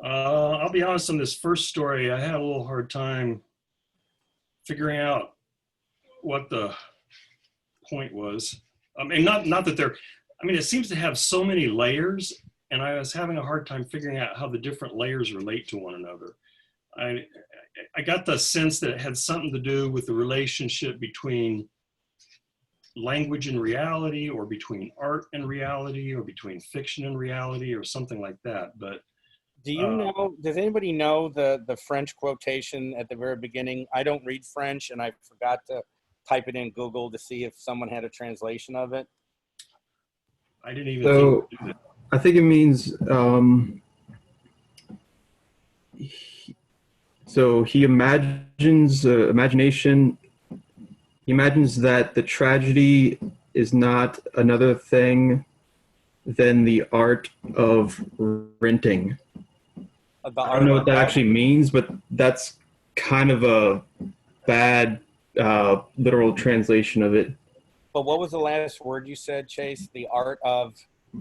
I'll be honest, on this first story, I had a little hard time figuring out what the point was. I mean, not that they're, I mean, it seems to have so many layers, and I was having a hard time figuring out how the different layers relate to one another. I, I got the sense that it had something to do with the relationship between language and reality, or between art and reality, or between fiction and reality, or something like that. But do you know, does anybody know the French quotation at the very beginning? I don't read French, and I forgot to type it in Google to see if someone had a translation of it. I didn't even think to do that. I think it means, so he imagines, imagination, he imagines that the tragedy is not another thing than the art of renting. I don't know what that actually means, but that's kind of a bad literal translation of it. But what was the last word you said, Chase? The art of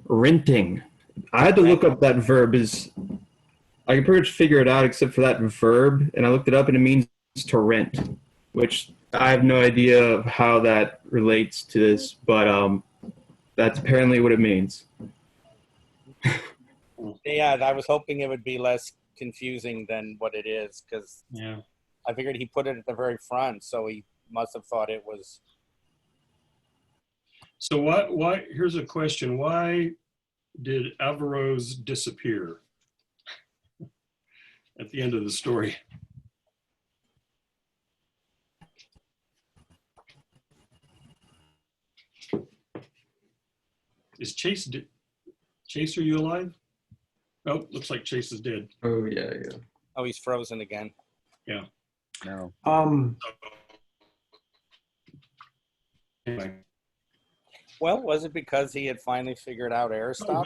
renting. I had to look up that verb. I can pretty much figure it out except for that verb, and I looked it up, and it means to rent, which I have no idea of how that relates to this, but that's apparently what it means. Yeah, I was hoping it would be less confusing than what it is, because I figured he put it at the very front, so he must have thought it was. So why, here's a question. Why did Averroes disappear at the end of the story? Is Chase, Chase, are you alive? Oh, looks like Chase is dead. Oh, yeah. Oh, he's frozen again. Yeah. No. Anyway. Well, was it because he had finally figured out Aristotle?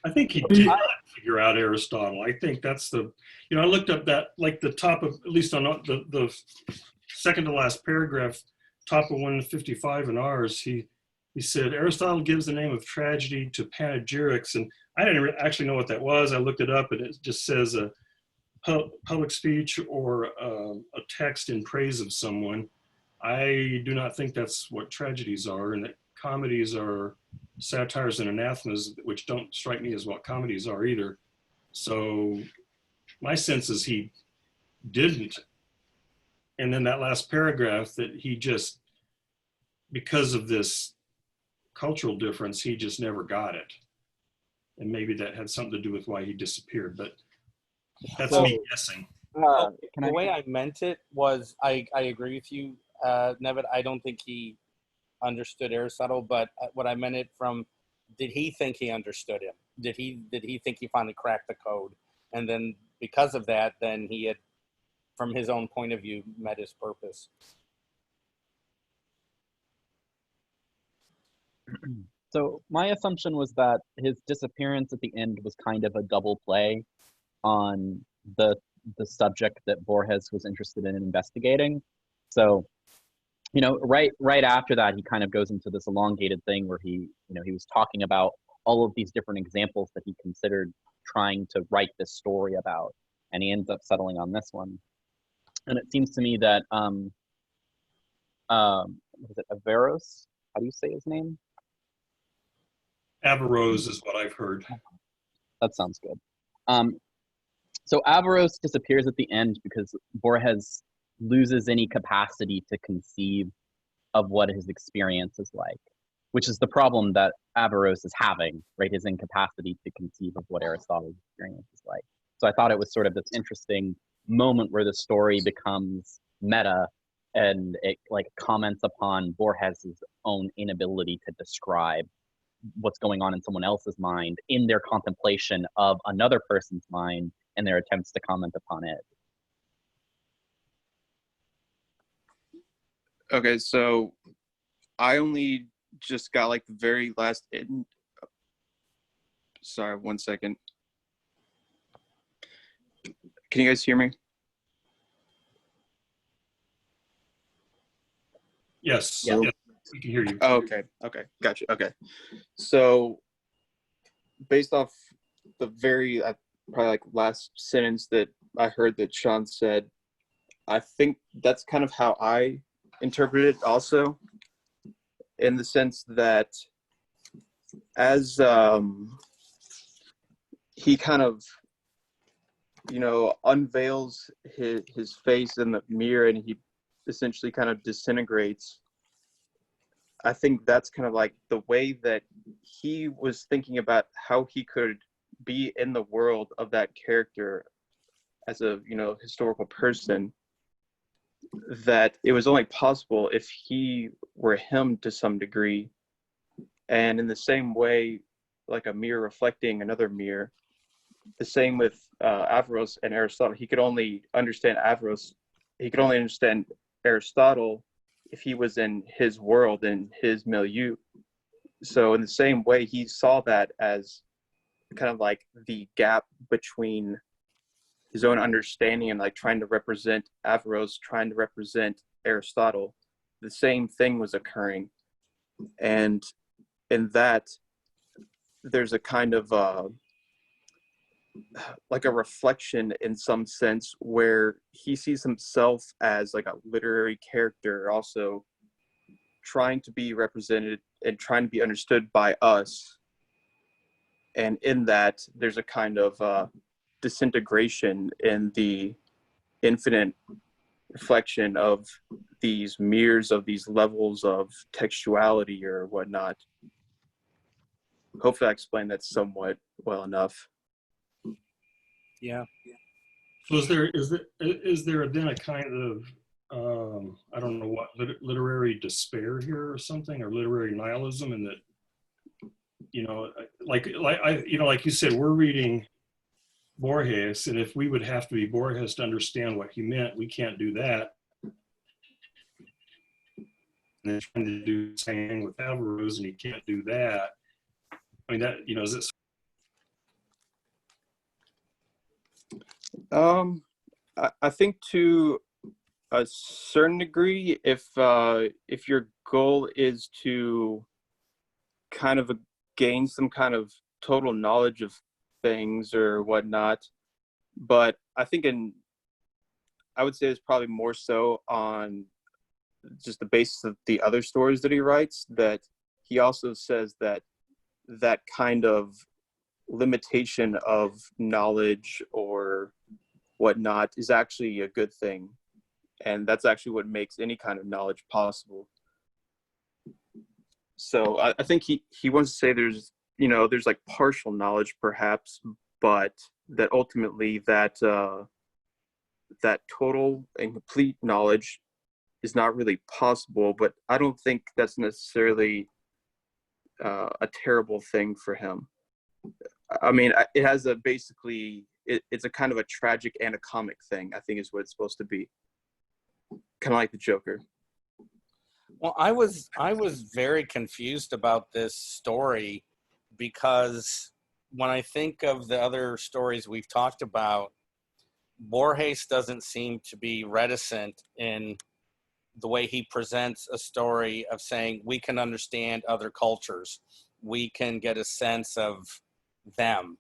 I think he did not figure out Aristotle. I think that's the, you know, I looked up that, like the top of, at least on the second to last paragraph, top of 155 in ours, he said, Aristotle gives the name of tragedy to panegyrics. And I didn't actually know what that was. I looked it up, and it just says a public speech or a text in praise of someone. I do not think that's what tragedies are, and that comedies are satires and anathemas, which don't strike me as what comedies are either. So my sense is he didn't. And then that last paragraph, that he just, because of this cultural difference, he just never got it. And maybe that had something to do with why he disappeared, but that's me guessing. The way I meant it was, I agree with you, Nevitt. I don't think he understood Aristotle, but what I meant it from, did he think he understood him? Did he think he finally cracked the code? And then because of that, then he had, from his own point of view, met his purpose. So my assumption was that his disappearance at the end was kind of a double play on the subject that Borges was interested in investigating. So, you know, right after that, he kind of goes into this elongated thing where he was talking about all of these different examples that he considered trying to write this story about, and he ends up settling on this one. And it seems to me that was it Averroes? How do you say his name? Averroes is what I've heard. That sounds good. So Averroes disappears at the end because Borges loses any capacity to conceive of what his experience is like, which is the problem that Averroes is having, right? His incapacity to conceive of what Aristotle's experience is like. So I thought it was sort of this interesting moment where the story becomes meta, and it like comments upon Borges's own inability to describe what's going on in someone else's mind in their contemplation of another person's mind and their attempts to comment upon it. Okay, so I only just got like the very last sorry, 1 second. Can you guys hear me? Yes. Yeah. Yes. We can hear you. Oh, okay, gotcha. Okay, so based off the very probably like last sentence that I heard that Sean said, I think that's kind of how I interpret it also, in the sense that as he kind of, unveils his face in the mirror and he essentially kind of disintegrates. I think that's kind of like the way that he was thinking about how he could be in the world of that character as a, historical person, that it was only possible if he were him to some degree. And in the same way, like a mirror reflecting another mirror, the same with Averroes and Aristotle. He could only understand Averroes. He could only understand Aristotle if he was in his world, in his milieu. So in the same way, he saw that as kind of like the gap between his own understanding and like trying to represent Averroes, trying to represent Aristotle. The same thing was occurring. And in that, there's a kind of like a reflection in some sense where he sees himself as like a literary character also trying to be represented and trying to be understood by us. And in that, there's a kind of disintegration in the infinite reflection of these mirrors, of these levels of textuality or whatnot. Hopefully I explained that somewhat well enough. Yeah. So is there then a kind of I don't know what, literary despair here or something, or literary nihilism, in that, like you said, we're reading Borges, and if we would have to be Borges to understand what he meant, we can't do that. And then trying to do the same thing with Averroes, and he can't do that. I mean, that, is it? I think to a certain degree, if your goal is to kind of gain some kind of total knowledge of things or whatnot, but I think I would say it's probably more so on just the basis of the other stories that he writes, that he also says that kind of limitation of knowledge or whatnot is actually a good thing, and that's actually what makes any kind of knowledge possible. So I think he wants to say there's like partial knowledge perhaps, but that ultimately that total and complete knowledge is not really possible. But I don't think that's necessarily a terrible thing for him. I mean, it has a basically, it's a kind of a tragic and a comic thing, I think is what it's supposed to be. Kind of like the Joker. Well, I was very confused about this story, because when I think of the other stories we've talked about, Borges doesn't seem to be reticent in the way he presents a story of saying we can understand other cultures, we can get a sense of them,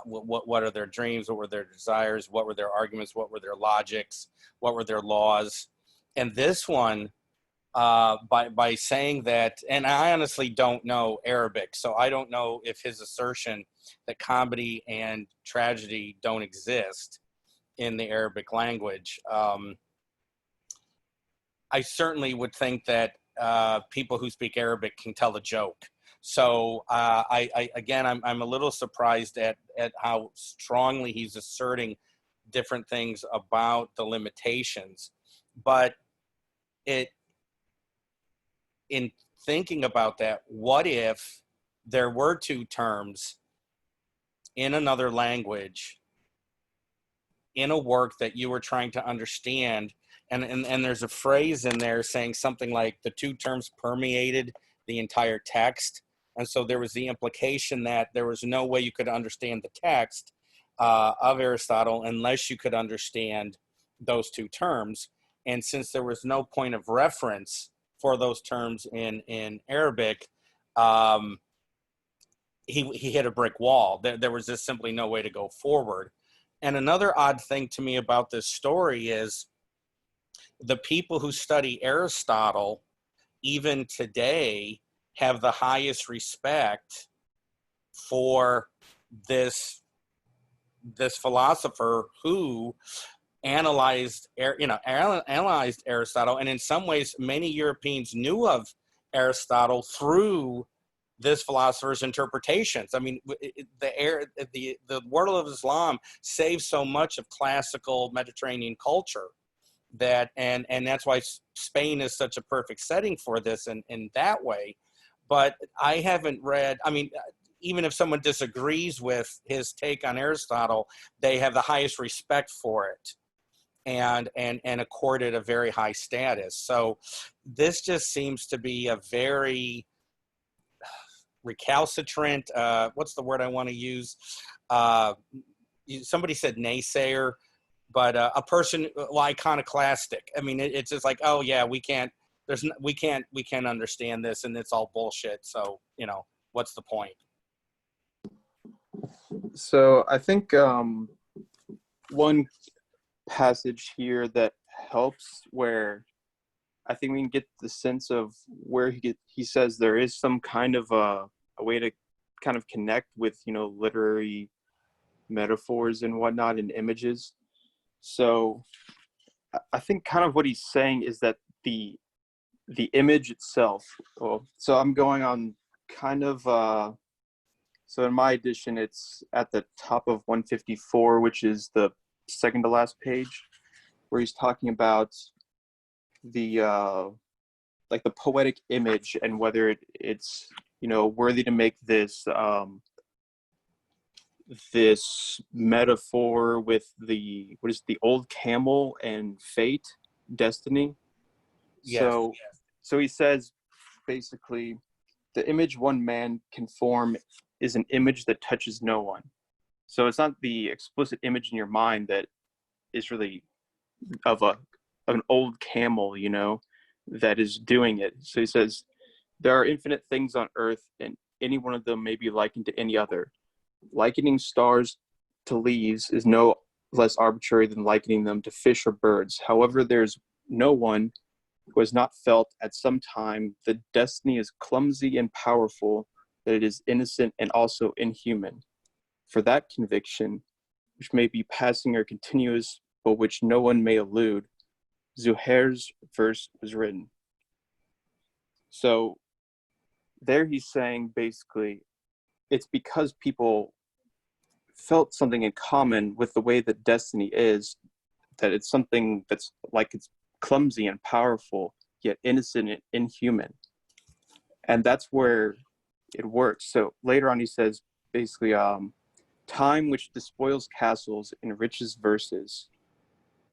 what are their dreams, what were their desires, what were their arguments, what were their logics, what were their laws. And this one, by saying that, and I honestly don't know Arabic, so I don't know if his assertion that comedy and tragedy don't exist in the Arabic language, I certainly would think that people who speak Arabic can tell a joke. So I'm a little surprised at how strongly he's asserting different things about the limitations. But in thinking about that, what if there were two terms in another language in a work that you were trying to understand, and there's a phrase in there saying something like the two terms permeated the entire text, and so there was the implication that there was no way you could understand the text of Aristotle unless you could understand those two terms. And since there was no point of reference for those terms in Arabic, he hit a brick wall. There was just simply no way to go forward. And another odd thing to me about this story is the people who study Aristotle, even today, have the highest respect for this philosopher who analyzed Aristotle, and in some ways, many Europeans knew of Aristotle through this philosopher's interpretations. I mean, the world of Islam saves so much of classical Mediterranean culture that, and that's why Spain is such a perfect setting for this in that way. But I haven't read, I mean, even if someone disagrees with his take on Aristotle, they have the highest respect for it and accord it a very high status. So this just seems to be a very recalcitrant, what's the word I want to use? Somebody said naysayer, but a person, well, iconoclastic. I mean, it's just like, oh yeah, we can't understand this, and it's all bullshit. So, what's the point? So I think one passage here that helps, where I think we can get the sense of where he says there is some kind of a way to kind of connect with, literary metaphors and whatnot and images. So I think kind of what he's saying is that the image itself, so I'm going on kind of, so in my edition, it's at the top of 154, which is the second to last page, where he's talking about the like the poetic image and whether it's worthy to make this this metaphor with the old camel and fate, destiny. Yes. So he says basically the image one man can form is an image that touches no one. So it's not the explicit image in your mind that is really of an old camel, that is doing it. So he says, there are infinite things on earth, and any one of them may be likened to any other. Likening stars to leaves is no less arbitrary than likening them to fish or birds. However, there's no one who has not felt at some time that destiny is clumsy and powerful, that it is innocent and also inhuman. For that conviction, which may be passing or continuous, but which no one may elude, Zahir's verse was written. So there he's saying basically it's because people felt something in common with the way that destiny is, that it's something that's like it's clumsy and powerful, yet innocent and inhuman. And that's where it works. So later on he says basically, time which despoils castles enriches verses.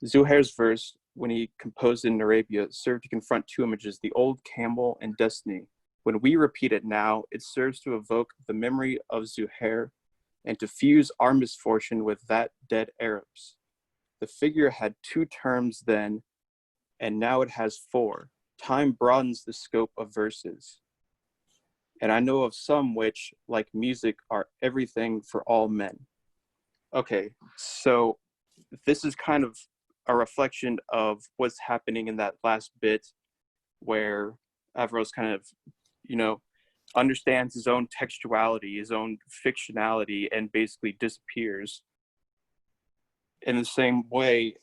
Zuhair's verse, when he composed it in Arabia, served to confront two images, the old camel and destiny. When we repeat it now, it serves to evoke the memory of Zuhair and to fuse our misfortune with that dead Arab's. The figure had two terms then, and now it has four. Time broadens the scope of verses. And I know of some which, like music, are everything for all men. Okay, so this is kind of a reflection of what's happening in that last bit where Averroes kind of, understands his own textuality, his own fictionality, and basically disappears. In the same way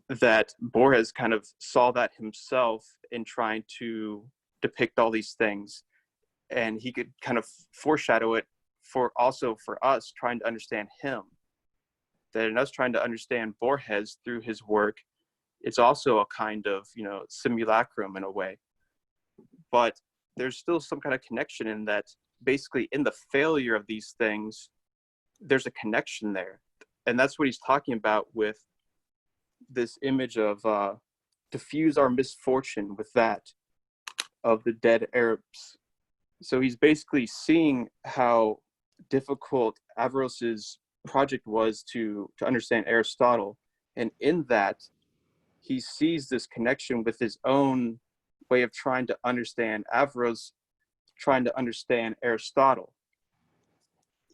that Borges kind of saw that himself in trying to depict all these things. And he could kind of foreshadow it for us trying to understand him. That in us trying to understand Borges through his work, it's also a kind of, simulacrum in a way. But there's still some kind of connection in that basically in the failure of these things, there's a connection there. And that's what he's talking about with this image of to fuse our misfortune with that of the dead Arabs. So he's basically seeing how difficult Averroes's project was to understand Aristotle. And in that, he sees this connection with his own, way of trying to understand Averroes, trying to understand Aristotle.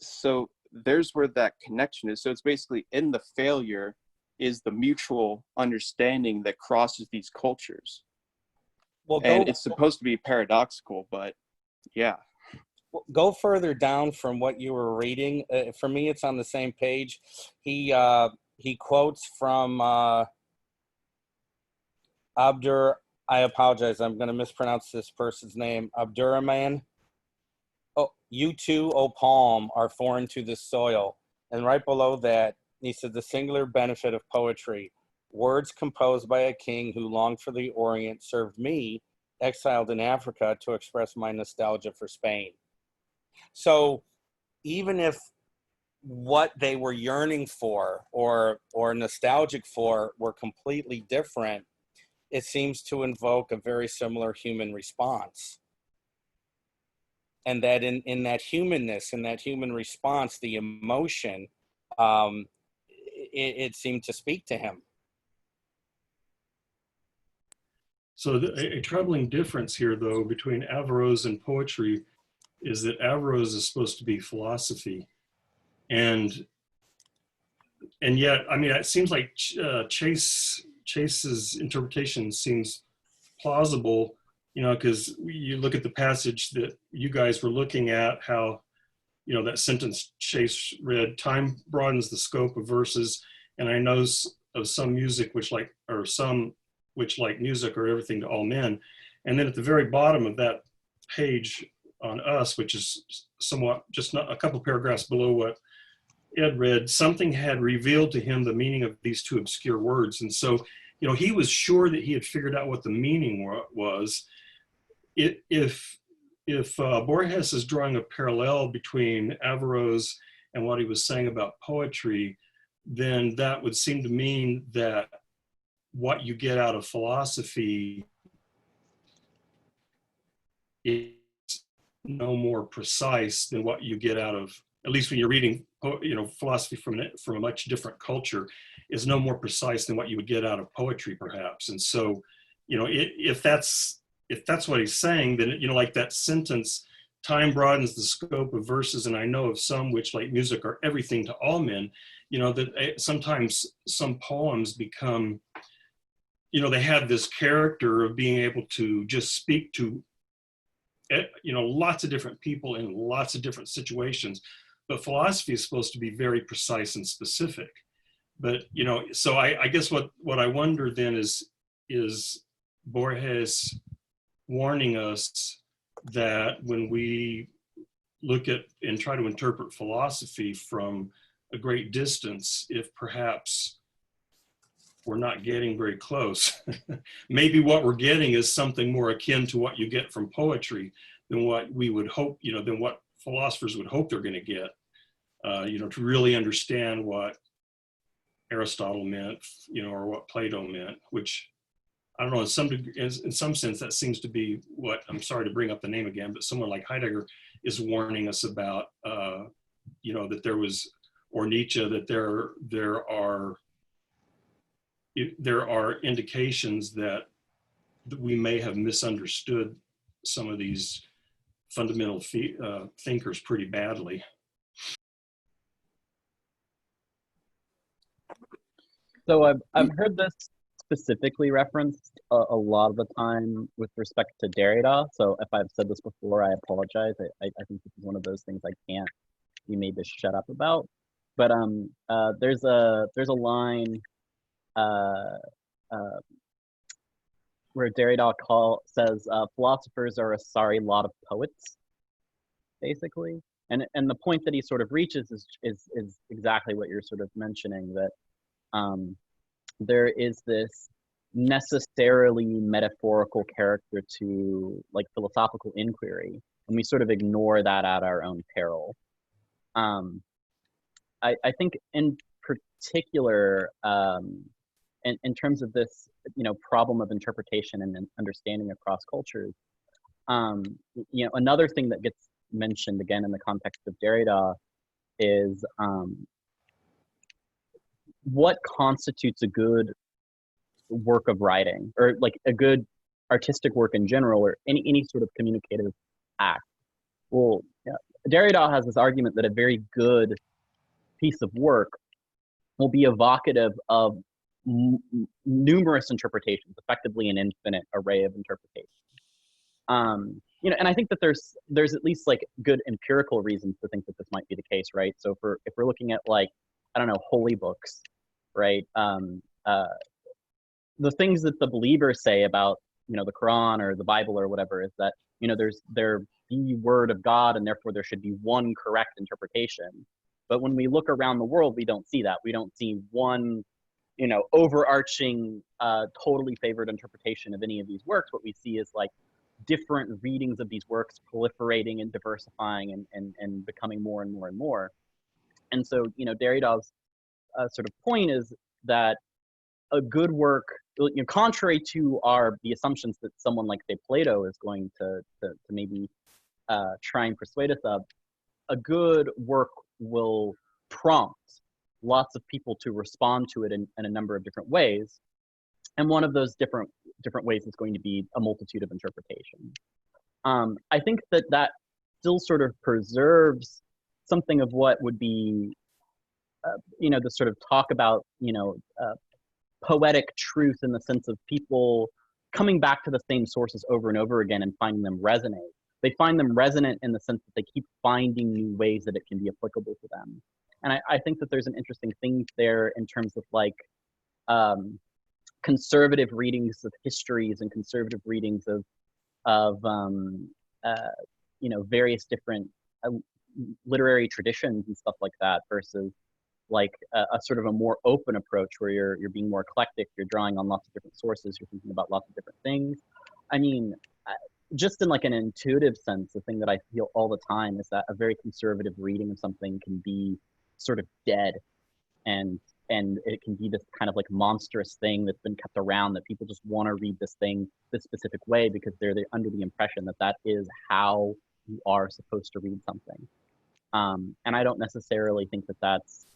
So there's where that connection is. So it's basically in the failure is the mutual understanding that crosses these cultures. Well, And it's supposed to be paradoxical, but yeah. go further down from what you were reading. For me, it's on the same page. He quotes from I apologize, I'm going to mispronounce this person's name. Abdurrahman. Oh, you too, O palm, are foreign to this soil. And right below that, he said, the singular benefit of poetry. Words composed by a king who longed for the Orient served me, exiled in Africa, to express my nostalgia for Spain. So even if what they were yearning for or nostalgic for were completely different, it seems to invoke a very similar human response. And that in that humanness, in that human response, the emotion, it seemed to speak to him. So a troubling difference here, though, between Averroes and poetry is that Averroes is supposed to be philosophy. And yet, I mean, it seems like Chase's interpretation seems plausible, you know, because you look at the passage that you guys were looking at, how, you know, that sentence Chase read, time broadens the scope of verses, and I know of some music which like music or everything to all men. And then at the very bottom of that page on us, which is somewhat just not a couple paragraphs below what Ed read, something had revealed to him the meaning of these two obscure words. And so, you know, he was sure that he had figured out what the meaning was. If Borges is drawing a parallel between Averroes and what he was saying about poetry, then that would seem to mean that what you get out of philosophy is no more precise than what you get out of, at least when you're reading, you know, philosophy from a much different culture, is no more precise than what you would get out of poetry, perhaps. And so, you know, if that's what he's saying, then, you know, like that sentence, time broadens the scope of verses, and I know of some which, like music, are everything to all men. You know, that sometimes some poems become, you know, they have this character of being able to just speak to, you know, lots of different people in lots of different situations. But philosophy is supposed to be very precise and specific. But, you know, so I guess what I wonder then is Borges warning us that when we look at and try to interpret philosophy from a great distance, if perhaps we're not getting very close. Maybe what we're getting is something more akin to what you get from poetry than what we would hope, you know, than what philosophers would hope they're going to get, you know, to really understand what Aristotle meant, you know, or what Plato meant, which I don't know, in some sense, that seems to be what, I'm sorry to bring up the name again, but someone like Heidegger is warning us about, you know, that there was, or Nietzsche, that there are indications that we may have misunderstood some of these fundamental thinkers pretty badly. So I've heard this specifically referenced a lot of the time with respect to Derrida. So if I've said this before, I apologize. I think this is one of those things I can't be made to shut up about. But there's a line where Derrida says philosophers are a sorry lot of poets, basically. And the point that he sort of reaches is exactly what you're sort of mentioning, that there is this necessarily metaphorical character to like philosophical inquiry, and we sort of ignore that at our own peril. I think in particular, in terms of this, you know, problem of interpretation and understanding across cultures, you know, another thing that gets mentioned again in the context of Derrida is what constitutes a good work of writing, or like a good artistic work in general, or any sort of communicative act. Well, yeah, Derrida has this argument that a very good piece of work will be evocative of numerous interpretations, effectively an infinite array of interpretations. And I think that there's at least like good empirical reasons to think that this might be the case, right? So if we're looking at like, I don't know, holy books, right? The things that the believers say about, the Quran or the Bible or whatever is that, they're the word of God, and therefore there should be one correct interpretation. But when we look around the world, we don't see that. We don't see one, overarching, totally favored interpretation of any of these works. What we see is like different readings of these works proliferating and diversifying and becoming more and more and more. And so, Derrida's sort of point is that a good work, contrary to the assumptions that someone like, say, Plato is going to maybe try and persuade us of, a good work will prompt lots of people to respond to it in a number of different ways. And one of those different ways is going to be a multitude of interpretations. I think that still sort of preserves something of what would be, the sort of talk about, poetic truth, in the sense of people coming back to the same sources over and over again and finding them resonate. They find them resonant in the sense that they keep finding new ways that it can be applicable to them. And I think that there's an interesting thing there in terms of like conservative readings of histories and conservative readings of various different literary traditions and stuff like that, versus like a sort of a more open approach where you're being more eclectic, you're drawing on lots of different sources, you're thinking about lots of different things. I mean, just in like an intuitive sense, the thing that I feel all the time is that a very conservative reading of something can be sort of dead, and it can be this kind of like monstrous thing that's been kept around, that people just want to read this thing this specific way because they're under the impression that is how you are supposed to read something. And I don't necessarily think that that's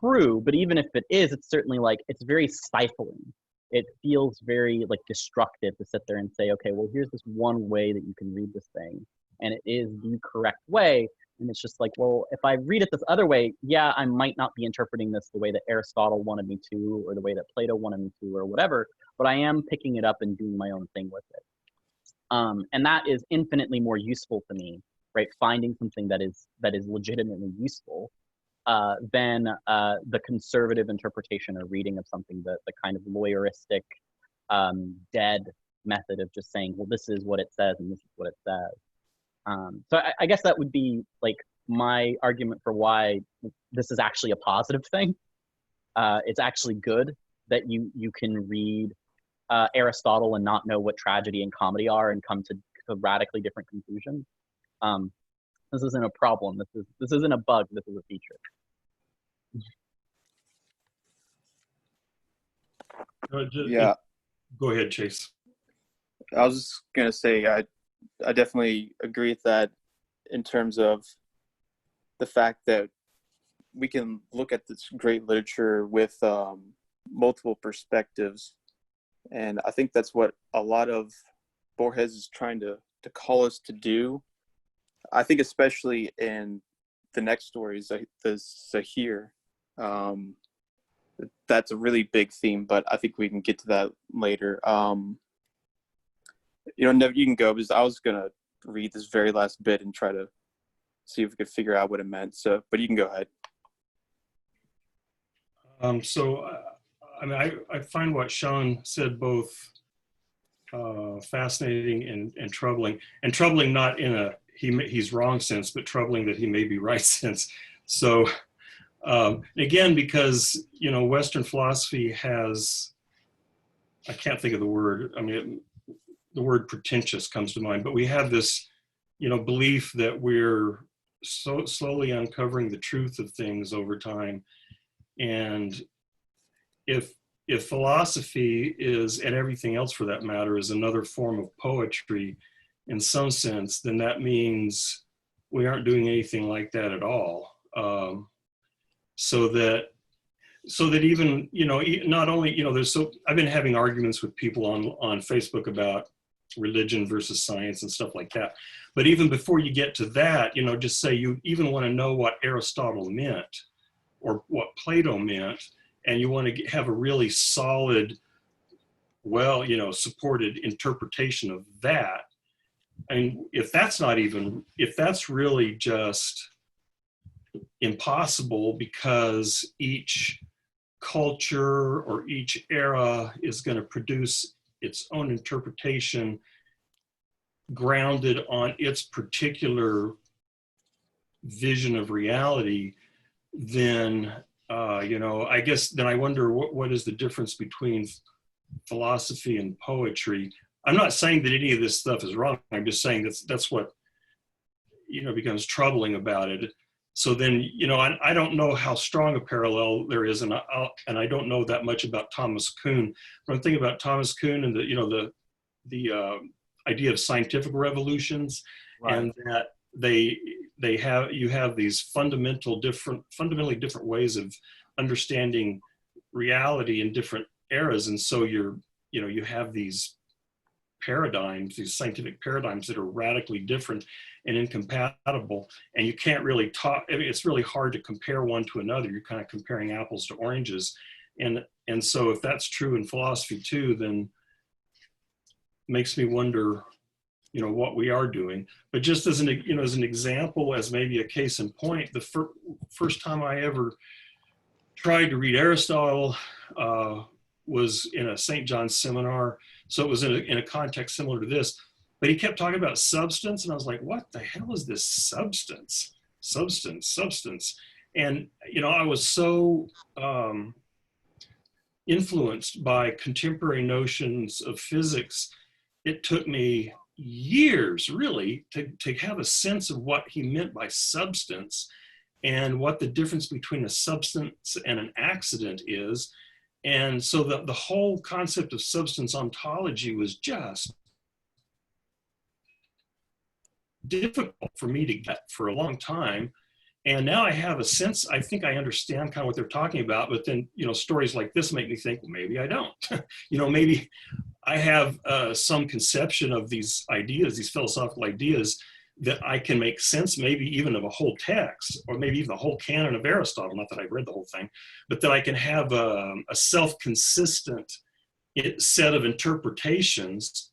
true, but even if it is, it's certainly like, it's very stifling. It feels very like destructive to sit there and say, okay, well, here's this one way that you can read this thing, and it is the correct way. And it's just like, well, if I read it this other way, yeah, I might not be interpreting this the way that Aristotle wanted me to, or the way that Plato wanted me to, or whatever, but I am picking it up and doing my own thing with it. And that is infinitely more useful to me, right? Finding something that is legitimately useful than the conservative interpretation or reading of something, the kind of lawyeristic, dead method of just saying, well, this is what it says and this is what it says. So I guess that would be like my argument for why this is actually a positive thing. It's actually good that you can read Aristotle and not know what tragedy and comedy are and come to radically different conclusions. This isn't a problem. This isn't a bug. This is a feature. Yeah. Go ahead, Chase. I was just gonna say I definitely agree with that, in terms of the fact that we can look at this great literature with multiple perspectives, and I think that's what a lot of Borges is trying to call us to do. I think especially in the next story, the Zahir, that's a really big theme, but I think we can get to that later. Nev, you can go, because I was gonna read this very last bit and try to see if we could figure out what it meant. So, but you can go ahead. I find what Sean said both fascinating and troubling. And troubling not in a he's wrong sense, but troubling that he may be right sense. So again, because Western philosophy has, I can't think of the word. I mean, the word pretentious comes to mind, but we have this, belief that we're so slowly uncovering the truth of things over time. And if philosophy is, and everything else for that matter, is another form of poetry in some sense, then that means we aren't doing anything like that at all. So that so that even, not only, I've been having arguments with people on Facebook about religion versus science and stuff like that. But even before you get to that, just say you even want to know what Aristotle meant or what Plato meant, and you want to have a really solid, supported interpretation of that. And if that's really just impossible because each culture or each era is going to produce its own interpretation grounded on its particular vision of reality, then I guess then I wonder what is the difference between philosophy and poetry. I'm not saying that any of this stuff is wrong. I'm just saying that's what becomes troubling about it. So then, I don't know how strong a parallel there is, and I don't know that much about Thomas Kuhn. But I'm thinking about Thomas Kuhn and the idea of scientific revolutions, Right. and that you have these fundamentally different ways of understanding reality in different eras, and so you have these paradigms, these scientific paradigms that are radically different and incompatible, and you can't really talk. I mean, it's really hard to compare one to another. You're kind of comparing apples to oranges, and so if that's true in philosophy too, then it makes me wonder, what we are doing. But just as an example, as maybe a case in point, the first time I ever tried to read Aristotle was in a St. John's seminar. So it was in a context similar to this, but he kept talking about substance, and I was like, what the hell is this substance? Substance. And, I was so influenced by contemporary notions of physics, it took me years really to have a sense of what he meant by substance and what the difference between a substance and an accident is. And so the whole concept of substance ontology was just difficult for me to get for a long time. And now I have a sense, I think I understand kind of what they're talking about, but then, stories like this make me think, well, maybe I don't. Maybe I have some conception of these ideas, these philosophical ideas, that I can make sense maybe even of a whole text, or maybe even the whole canon of Aristotle, not that I've read the whole thing, but that I can have a self-consistent set of interpretations,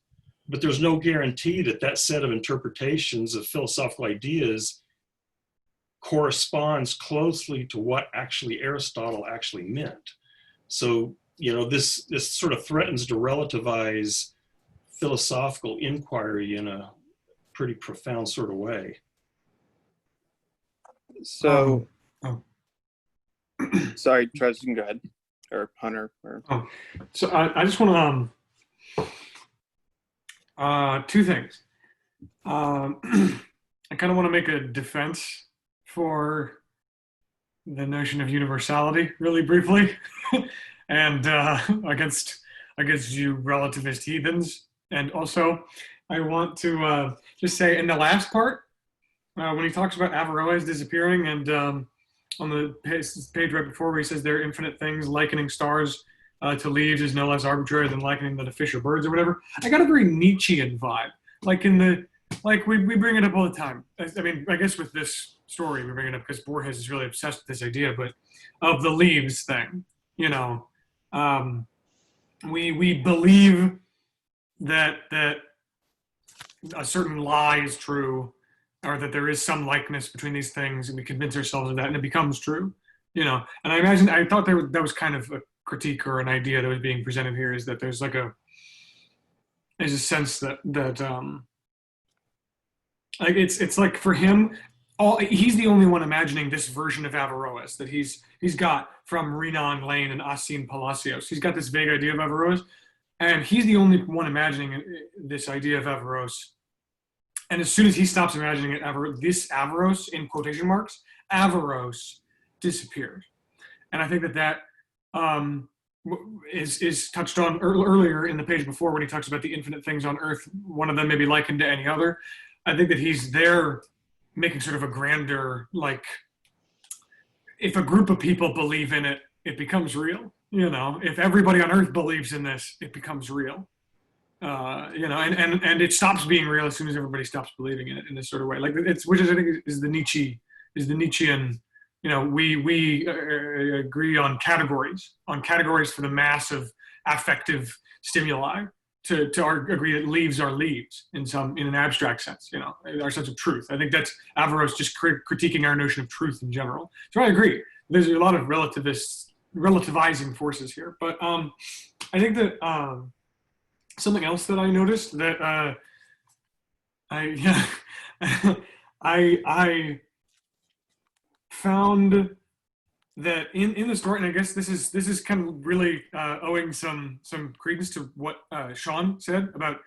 but there's no guarantee that set of interpretations of philosophical ideas corresponds closely to what actually Aristotle actually meant. So, this sort of threatens to relativize philosophical inquiry in a pretty profound sort of way. So, sorry, Travis, you can go ahead, or Hunter. Or... So I just want to two things. I kind of want to make a defense for the notion of universality, really briefly, and against you relativist heathens, and also I want to just say in the last part, when he talks about Averroes disappearing, and on the page right before where he says there are infinite things, likening stars to leaves is no less arbitrary than likening them to fish or birds or whatever. I got a very Nietzschean vibe. We bring it up all the time. I mean, I guess with this story, we bring it up because Borges is really obsessed with this idea, but of the leaves thing, we believe that a certain lie is true, or that there is some likeness between these things, and we convince ourselves of that, and it becomes true, And I thought that was kind of a critique or an idea that was being presented here, is that there's a sense that it's like for him, he's the only one imagining this version of Averroes that he's got from Renan Lane and Asin Palacios. He's got this vague idea of Averroes, and he's the only one imagining this idea of Averroes. And as soon as he stops imagining it, this Averroes, in quotation marks, Averroes disappeared. And I think that is touched on earlier in the page before when he talks about the infinite things on earth, one of them may be likened to any other. I think that he's there making sort of a grander, like, if a group of people believe in it, it becomes real. You know, if everybody on Earth believes in this, it becomes real. You know, and it stops being real as soon as everybody stops believing in it in this sort of way. Like it's, which is, I think, is the Nietzschean. You know, we agree on categories for the mass of affective stimuli. To agree that leaves are leaves in an abstract sense. You know, our sense of truth. I think that's Averroes just critiquing our notion of truth in general. So I agree. There's a lot of relativizing forces here, but I think that something else that I noticed that I found that in the story, and I guess this is kind of really owing some credence to what Sean said about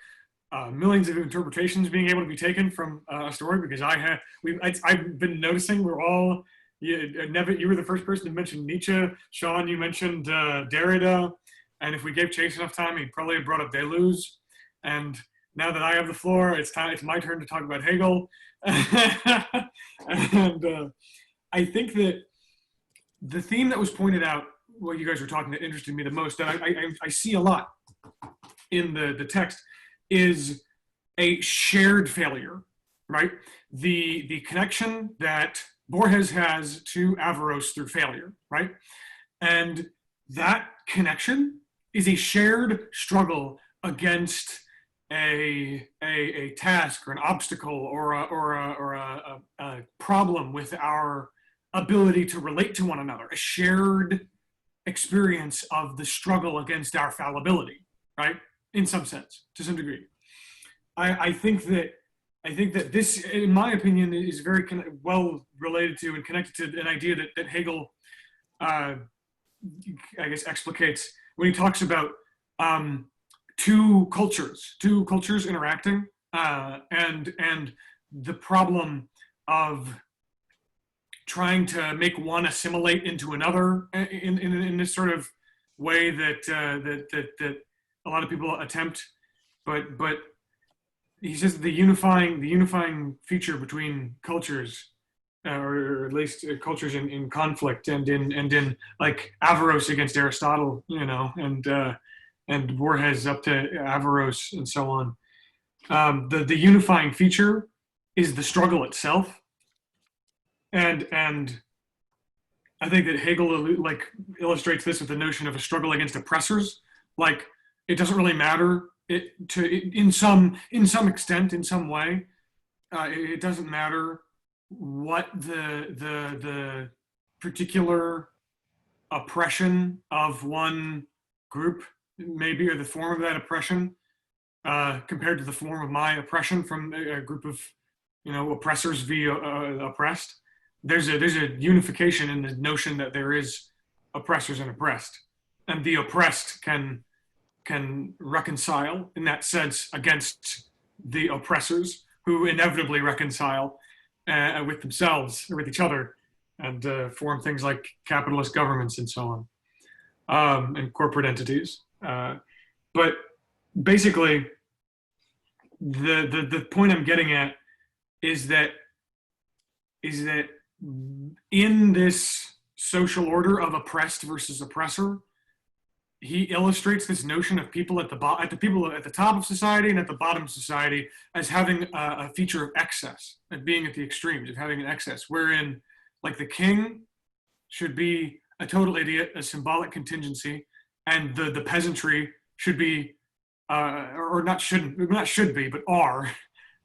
millions of interpretations being able to be taken from a story, because I've been noticing we're all. Nevitt, you were the first person to mention Nietzsche. Sean, you mentioned Derrida. And if we gave Chase enough time, he'd probably have brought up Deleuze. And now that I have the floor, it's my turn to talk about Hegel. And I think that the theme that was pointed out while you guys were talking that interested me the most, that I see a lot in the text, is a shared failure, right? The connection that Borges has to Averroes through failure, right? And that connection is a shared struggle against a task or an obstacle or a problem with our ability to relate to one another, a shared experience of the struggle against our fallibility, right? In some sense, to some degree. I think that this, in my opinion, is very well related to and connected to an idea that Hegel, I guess, explicates when he talks about two cultures interacting, and the problem of trying to make one assimilate into another in this sort of way that a lot of people attempt, but he says the unifying feature between cultures, or at least cultures in conflict and in like Averroes against Aristotle, you know, and Borges up to Averroes and so on. The unifying feature is the struggle itself, and I think that Hegel like illustrates this with the notion of a struggle against oppressors. Like it doesn't really matter. In some extent, in some way, it doesn't matter what the particular oppression of one group may be, or the form of that oppression, compared to the form of my oppression from a group of, you know, oppressors via oppressed. There's a unification in the notion that there is oppressors and oppressed, and the oppressed can reconcile in that sense against the oppressors, who inevitably reconcile with themselves or with each other, and form things like capitalist governments and so on, and corporate entities. But basically, the point I'm getting at is that in this social order of oppressed versus oppressor, he illustrates this notion of people at the people at the top of society and at the bottom of society as having a feature of excess, and being at the extremes of having an excess, wherein like the king should be a total idiot, a symbolic contingency, and the peasantry should be or not should be, but are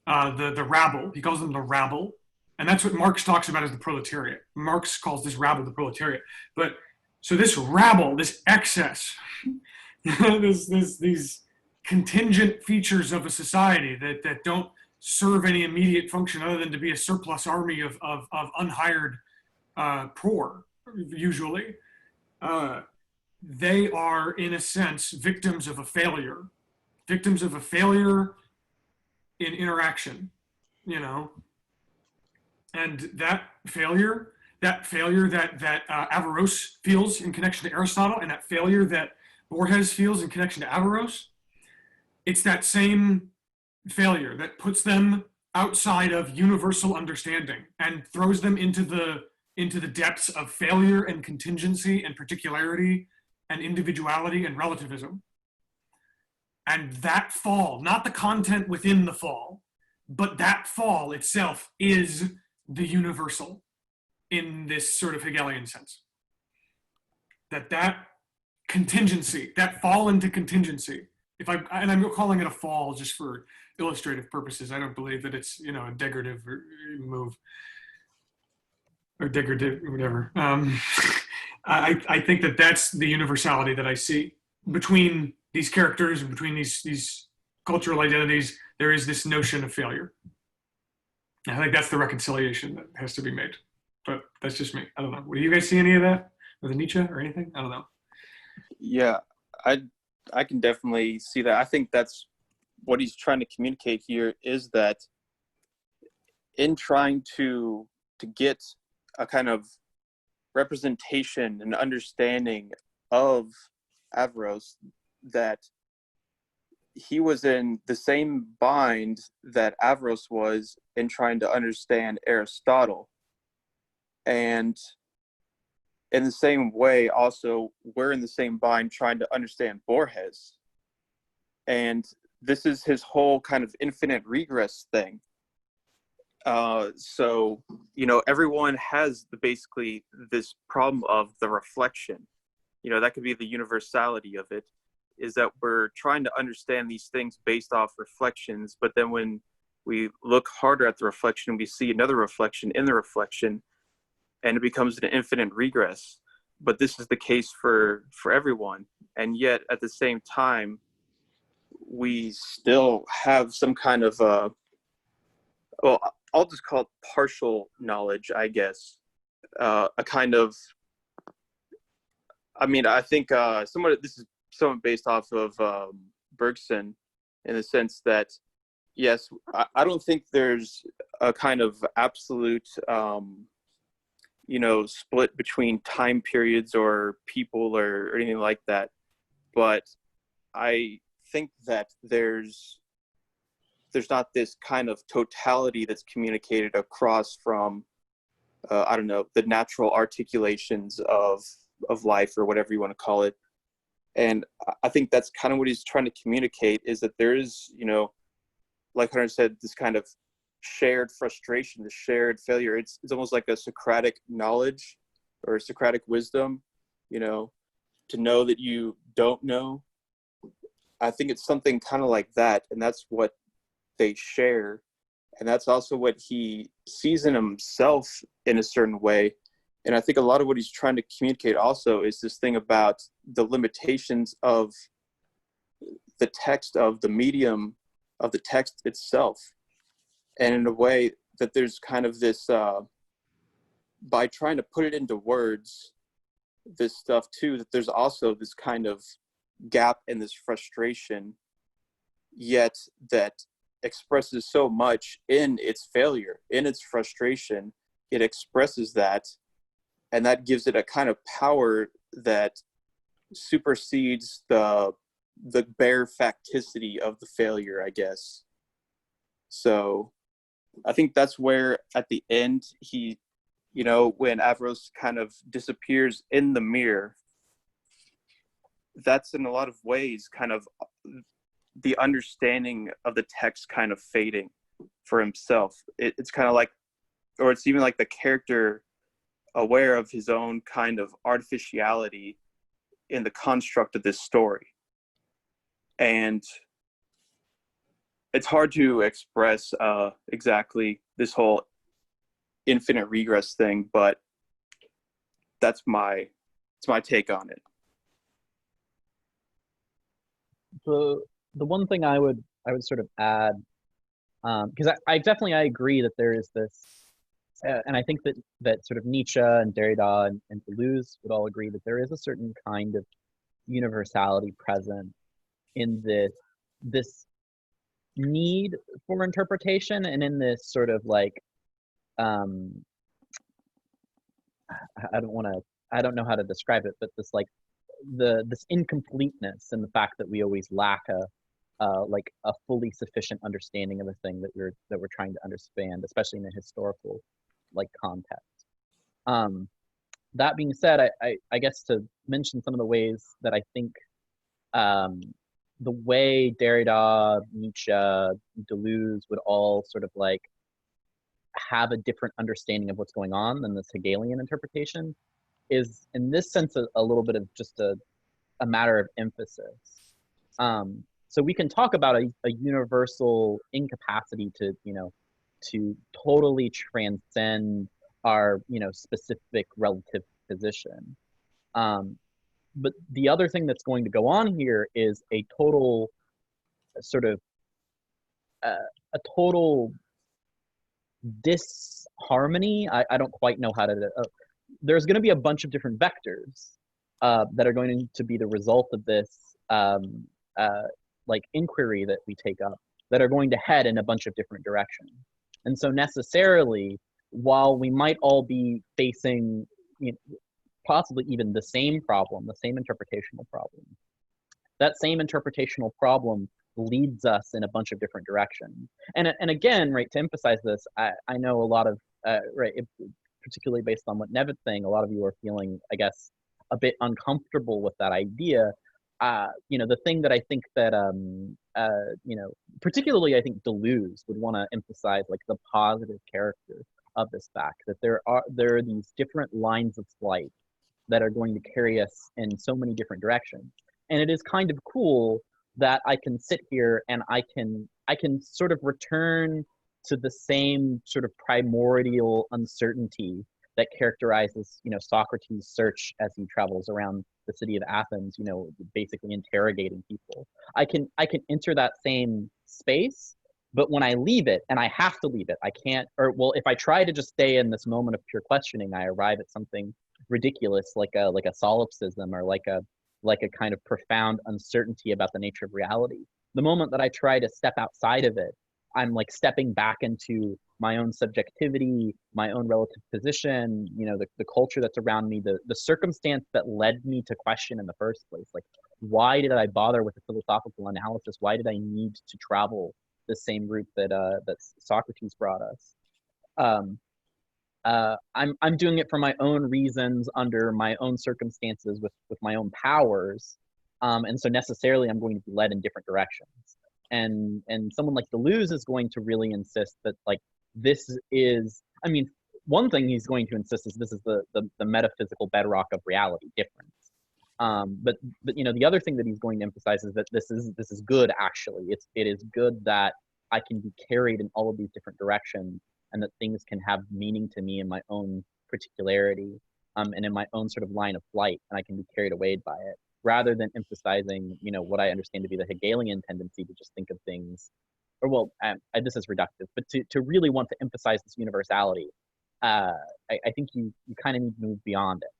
the rabble. He calls them the rabble, and that's what Marx talks about as the proletariat. Marx calls this rabble the proletariat. But so this rabble, this excess, these contingent features of a society that don't serve any immediate function other than to be a surplus army of unhired poor, usually. They are, in a sense, victims of a failure in interaction, you know. And that failure that Averroes feels in connection to Aristotle, and that failure that Borges feels in connection to Averroes, it's that same failure that puts them outside of universal understanding and throws them into the into the depths of failure and contingency and particularity and individuality and relativism. And that fall, not the content within the fall, but that fall itself is the universal in this sort of Hegelian sense. That contingency, that fall into contingency, and I'm calling it a fall just for illustrative purposes. I don't believe that it's, a decorative move or decorative or whatever. I think that that's the universality that I see between these characters and between these cultural identities. There is this notion of failure. I think that's the reconciliation that has to be made. But that's just me. I don't know. Do you guys see any of that with Nietzsche or anything? I don't know. Yeah, I can definitely see that. I think that's what he's trying to communicate here, is that in trying to get a kind of representation and understanding of Averroes, that he was in the same bind that Averroes was in trying to understand Aristotle. And in the same way, also, we're in the same bind trying to understand Borges. And this is his whole kind of infinite regress thing. So, everyone has basically this problem of the reflection. That could be the universality of it, is that we're trying to understand these things based off reflections, but then when we look harder at the reflection, we see another reflection in the reflection, and it becomes an infinite regress. But this is the case for everyone. And yet, at the same time, we still have some kind of, I'll just call it partial knowledge, I guess. A kind of, I think this is somewhat based off of Bergson, in the sense that, yes, I don't think there's a kind of absolute, split between time periods or people or anything like that. But I think that there's not this kind of totality that's communicated across from, the natural articulations of life, or whatever you want to call it. And I think that's kind of what he's trying to communicate, is that there is, like Hunter said, this kind of shared frustration, the shared failure. It's almost like a Socratic knowledge or Socratic wisdom, to know that you don't know. I think it's something kind of like that. And that's what they share. And that's also what he sees in himself in a certain way. And I think a lot of what he's trying to communicate also is this thing about the limitations of the text, of the medium of the text itself. And in a way that there's kind of this, by trying to put it into words, this stuff too, that there's also this kind of gap and this frustration, yet that expresses so much in its failure, in its frustration. It expresses that, and that gives it a kind of power that supersedes the bare facticity of the failure, I guess. So I think that's where at the end he, when Averroes kind of disappears in the mirror, that's in a lot of ways kind of the understanding of the text kind of fading for himself. It's kind of like, or it's even like the character aware of his own kind of artificiality in the construct of this story. And it's hard to express exactly this whole infinite regress thing, but it's my take on it. The one thing I would sort of add, because I definitely agree that there is this, and I think that sort of Nietzsche and Derrida and Deleuze would all agree that there is a certain kind of universality present in this need for interpretation, and in this sort of like, I don't know how to describe it, but this like this incompleteness, and the fact that we always lack like a fully sufficient understanding of a thing that we're trying to understand, especially in a historical like context. That being said, I guess to mention some of the ways that I think the way Derrida, Nietzsche, Deleuze would all sort of like have a different understanding of what's going on than this Hegelian interpretation is, in this sense, a little bit of just a matter of emphasis. So we can talk about a universal incapacity to, to totally transcend our, specific relative position. But the other thing that's going to go on here is a total sort of a total disharmony. I don't quite know how to. There's going to be a bunch of different vectors that are going to be the result of this like inquiry that we take up that are going to head in a bunch of different directions. And so necessarily, while we might all be facing possibly even the same problem, the same interpretational problem, that same interpretational problem leads us in a bunch of different directions. And again, right, to emphasize this, I know a lot of, right, particularly based on what Nevin's saying, a lot of you are feeling, I guess, a bit uncomfortable with that idea. The thing that I think that, particularly I think Deleuze would want to emphasize, like, the positive character of this fact, that there are these different lines of flight that are going to carry us in so many different directions. And it is kind of cool that I can sit here and I can sort of return to the same sort of primordial uncertainty that characterizes, Socrates' search as he travels around the city of Athens, basically interrogating people. I can enter that same space, but when I leave it, and I have to leave it, I can't, if I try to just stay in this moment of pure questioning, I arrive at something ridiculous, like a solipsism, or like a kind of profound uncertainty about the nature of reality. The moment that I try to step outside of it, I'm like stepping back into my own subjectivity, my own relative position, the culture that's around me, the circumstance that led me to question in the first place. Like, why did I bother with a philosophical analysis? Why did I need to travel the same route that Socrates brought us? I'm doing it for my own reasons, under my own circumstances, with my own powers, and so necessarily I'm going to be led in different directions. And someone like Deleuze is going to really insist that, like, this is, one thing he's going to insist is this is the metaphysical bedrock of reality, difference. But the other thing that he's going to emphasize is that this is good. Actually, it is good that I can be carried in all of these different directions, and that things can have meaning to me in my own particularity, and in my own sort of line of flight, and I can be carried away by it, rather than emphasizing, what I understand to be the Hegelian tendency to just think of things, or this is reductive, but to really want to emphasize this universality. I think you kind of need to move beyond it.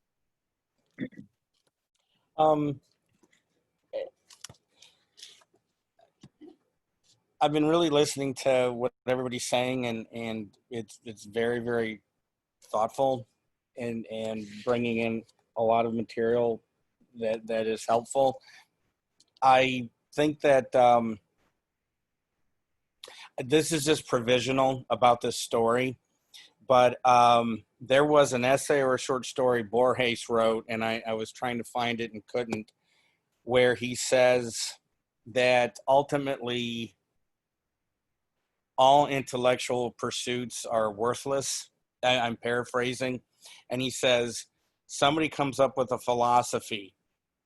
I've been really listening to what everybody's saying, and it's very, very thoughtful, and bringing in a lot of material that is helpful. I think that this is just provisional about this story, but there was an essay or a short story Borges wrote, and I was trying to find it and couldn't, where he says that ultimately all intellectual pursuits are worthless. I'm paraphrasing. And he says, somebody comes up with a philosophy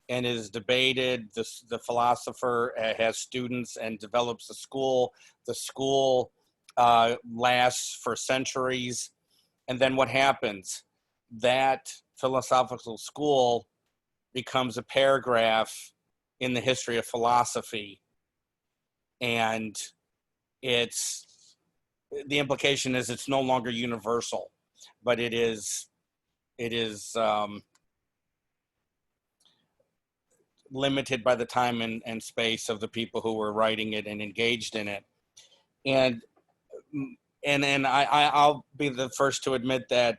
and is debated. The philosopher has students and develops a school. The school lasts for centuries. And then what happens? That philosophical school becomes a paragraph in the history of philosophy. And the implication is it's no longer universal, but it is limited by the time and space of the people who were writing it and engaged in it. And I'll be the first to admit that,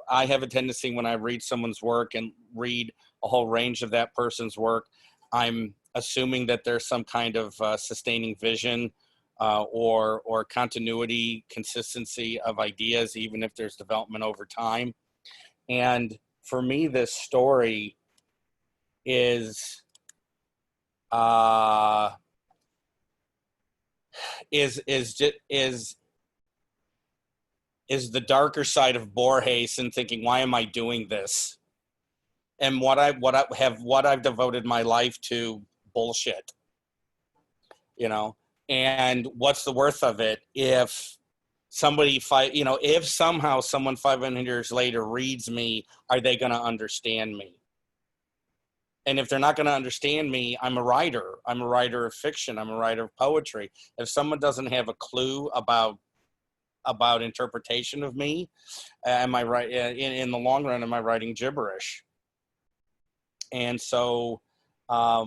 I have a tendency when I read someone's work and read a whole range of that person's work, I'm assuming that there's some kind of sustaining vision or continuity, consistency of ideas, even if there's development over time. And for me, this story is the darker side of Borges and thinking, why am I doing this? And what I've devoted my life to, bullshit, and what's the worth of it if if somehow someone 500 years later reads me, are they going to understand me? And if they're not going to understand me, I'm a writer of fiction, I'm a writer of poetry. If someone doesn't have a clue about interpretation of me, am I right? In the long run, am I writing gibberish? And so, for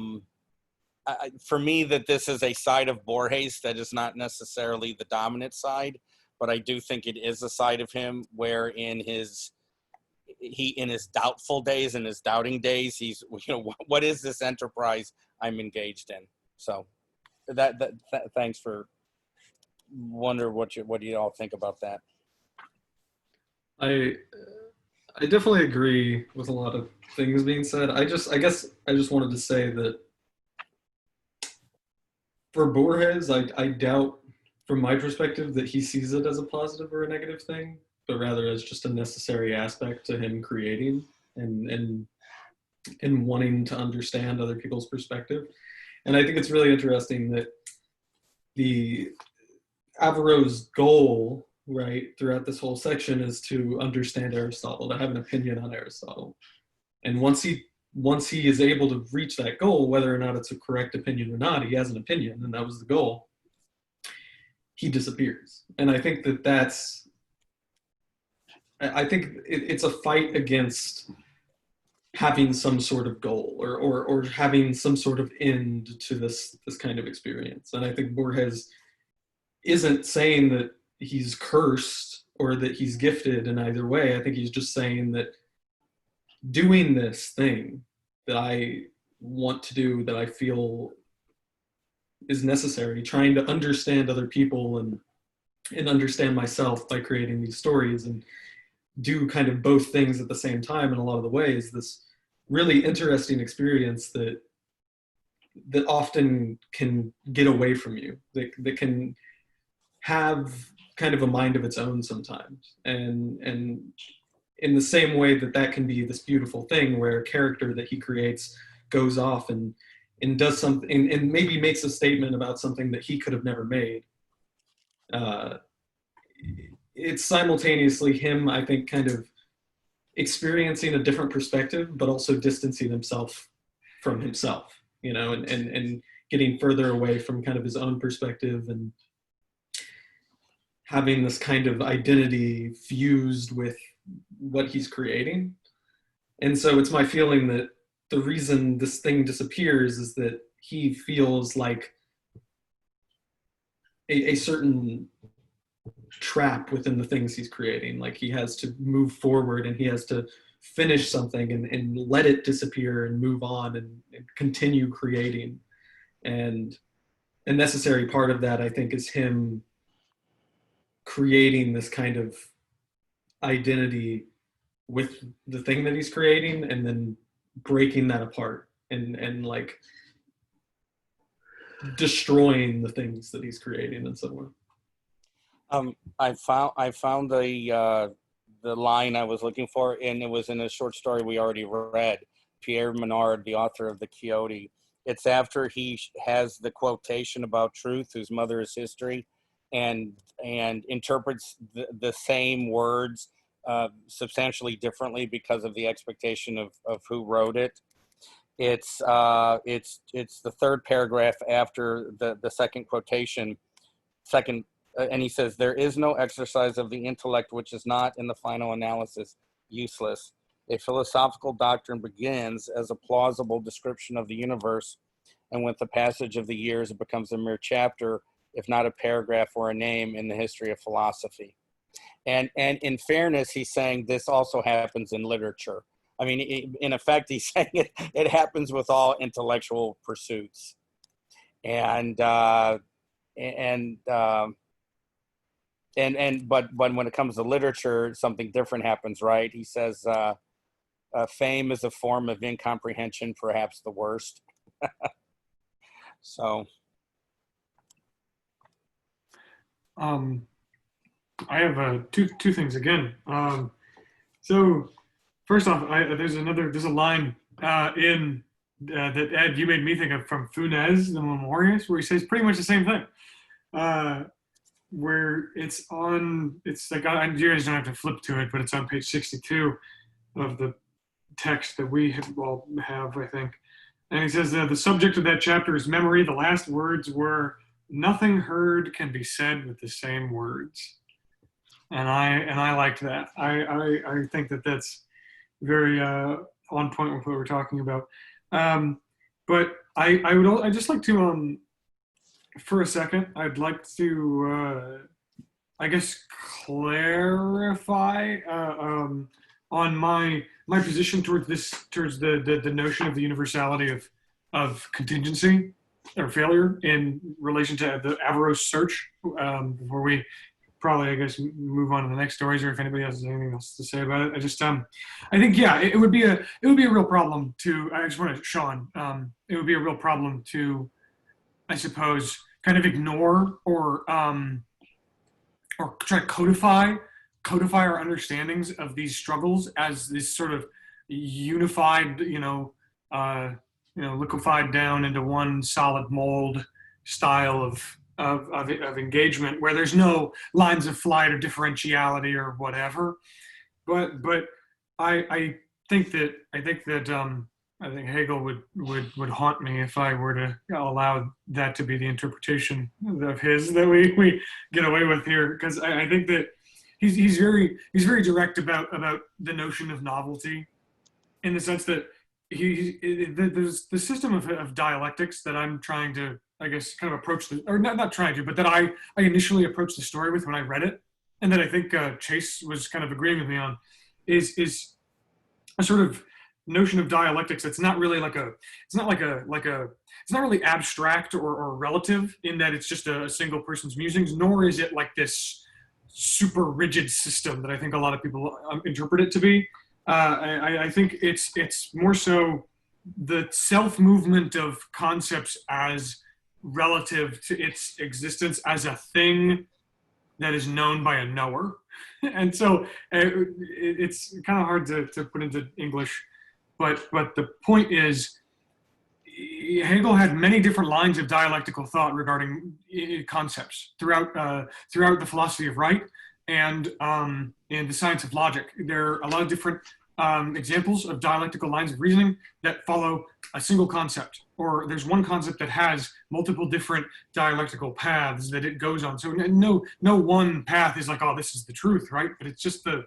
me, that this is a side of Borges that is not necessarily the dominant side, but I do think it is a side of him where in his doubtful days and his doubting days, he's, what is this enterprise I'm engaged in? So that thanks for wonder what do you all think about that? I definitely agree with a lot of things being said. I guess I just wanted to say that for Borges, I doubt, from my perspective, that he sees it as a positive or a negative thing, but rather as just a necessary aspect to him creating and wanting to understand other people's perspective. And I think it's really interesting that the Averroes' goal, right, throughout this whole section is to understand Aristotle, to have an opinion on Aristotle. And once he is able to reach that goal, whether or not it's a correct opinion or not, he has an opinion, and that was the goal, he disappears. And I think it's a fight against having some sort of goal or having some sort of end to this kind of experience. And I think Borges isn't saying that he's cursed or that he's gifted in either way. I think he's just saying that doing this thing that I want to do, that I feel is necessary, trying to understand other people and understand myself by creating these stories and do kind of both things at the same time in a lot of the ways, this really interesting experience that often can get away from you, that can have kind of a mind of its own sometimes. And in the same way that can be this beautiful thing where a character that he creates goes off and does something and maybe makes a statement about something that he could have never made. It's simultaneously him, I think, kind of experiencing a different perspective, but also distancing himself from himself, and getting further away from kind of his own perspective and having this kind of identity fused with what he's creating. And so it's my feeling that the reason this thing disappears is that he feels like a certain trap within the things he's creating. Like he has to move forward and he has to finish something and let it disappear and move on and continue creating. And a necessary part of that, I think, is him creating this kind of identity with the thing that he's creating and then breaking that apart and like destroying the things that he's creating in some way. I found the line I was looking for, and it was in a short story we already read. Pierre Menard, the author of The Quixote. It's after he has the quotation about truth, whose mother is history, and interprets the same words substantially differently because of the expectation of who wrote it. It's the third paragraph after the second quotation, and he says, "There is no exercise of the intellect which is not, in the final analysis, useless. A philosophical doctrine begins as a plausible description of the universe, and with the passage of the years, it becomes a mere chapter, if not a paragraph or a name, in the history of philosophy." And in fairness, he's saying this also happens in literature. I mean, in effect, he's saying it happens with all intellectual pursuits. And but when it comes to literature, something different happens, right? He says, fame is a form of incomprehension, perhaps the worst. So, I have two things again. So first off, there's a line in that Ed, you made me think of, from Funes, the Memorias, where he says pretty much the same thing. Where it's like, you guys don't have to flip to it, but it's on page 62 of the text that we all have, I think. And he says the subject of that chapter is memory. The last words were, "Nothing heard can be said with the same words." And I liked that. I think that that's very on point with what we're talking about. But I'd just like to for a second, I'd like to I guess clarify on my position towards the notion of the universality of contingency or failure in relation to the Averroes search, before we probably, I guess, move on to the next stories, or if anybody has anything else to say about it. I think, yeah, it would be a real problem to, I just want to, Sean, it would be a real problem to, I suppose, kind of ignore or try to codify our understandings of these struggles as this sort of unified, liquefied down into one solid mold style of engagement, where there's no lines of flight or differentiality or whatever. But I think Hegel would haunt me if I were to allow that to be the interpretation of his that we get away with here, because I think that he's very direct about the notion of novelty, in the sense that there's the system of dialectics that I'm trying to, I guess, kind of approach or not trying to, but that I initially approached the story with when I read it, and that I think Chase was kind of agreeing with me on, is a sort of notion of dialectics that's not really it's not really abstract or relative, in that it's just a single person's musings, nor is it like this super rigid system that I think a lot of people interpret it to be. I think it's more so the self-movement of concepts as relative to its existence as a thing that is known by a knower. And so it's kind of hard to put into English, but the point is, Hegel had many different lines of dialectical thought regarding concepts throughout the philosophy of right and in the science of logic. There are a lot of different examples of dialectical lines of reasoning that follow a single concept, or there's one concept that has multiple different dialectical paths that it goes on. So no one path is like, oh, this is the truth, right? But it's just the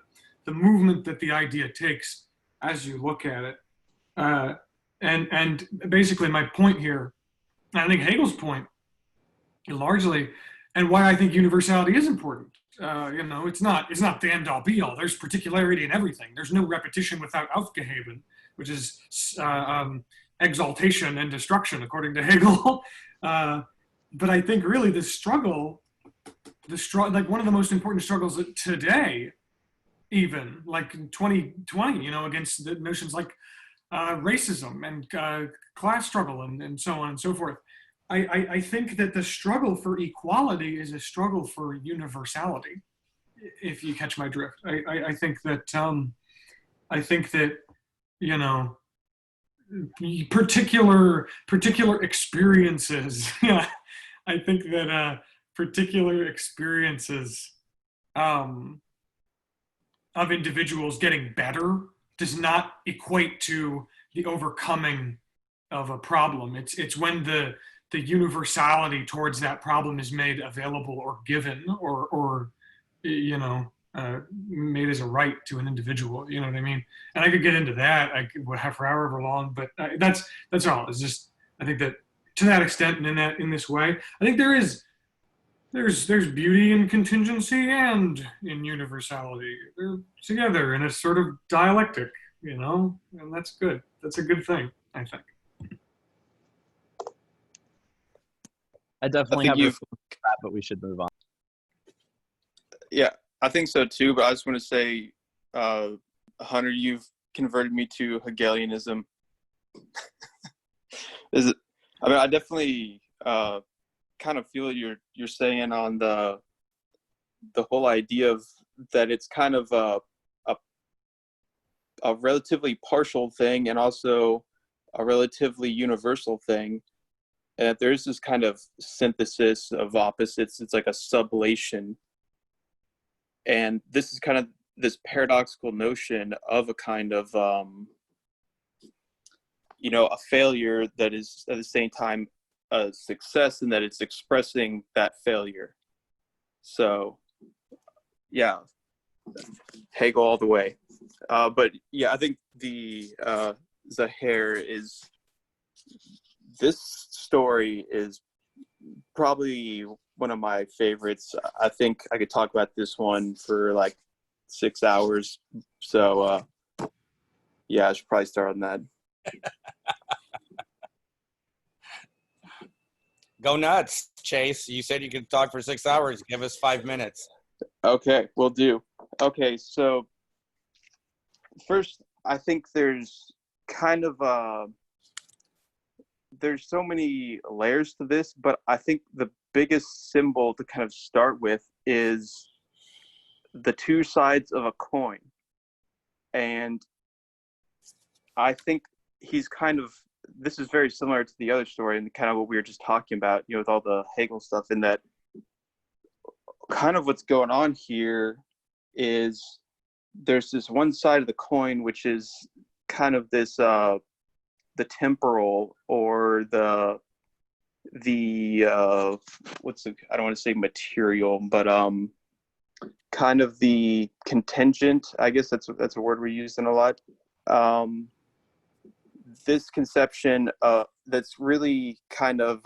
movement that the idea takes as you look at it. And basically my point here, I think Hegel's point largely, and why I think universality is important, it's not the end all be all. There's particularity in everything. There's no repetition without Aufgeheben, which is exaltation and destruction, according to Hegel. But I think really the struggle, like one of the most important struggles today, even like in 2020, against the notions like racism and class struggle and so on and so forth. I think that the struggle for equality is a struggle for universality, if you catch my drift. I think that particular experiences. Yeah, I think that particular experiences of individuals getting better does not equate to the overcoming of a problem. It's when the universality towards that problem is made available or given or made as a right to an individual. You know what I mean? And I could get into that. I could for however long, but that's all. It's just, I think that to that extent and in this way, I think there's beauty in contingency and in universality. They're together in a sort of dialectic, and that's good. That's a good thing, I think. I definitely I think have this, but we should move on. Yeah, I think so too. But I just want to say, Hunter, you've converted me to Hegelianism. Is it? I mean, I definitely kind of feel what you're saying on the whole idea of that it's kind of a relatively partial thing and also a relatively universal thing. And that there's this kind of synthesis of opposites. It's like a sublation. And this is kind of this paradoxical notion of a kind of, a failure that is at the same time a success, and that it's expressing that failure. So, yeah, Hegel all the way. But yeah, I think the Zahir is, this story is probably one of my favorites. I think I could talk about this one for like 6 hours. So yeah, I should probably start on that. Go nuts, Chase. You said you could talk for 6 hours. Give us 5 minutes. Okay, will do. Okay, so first, I think there's kind of there's so many layers to this, but I think the biggest symbol to kind of start with is the two sides of a coin. And I think he's kind of, this is very similar to the other story and kind of what we were just talking about, with all the Hegel stuff, in that kind of what's going on here is there's this one side of the coin, which is kind of this, the temporal, or the I don't want to say material, but kind of the contingent, I guess that's a word we're using a lot. This conception that's really kind of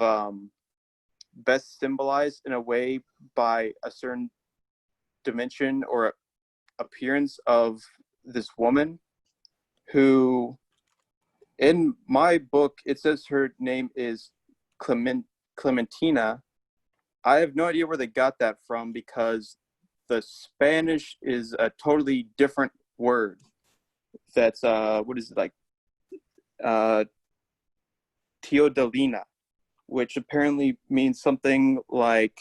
best symbolized in a way by a certain dimension or appearance of this woman who, in my book, it says her name is Clementina. I have no idea where they got that from, because the Spanish is a totally different word. That's what is it, like Teodolina, which apparently means something like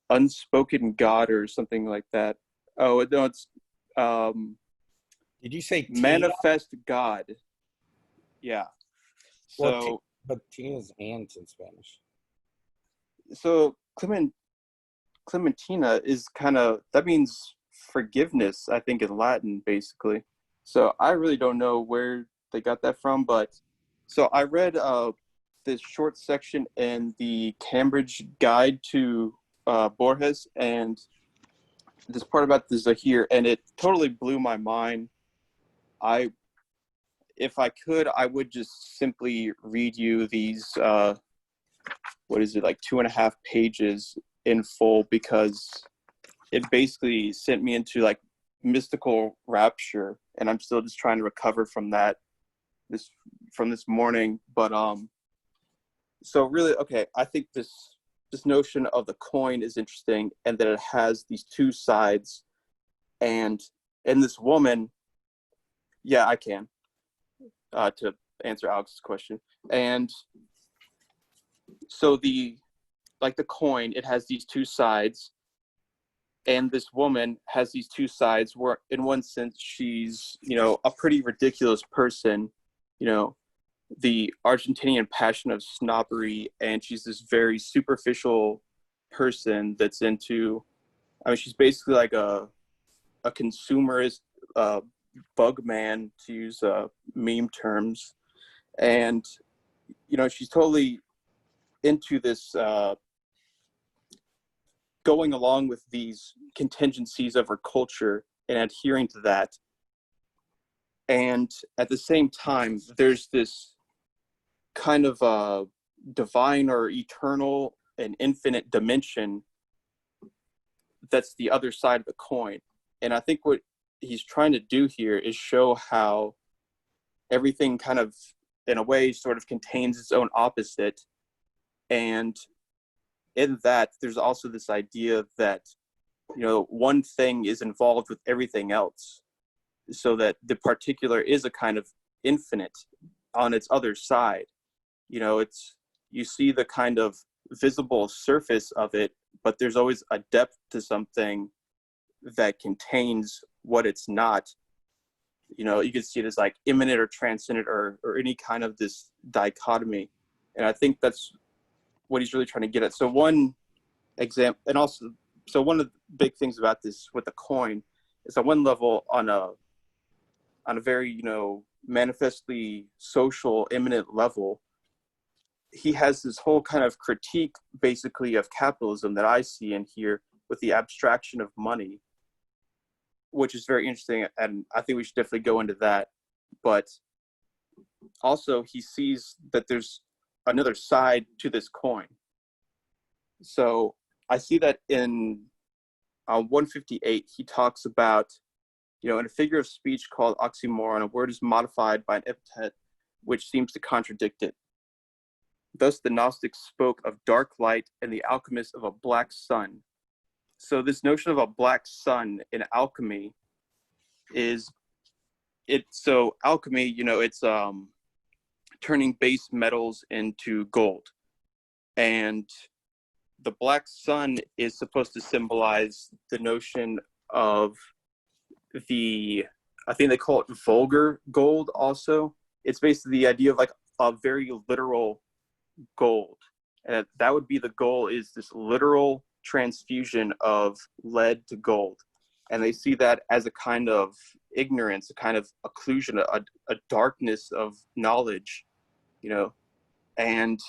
unspoken God or something like that. Oh no, it's Did you say Tia? manifest God. Yeah. So but Tia's aunt in Spanish. so Clementina is kind of, that means forgiveness, I think, in Latin, basically. So I really don't know where they got that from, but so I read this short section in the Cambridge Guide to Borges, and this part about the Zahir, and it totally blew my mind. If I could, I would just simply read you these, what is it, like 2.5 pages in full, because it basically sent me into like mystical rapture, and I'm still just trying to recover from that this morning. But so really, okay, I think this notion of the coin is interesting, and that it has these two sides. And in this woman, yeah, I can to answer Alex's question. And so the coin, it has these two sides, and this woman has these two sides, where in one sense she's, a pretty ridiculous person, the Argentinian passion of snobbery, and she's this very superficial person that's into, I mean, she's basically like a consumerist bug man, to use meme terms. And she's totally into this going along with these contingencies of her culture and adhering to that. And at the same time, there's this kind of divine or eternal and infinite dimension that's the other side of the coin. And I think what he's trying to do here is show how everything kind of, in a way, sort of contains its own opposite. And in that, there's also this idea that, you know, one thing is involved with everything else, so that the particular is a kind of infinite on its other side. You know, it's, you see the kind of visible surface of it, but there's always a depth to something that contains what it's not. You know, you can see it as like immanent or transcendent, or any kind of this dichotomy. And I think that's what he's really trying to get at. So one example, and also, so one of the big things about this with the coin is on one level, on a very, you know, manifestly social, immanent level, he has this whole kind of critique basically of capitalism that I see in here with the abstraction of money, which is very interesting. And I think we should definitely go into that. But also he sees that there's another side to this coin. So I see that in 158, he talks about, you know, in a figure of speech called oxymoron, a word is modified by an epithet which seems to contradict it. Thus the Gnostics spoke of dark light and the alchemists of a black sun. So this notion of a black sun in alchemy is, so alchemy, you know, it's turning base metals into gold. And the black sun is supposed to symbolize the notion of the, I think they call it vulgar gold also. It's basically the idea of like a very literal gold. And that would be the goal, is this literal transfusion of lead to gold. And they see that as a kind of ignorance, a kind of occlusion, a darkness of knowledge, you know, and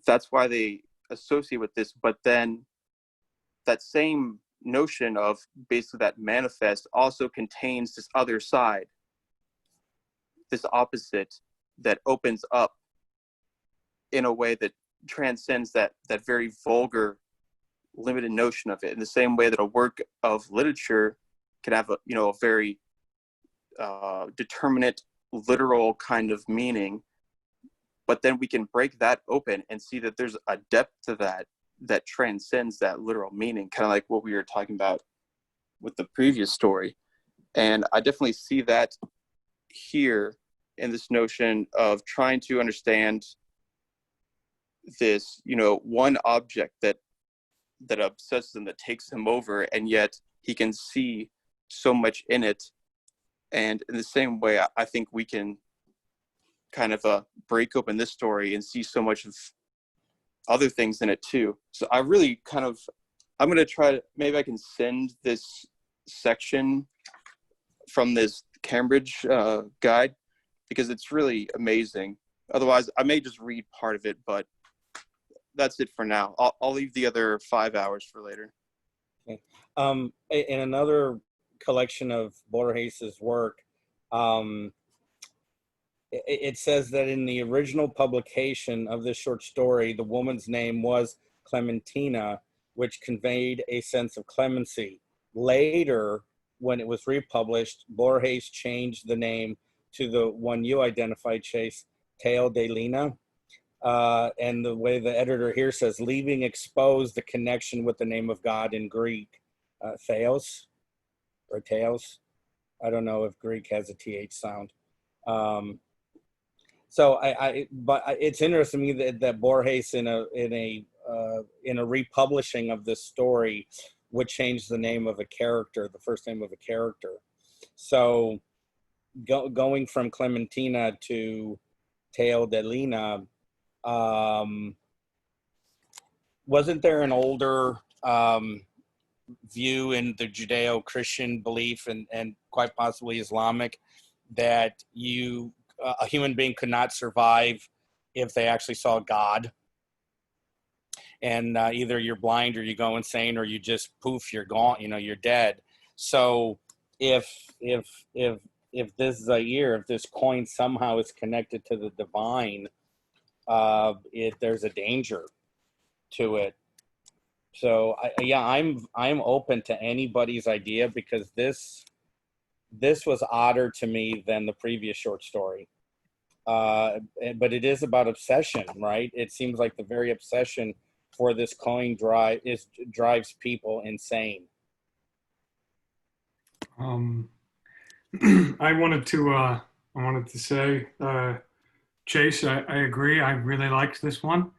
that's why they associate with this. But then that same notion of basically that manifest also contains this other side, this opposite that opens up in a way that transcends that very vulgar, limited notion of it. In the same way that a work of literature can have a, you know, a very determinate, literal kind of meaning, but then we can break that open and see that there's a depth to that that transcends that literal meaning, kind of like what we were talking about with the previous story. And I definitely see that here in this notion of trying to understand this, you know, one object that obsesses him, that takes him over, and yet he can see so much in it. And in the same way, I think we can kind of break open this story and see so much of other things in it too. So I really kind of, I'm going to try to, maybe I can send this section from this Cambridge guide, because it's really amazing. Otherwise, I may just read part of it, but that's it for now. I'll leave the other 5 hours for later. Okay. In another collection of Borges's work, it says that in the original publication of this short story, the woman's name was Clementina, which conveyed a sense of clemency. Later, when it was republished, Borges changed the name to the one you identified, Chase, Teodelina. And the way the editor here says, leaving exposed the connection with the name of God in Greek, Theos or Theos. I don't know if Greek has a TH sound. So but it's interesting to me that Borges in a republishing of this story would change the name of a character, the first name of a character. So going from Clementina to Teodelina, wasn't there an older view in the Judeo-Christian belief and quite possibly Islamic that a human being could not survive if they actually saw God? And either you're blind or you go insane, or you just poof, you're gone, you know, you're dead. So if this Zahir, if this coin somehow is connected to the divine, there's a danger to it. So I'm open to anybody's idea, because this was odder to me than the previous short story. But it is about obsession, right? It seems like the very obsession for this coin drives people insane. I wanted to say, Chase, I agree. I really liked this one,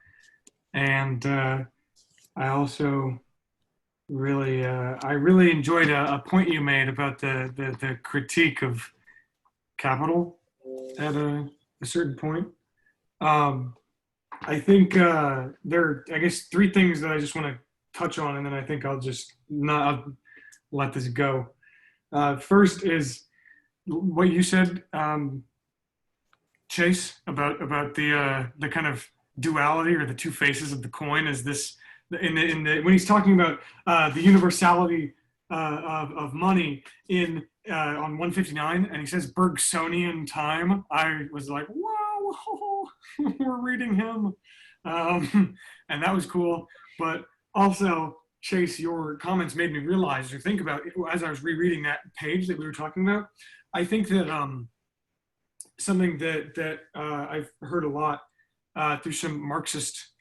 and I also I really enjoyed a point you made about the critique of capital at a certain point. I think there are, I guess, three things that I just want to touch on, and then I think I'll just not let this go. First is what you said, Chase, about the kind of duality or the two faces of the coin. Is this when he's talking about the universality of money on 159, and he says Bergsonian time, I was like, wow, we're reading him, and that was cool. But also, Chase, your comments made me realize or think about, as I was rereading that page that we were talking about, I think that something that I've heard a lot through some Marxist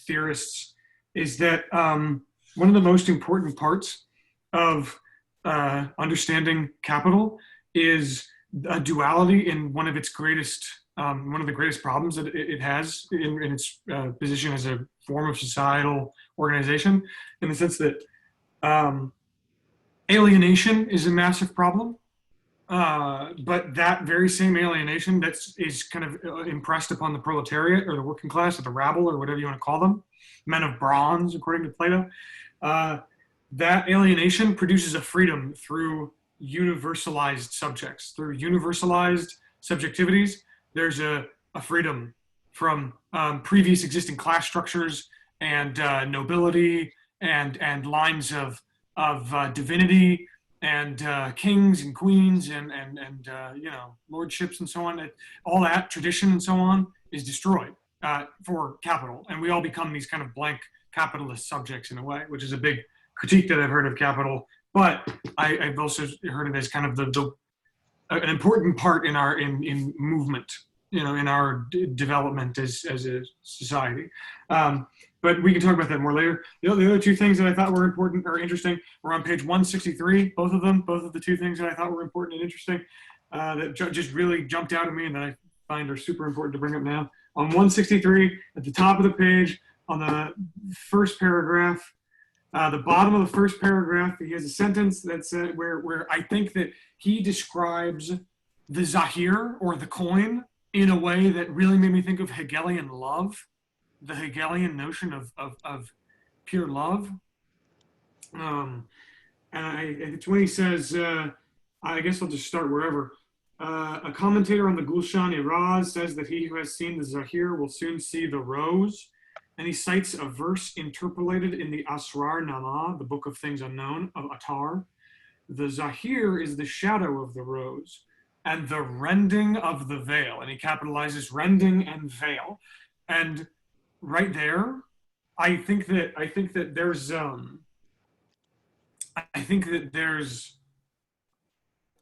theorists is that one of the most important parts of understanding capital is a duality in one of the greatest problems that it has in its position as a form of societal organization, in the sense that alienation is a massive problem, but that very same alienation is kind of impressed upon the proletariat or the working class or the rabble or whatever you want to call them, men of bronze, according to Plato. That alienation produces a freedom through universalized subjects, through universalized subjectivities. There's a freedom from previous existing class structures and nobility and lines of divinity and kings and queens and lordships and so on. All that tradition and so on is destroyed for capital, and we all become these kind of blank capitalist subjects in a way, which is a big critique that I've heard of capital. But I've also heard it as kind of an important part in our in movement, in our development as a society. But we can talk about that more later. The other two things that I thought were important or interesting were on page 163. Both of the two things that I thought were important and interesting that just really jumped out at me and that I find are super important to bring up now. On 163, at the top of the page, on the first paragraph, the bottom of the first paragraph, he has a sentence that's where I think that he describes the Zahir, or the coin, in a way that really made me think of Hegelian love, the Hegelian notion of pure love. And it's when he says, I guess I'll just start wherever. A commentator on the Gulshan-i-Raz says that he who has seen the Zahir will soon see the rose. And he cites a verse interpolated in the Asrar Nama, the Book of Things Unknown of Attar. The Zahir is the shadow of the rose and the rending of the veil. And he capitalizes rending and veil. And right there, I think that there's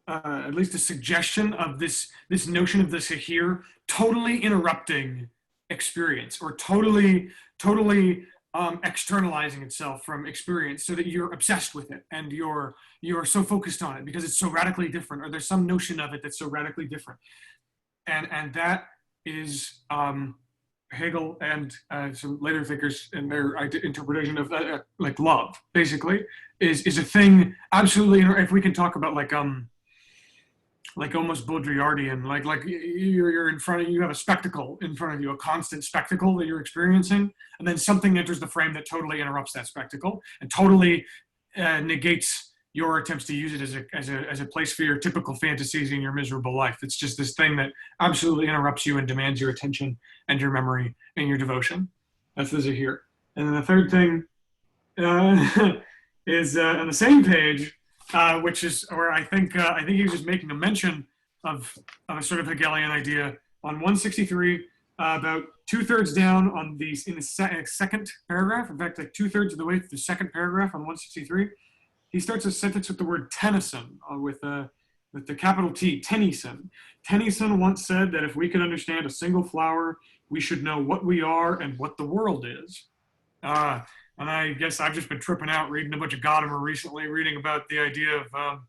at least a suggestion of this notion of the Zahir totally interrupting experience, or totally externalizing itself from experience, so that you're obsessed with it and you're so focused on it because it's so radically different, or there's some notion of it that's so radically different, and that is Hegel and some later thinkers in their interpretation of like love, basically, is a thing absolutely. If we can talk about like almost Baudrillardian, like you're in front of you have a spectacle in front of you, a constant spectacle that you're experiencing, and then something enters the frame that totally interrupts that spectacle and totally negates your attempts to use it as a place for your typical fantasies in your miserable life. It's just this thing that absolutely interrupts you and demands your attention and your memory and your devotion. That's the Zahir. And then the third thing is on the same page. Which is where I think he was just making a mention of a sort of Hegelian idea on 163, about 2/3 down on in the second paragraph. In fact, like 2/3 of the way through the second paragraph on 163, he starts a sentence with the word Tennyson, with the capital T, Tennyson. Tennyson once said that if we could understand a single flower, we should know what we are and what the world is. And I guess I've just been tripping out reading a bunch of Gadamer recently, reading about the idea of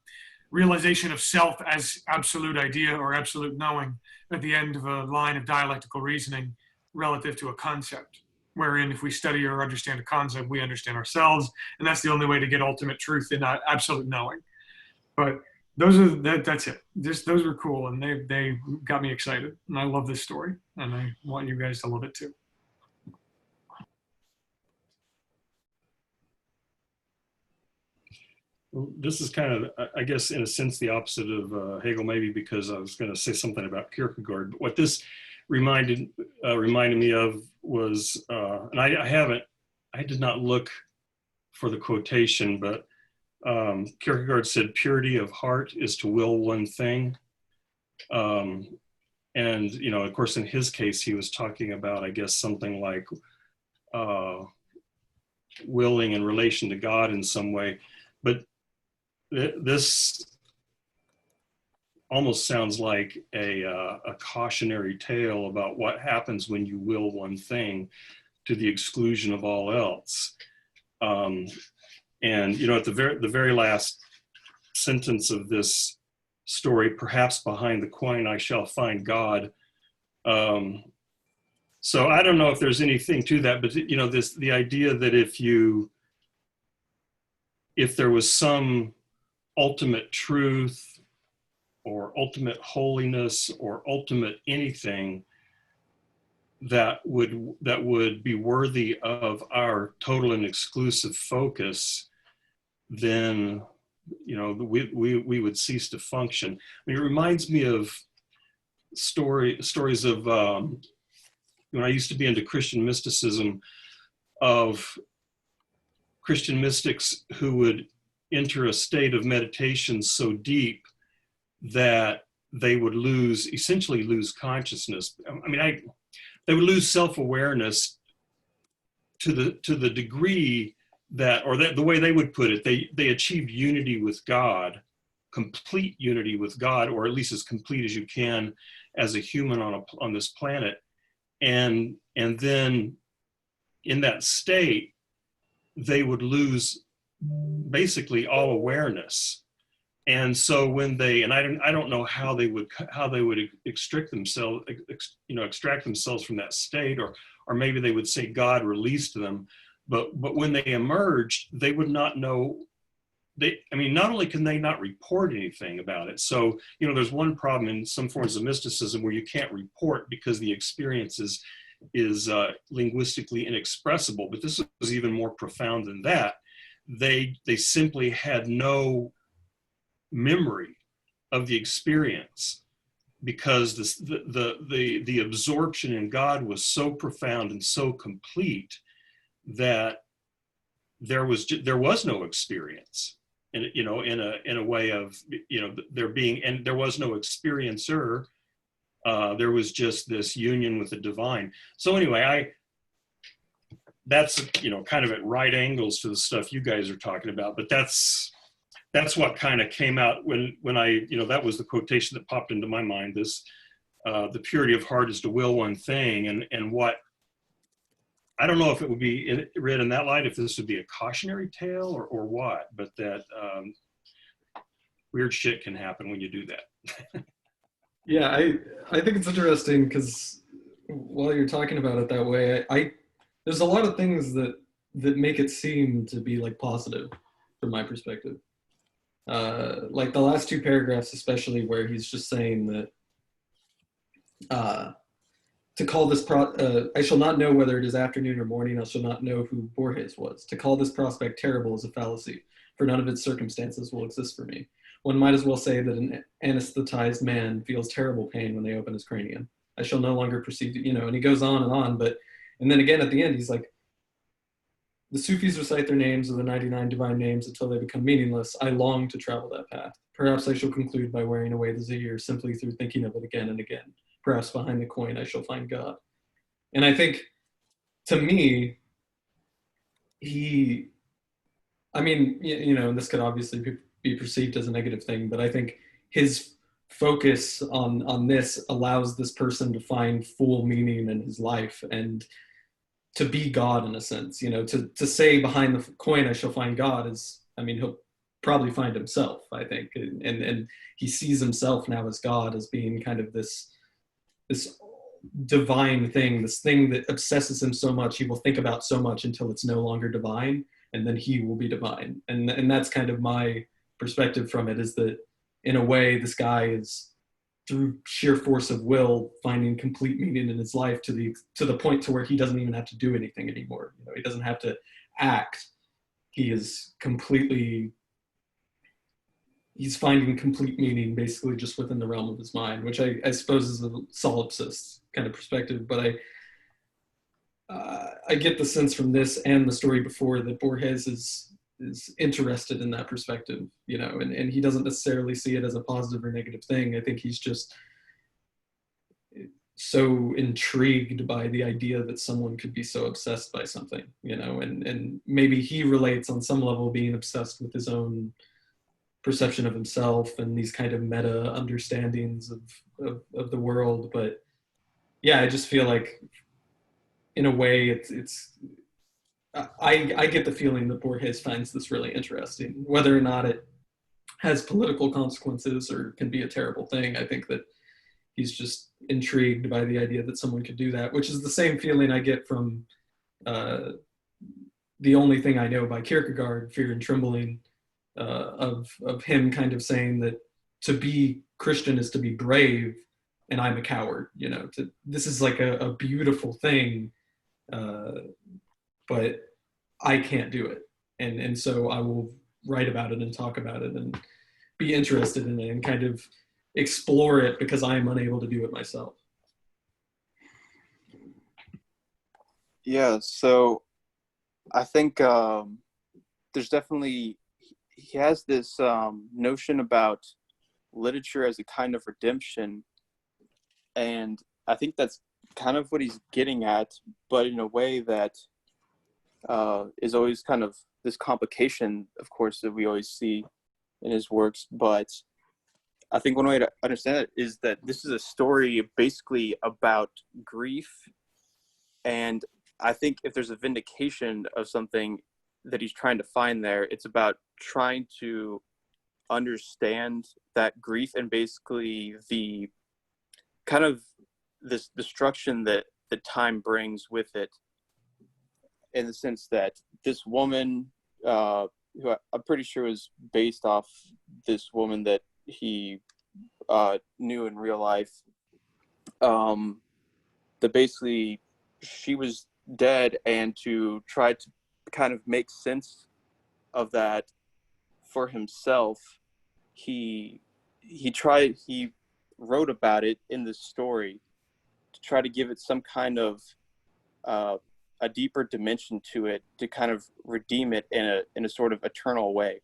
realization of self as absolute idea or absolute knowing at the end of a line of dialectical reasoning relative to a concept, wherein if we study or understand a concept, we understand ourselves, and that's the only way to get ultimate truth in absolute knowing. But that's it. Those were cool, and they got me excited, and I love this story, and I want you guys to love it too. Well, this is kind of, I guess, in a sense, the opposite of Hegel, maybe because I was going to say something about Kierkegaard. But what this reminded me of was, and I did not look for the quotation, but Kierkegaard said, "Purity of heart is to will one thing." And, you know, of course, in his case, he was talking about, I guess, something like willing in relation to God in some way. But this almost sounds like a cautionary tale about what happens when you will one thing to the exclusion of all else. And, you know, at the very last sentence of this story, perhaps behind the coin I shall find God. So I don't know if there's anything to that, but, you know, the idea that if there was some ultimate truth or ultimate holiness or ultimate anything that would be worthy of our total and exclusive focus, then, you know, we would cease to function. I mean, it reminds me of stories of when I used to be into Christian mysticism, of Christian mystics who would enter a state of meditation so deep that they would essentially lose consciousness. I mean, they would lose self-awareness to the degree that, or that the way they would put it, they achieved unity with God, complete unity with God, or at least as complete as you can as a human on this planet. And then in that state, they would lose basically all awareness. And so when I don't know how they would extract themselves from that state, or maybe they would say God released them, but when they emerged, they would not know. Not only can they not report anything about it. So, you know, there's one problem in some forms of mysticism where you can't report because the experience is linguistically inexpressible. But this was even more profound than that. They simply had no memory of the experience because the absorption in God was so profound and so complete that there was no experience. And, you know, in a way of, you know, and there was no experiencer. There was just this union with the divine. So anyway, that's, you know, kind of at right angles to the stuff you guys are talking about, but that's what kind of came out when I, you know, that was the quotation that popped into my mind, this, the purity of heart is to will one thing, and what, I don't know if it would be read in that light, if this would be a cautionary tale or what, but that weird shit can happen when you do that. Yeah, I think it's interesting because while you're talking about it that way, there's a lot of things that make it seem to be like positive from my perspective. Like the last two paragraphs, especially where he's just saying that to call this I shall not know whether it is afternoon or morning. I shall not know who Borges was. To call this prospect terrible is a fallacy, for none of its circumstances will exist for me. One might as well say that an anesthetized man feels terrible pain when they open his cranium. I shall no longer perceive, you know, and he goes on, and then again at the end, he's like, the Sufis recite their names of the 99 divine names until they become meaningless. I long to travel that path. Perhaps I shall conclude by wearing away the Zahir simply through thinking of it again and again. Perhaps behind the coin I shall find God. And I think, to me, you know, and this could obviously be perceived as a negative thing, but I think his focus on this allows this person to find full meaning in his life and to be God in a sense. You know, to say behind the coin I shall find God is, I mean, he'll probably find himself, I think, and he sees himself now as God, as being kind of this divine thing, this thing that obsesses him so much he will think about so much until it's no longer divine, and then he will be divine. And that's kind of my perspective from it, is that in a way this guy is, through sheer force of will, finding complete meaning in his life to the point to where he doesn't even have to do anything anymore. You know, he doesn't have to act. He is completely, he's finding complete meaning basically just within the realm of his mind, which I suppose is a solipsist kind of perspective. But I get the sense from this and the story before that Borges is interested in that perspective, you know, and he doesn't necessarily see it as a positive or negative thing. I think he's just so intrigued by the idea that someone could be so obsessed by something, you know, and maybe he relates on some level being obsessed with his own perception of himself and these kind of meta understandings of the world. But yeah, I just feel like in a way it's I get the feeling that Borges finds this really interesting. Whether or not it has political consequences or can be a terrible thing, I think that he's just intrigued by the idea that someone could do that, which is the same feeling I get from The Only Thing I Know by Kierkegaard, Fear and Trembling, of him kind of saying that to be Christian is to be brave, and I'm a coward. You know, this is like a beautiful thing, but I can't do it, and so I will write about it and talk about it and be interested in it and kind of explore it because I am unable to do it myself. Yeah, so I think there's definitely, he has this notion about literature as a kind of redemption, and I think that's kind of what he's getting at, but in a way that is always kind of this complication, of course, that we always see in his works. But I think one way to understand it is that this is a story basically about grief, and I think if there's a vindication of something that he's trying to find there, it's about trying to understand that grief and basically the kind of this destruction that the time brings with it, in the sense that this woman, who I'm pretty sure was based off this woman that he knew in real life, that basically she was dead, and to try to kind of make sense of that for himself, he wrote about it in this story to try to give it some kind of a deeper dimension to it, to kind of redeem it in a sort of eternal way.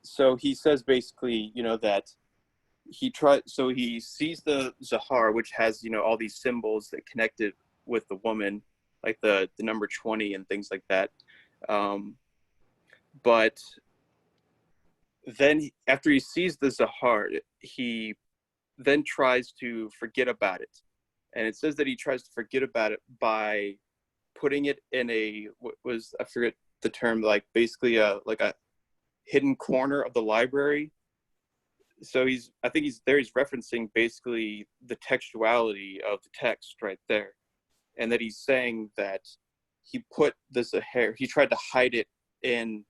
So he says basically, you know, that he sees the Zahar, which has, you know, all these symbols that connect it with the woman, like the number 20 and things like that. But then after he sees the Zahar, he then tries to forget about it. And it says that he tries to forget about it by putting it in I forget the term, like basically like a hidden corner of the library. So I think he's referencing basically the textuality of the text right there. And that he's saying that he put this he tried to hide it in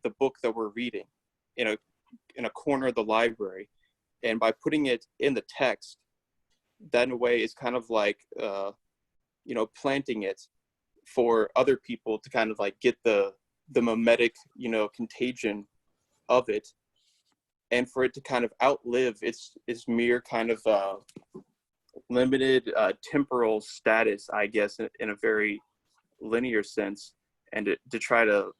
the book that we're reading in a corner of the library. And by putting it in the text, that in a way is kind of like, you know, planting it for other people to kind of like get the mimetic, you know, contagion of it, and for it to kind of outlive its mere kind of limited temporal status, I guess, in a very linear sense, and to try to,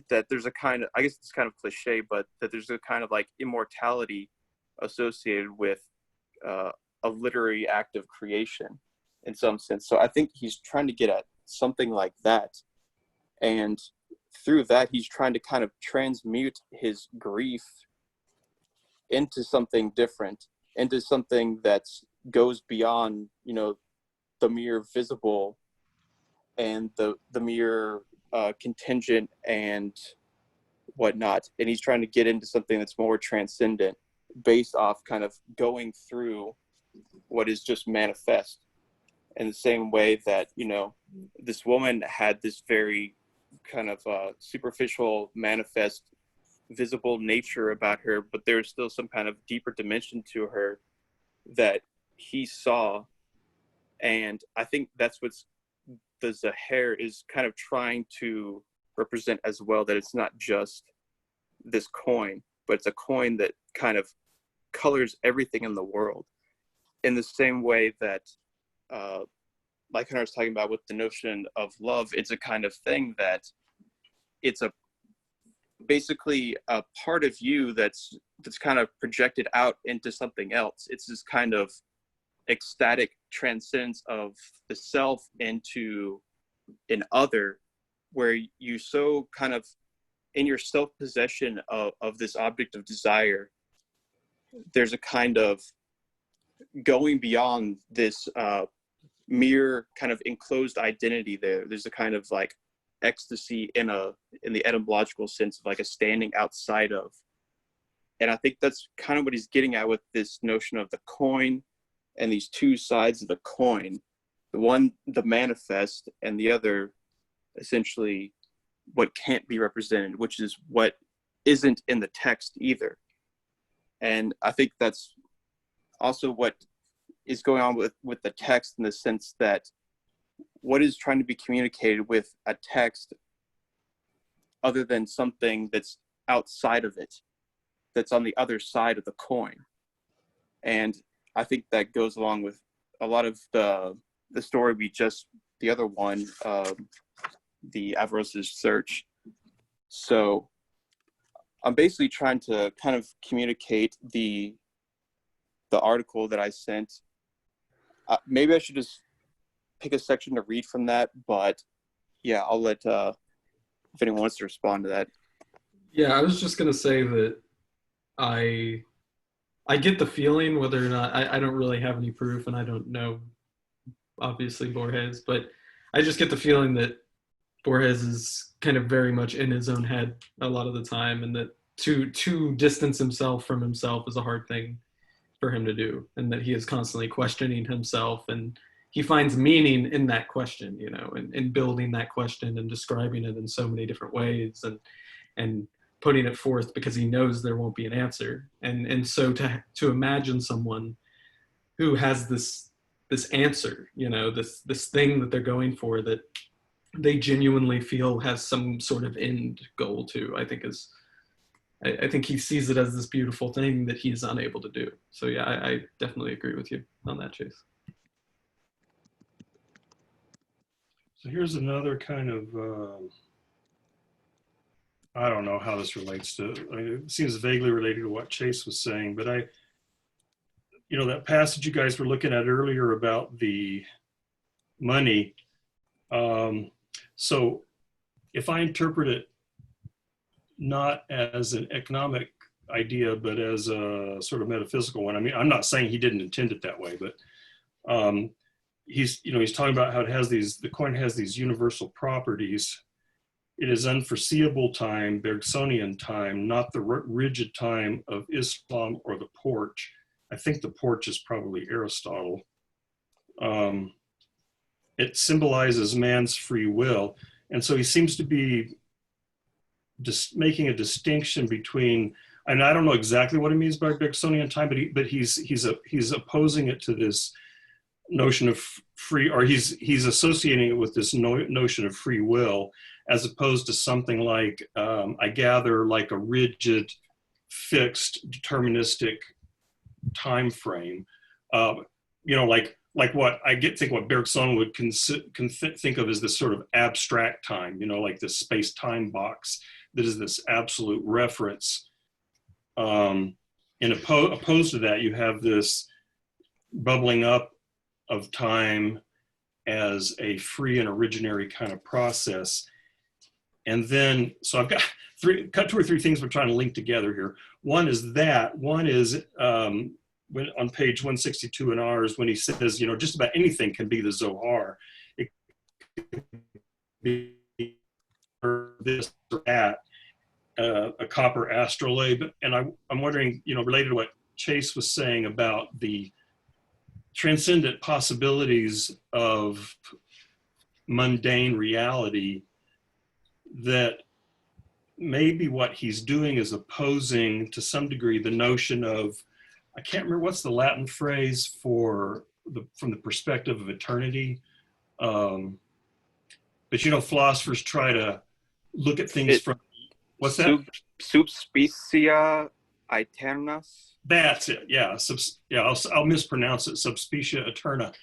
that there's a kind of, I guess it's kind of cliche, but that there's a kind of like immortality associated with a literary act of creation in some sense. So I think he's trying to get at something like that, and through that he's trying to kind of transmute his grief into something different, into something that goes beyond, you know, the mere visible and the mere contingent and whatnot. And he's trying to get into something that's more transcendent based off kind of going through what is just manifest. In the same way that, you know, this woman had this very kind of superficial, manifest, visible nature about her, but there's still some kind of deeper dimension to her that he saw. And I think that's what's the Zahir is kind of trying to represent as well, that it's not just this coin, but it's a coin that kind of colors everything in the world. In the same way that like I was talking about with the notion of love, it's a kind of thing that it's a basically a part of you that's kind of projected out into something else. It's this kind of ecstatic transcendence of the self into an other, where you so kind of in your self-possession of this object of desire, there's a kind of going beyond this mere kind of enclosed identity there. There's a kind of like ecstasy in the etymological sense of like a standing outside of. And I think that's kind of what he's getting at with this notion of the coin and these two sides of the coin. The one, the manifest, and the other, essentially, what can't be represented, which is what isn't in the text either. And I think that's also what is going on with the text, in the sense that what is trying to be communicated with a text other than something that's outside of it, that's on the other side of the coin. And I think that goes along with a lot of the story the other one, the Averroes' search. So I'm basically trying to kind of communicate the article that I sent. Maybe I should just pick a section to read from that, but yeah, I'll let if anyone wants to respond to that. Yeah, I was just gonna say that I get the feeling, whether or not I don't really have any proof, and I don't know, obviously, Borges, but I just get the feeling that Borges is kind of very much in his own head a lot of the time, and that to distance himself from himself is a hard thing for him to do, and that he is constantly questioning himself, and he finds meaning in that question, you know, and building that question and describing it in so many different ways, and putting it forth because he knows there won't be an answer. And so to imagine someone who has this answer, you know, this thing that they're going for, that they genuinely feel has some sort of end goal to, I think he sees it as this beautiful thing that he's unable to do. So yeah, I definitely agree with you on that, Chase. So here's another kind of, I don't know how this relates to, it seems vaguely related to what Chase was saying, but that passage you guys were looking at earlier about the money. So if I interpret it not as an economic idea, but as a sort of metaphysical one, I mean, I'm not saying he didn't intend it that way, but he's talking about how the coin has these universal properties. It is unforeseeable time, Bergsonian time, not the rigid time of Islam or the porch. I think the porch is probably Aristotle. It symbolizes man's free will. And so he seems to be just making a distinction between, and I don't know exactly what he means by Bergsonian time, but he's opposing it to this notion of free, or he's associating it with this notion of free will, as opposed to something like, I gather, like a rigid, fixed, deterministic time frame. Like what I think what Bergson would think of as this sort of abstract time, like this space-time box that is this absolute reference. And opposed to that, you have this bubbling up of time as a free and originary kind of process. And then, so I've got two or three things we're trying to link together here. One is when on page 162 in ours, when he says, just about anything can be the Zohar. It be this or that, a copper astrolabe. And I'm wondering, related to what Chase was saying about the transcendent possibilities of mundane reality, that maybe what he's doing is opposing to some degree the notion of, I can't remember what's the Latin phrase for from the perspective of eternity. But philosophers try to look at things from, what's that? Subspecia aeternas. That's it. Yeah. I'll mispronounce it. Subspecia eterna.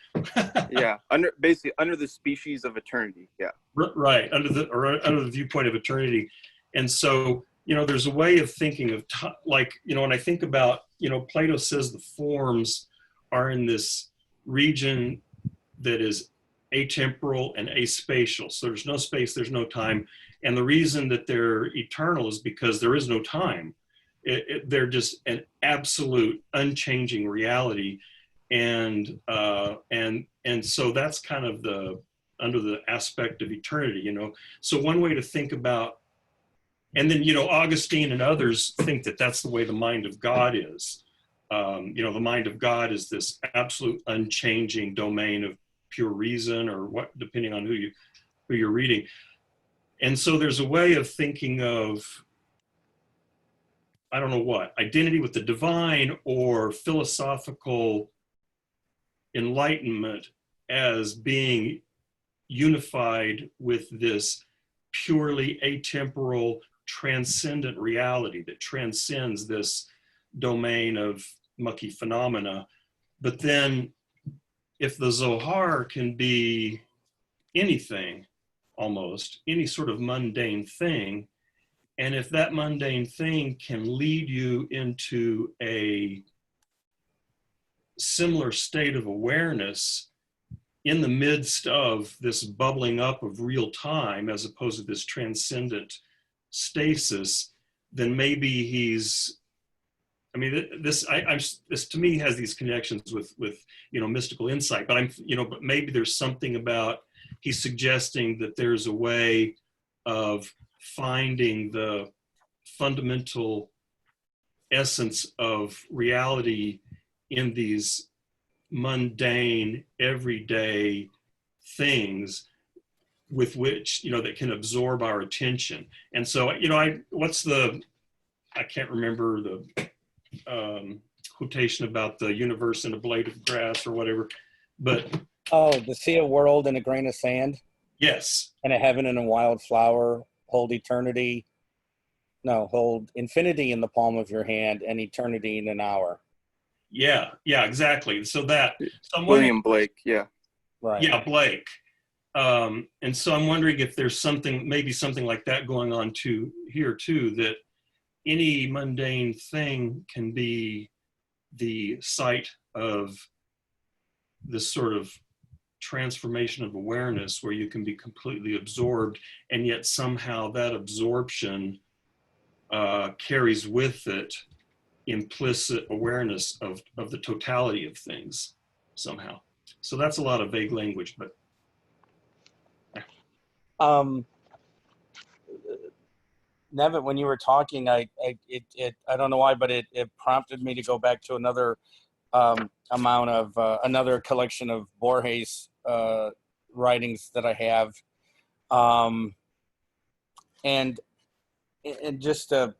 Yeah. Basically under the species of eternity. Yeah. Right. Under the viewpoint of eternity. And so, there's a way of thinking of when I think about, Plato says the forms are in this region that is atemporal and aspatial. So there's no space, there's no time. And the reason that they're eternal is because there is no time. They're just an absolute unchanging reality. And so that's kind of under the aspect of eternity, So one way to think about, and then, Augustine and others think that that's the way the mind of God is. The mind of God is this absolute unchanging domain of pure reason, or what, depending on who you're reading. And so there's a way of thinking of, I don't know what, identity with the divine or philosophical enlightenment as being unified with this purely atemporal, transcendent reality that transcends this domain of mucky phenomena. But then if the Zohar can be anything, almost any sort of mundane thing, and if that mundane thing can lead you into a similar state of awareness in the midst of this bubbling up of real time, as opposed to this transcendent stasis, then maybe this to me has these connections with mystical insight, but but maybe there's something about, he's suggesting that there's a way of finding the fundamental essence of reality in these mundane, everyday things with which, that can absorb our attention. And so, I can't remember the quotation about the universe in a blade of grass or whatever, but. Oh, to see a world in a grain of sand? Yes. And a heaven in a wild flower, hold infinity in the palm of your hand and eternity in an hour. Yeah, exactly. So William Blake, yeah. Right. Yeah, Blake. And so I'm wondering if there's maybe something like that going on here too, that any mundane thing can be the site of this sort of transformation of awareness where you can be completely absorbed, and yet somehow that absorption carries with it implicit awareness of the totality of things somehow. So that's a lot of vague language, but. Nevin, when you were talking, I don't know why, but it prompted me to go back to another another collection of Borges writings that I have, and just to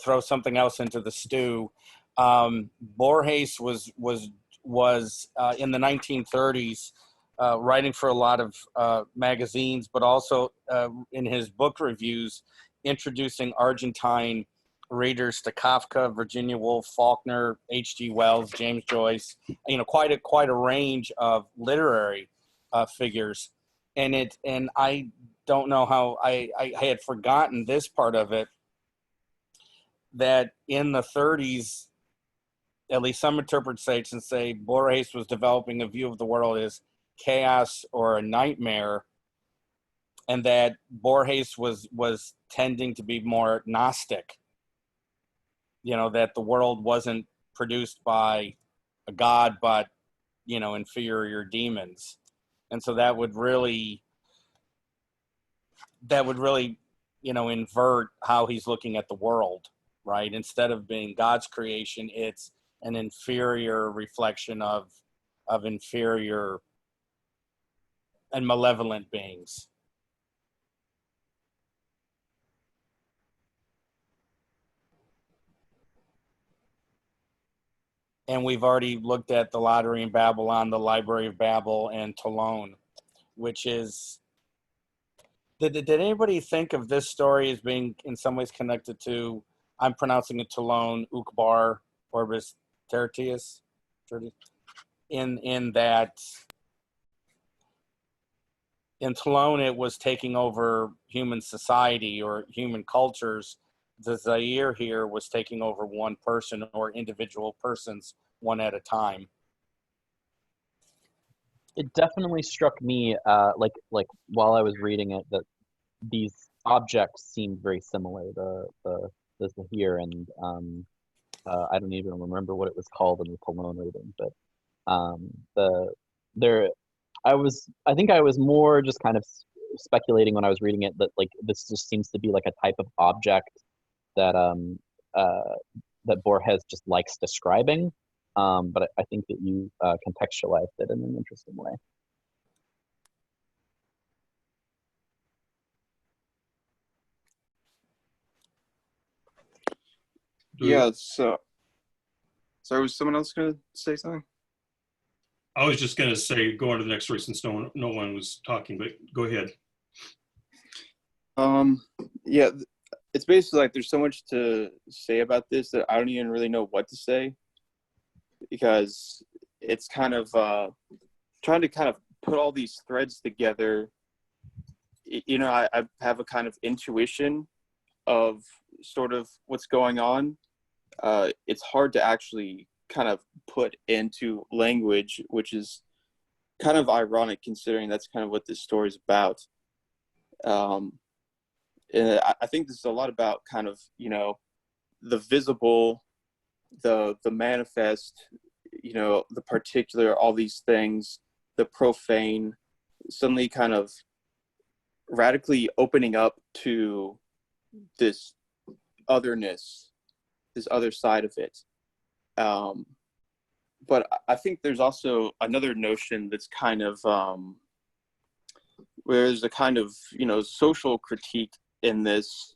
throw something else into the stew. Borges was in the 1930s writing for a lot of magazines, but also in his book reviews, introducing Argentine readers to Kafka, Virginia Woolf, Faulkner, H.G. Wells, James Joyce, quite a range of literary figures. And I don't know how I had forgotten this part of it, that in the 30s, at least some interpretations say Borges was developing a view of the world as chaos or a nightmare, and that Borges was tending to be more Gnostic, that the world wasn't produced by a god, but inferior demons. And so that would really, invert how he's looking at the world, right? Instead of being God's creation, it's an inferior reflection of inferior and malevolent beings. And we've already looked at the Lottery in Babylon, the Library of Babel, and Tolone, which is, did anybody think of this story as being in some ways connected to, I'm pronouncing it Tolone, Ukbar, Orbis Tertius, in that in Tolone it was taking over human society or human cultures. The Zahir here was taking over one person or individual persons one at a time. It definitely struck me, like while I was reading it, that these objects seemed very similar. The Zahir and I don't even remember what it was called in the Cologne reading, but I think I was more just kind of speculating when I was reading it that like this just seems to be like a type of object that that Borges just likes describing. But I think that you contextualized it in an interesting way. Yeah, so was someone else going to say something? I was just going to say, go on to the next story since no one was talking, but go ahead. Yeah, it's basically like there's so much to say about this that I don't even really know what to say, because it's kind of trying to kind of put all these threads together. You know, I have a kind of intuition of sort of what's going on. It's hard to actually kind of put into language, which is kind of ironic considering that's kind of what this story is about. And I think this is a lot about kind of, you know, the visible, the manifest, you know, the particular, all these things, the profane, suddenly kind of radically opening up to this otherness, this other side of it. But I think there's also another notion that's kind of where there's a kind of, you know, social critique in this,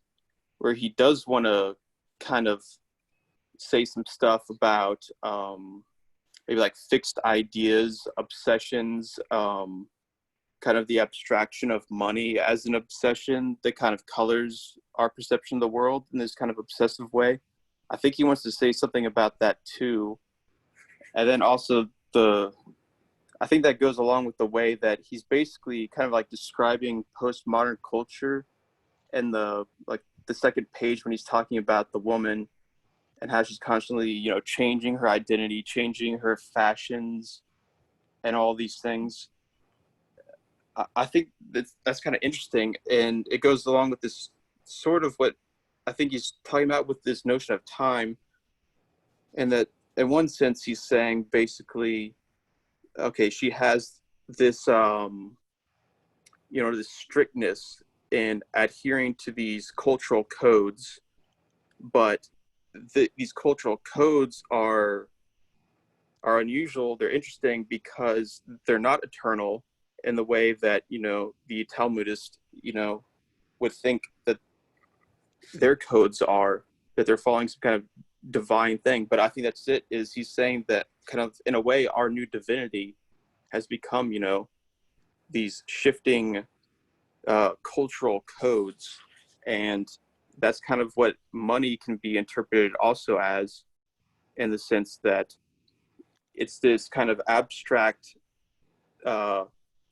where he does want to kind of say some stuff about maybe like fixed ideas, obsessions, kind of the abstraction of money as an obsession that kind of colors our perception of the world in this kind of obsessive way. I think he wants to say something about that too. And then also I think that goes along with the way that he's basically kind of like describing postmodern culture in the second page when he's talking about the woman and how she's constantly, you know, changing her identity, changing her fashions and all these things. I think that's kind of interesting, and it goes along with this sort of what I think he's talking about with this notion of time, and that in one sense he's saying basically, okay, she has this you know, this strictness in adhering to these cultural codes, but these cultural codes are unusual. They're interesting because they're not eternal in the way that, you know, the Talmudist, you know, would think that their codes are, that they're following some kind of divine thing. But I think that's it, is he's saying that kind of in a way our new divinity has become, you know, these shifting cultural codes. And that's kind of what money can be interpreted also as, in the sense that it's this kind of abstract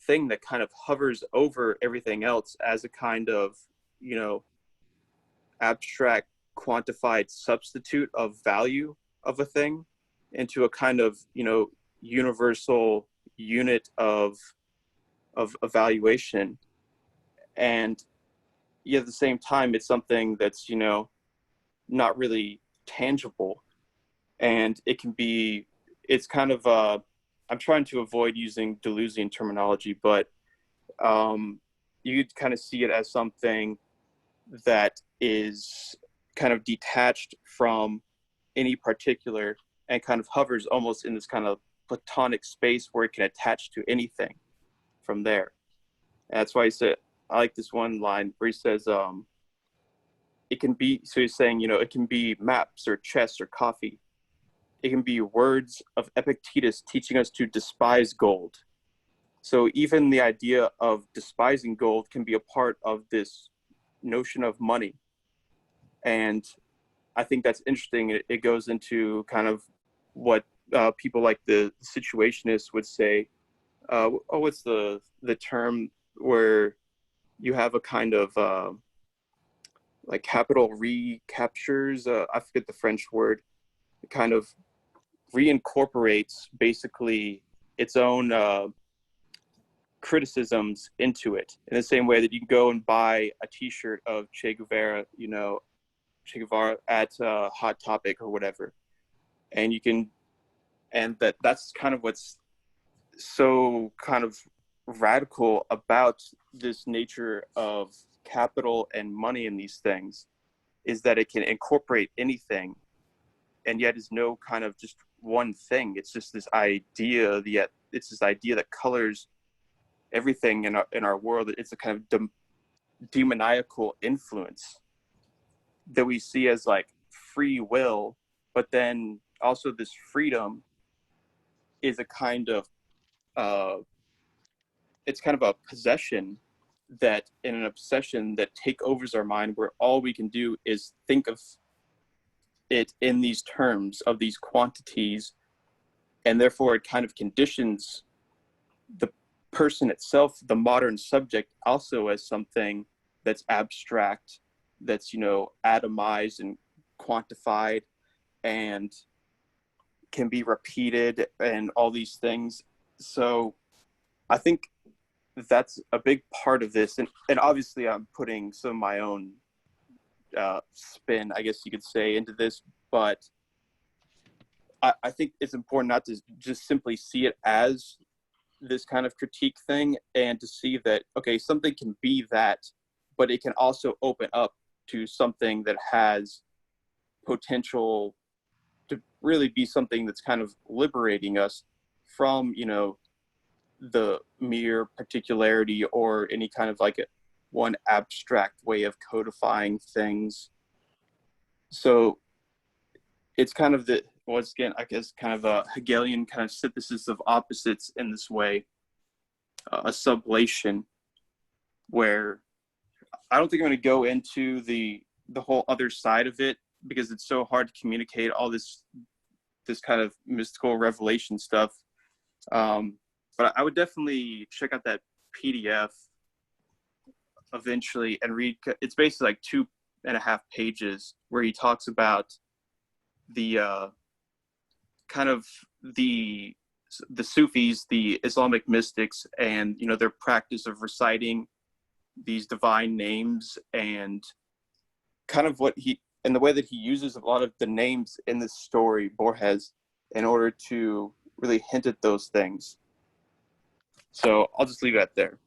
thing that kind of hovers over everything else as a kind of, you know, abstract quantified substitute of value of a thing into a kind of, you know, universal unit of evaluation. And yet at the same time, it's something that's, you know, not really tangible. And it can be, it's kind of I'm trying to avoid using Deleuzian terminology, but you could kind of see it as something that is kind of detached from any particular and kind of hovers almost in this kind of platonic space where it can attach to anything from there. And that's why he said, I like this one line where he says, it can be, so he's saying, you know, it can be maps or chess or coffee. It can be words of Epictetus teaching us to despise gold. So even the idea of despising gold can be a part of this notion of money. And I think that's interesting. It goes into kind of what people like the situationists would say. What's the term where you have a kind of like capital recaptures? I forget the French word. It kind of reincorporates basically its own criticisms into it, in the same way that you can go and buy a T-shirt of Che Guevara, you know, Che Guevara at Hot Topic or whatever, and you can, and that's kind of what's so kind of radical about this nature of capital and money in these things, is that it can incorporate anything, and yet is no kind of just one thing. It's just this idea, yet it's this idea that colors everything in our world. It's a kind of demoniacal influence that we see as like free will, but then also this freedom is a kind of it's kind of a possession that, in an obsession that take overs our mind, where all we can do is think of it in these terms of these quantities, and therefore it kind of conditions the person itself, the modern subject, also as something that's abstract, that's, you know, atomized and quantified and can be repeated and all these things. So I think that's a big part of this, and obviously I'm putting some of my own spin, I guess you could say, into this, but I think it's important not to just simply see it as this kind of critique thing, and to see that, okay, something can be that, but it can also open up to something that has potential to really be something that's kind of liberating us from, you know, the mere particularity or any kind of like one abstract way of codifying things. So it's kind of the, once again, I guess, kind of a Hegelian kind of synthesis of opposites in this way, a sublation, where I don't think I'm going to go into the whole other side of it, because it's so hard to communicate all this kind of mystical revelation stuff. But I would definitely check out that PDF eventually and read. It's basically like 2.5 pages where he talks about the kind of the Sufis, the Islamic mystics, and, you know, their practice of reciting these divine names, and kind of what he, and the way that he uses a lot of the names in this story, Borges, in order to really hint at those things. So I'll just leave it at there.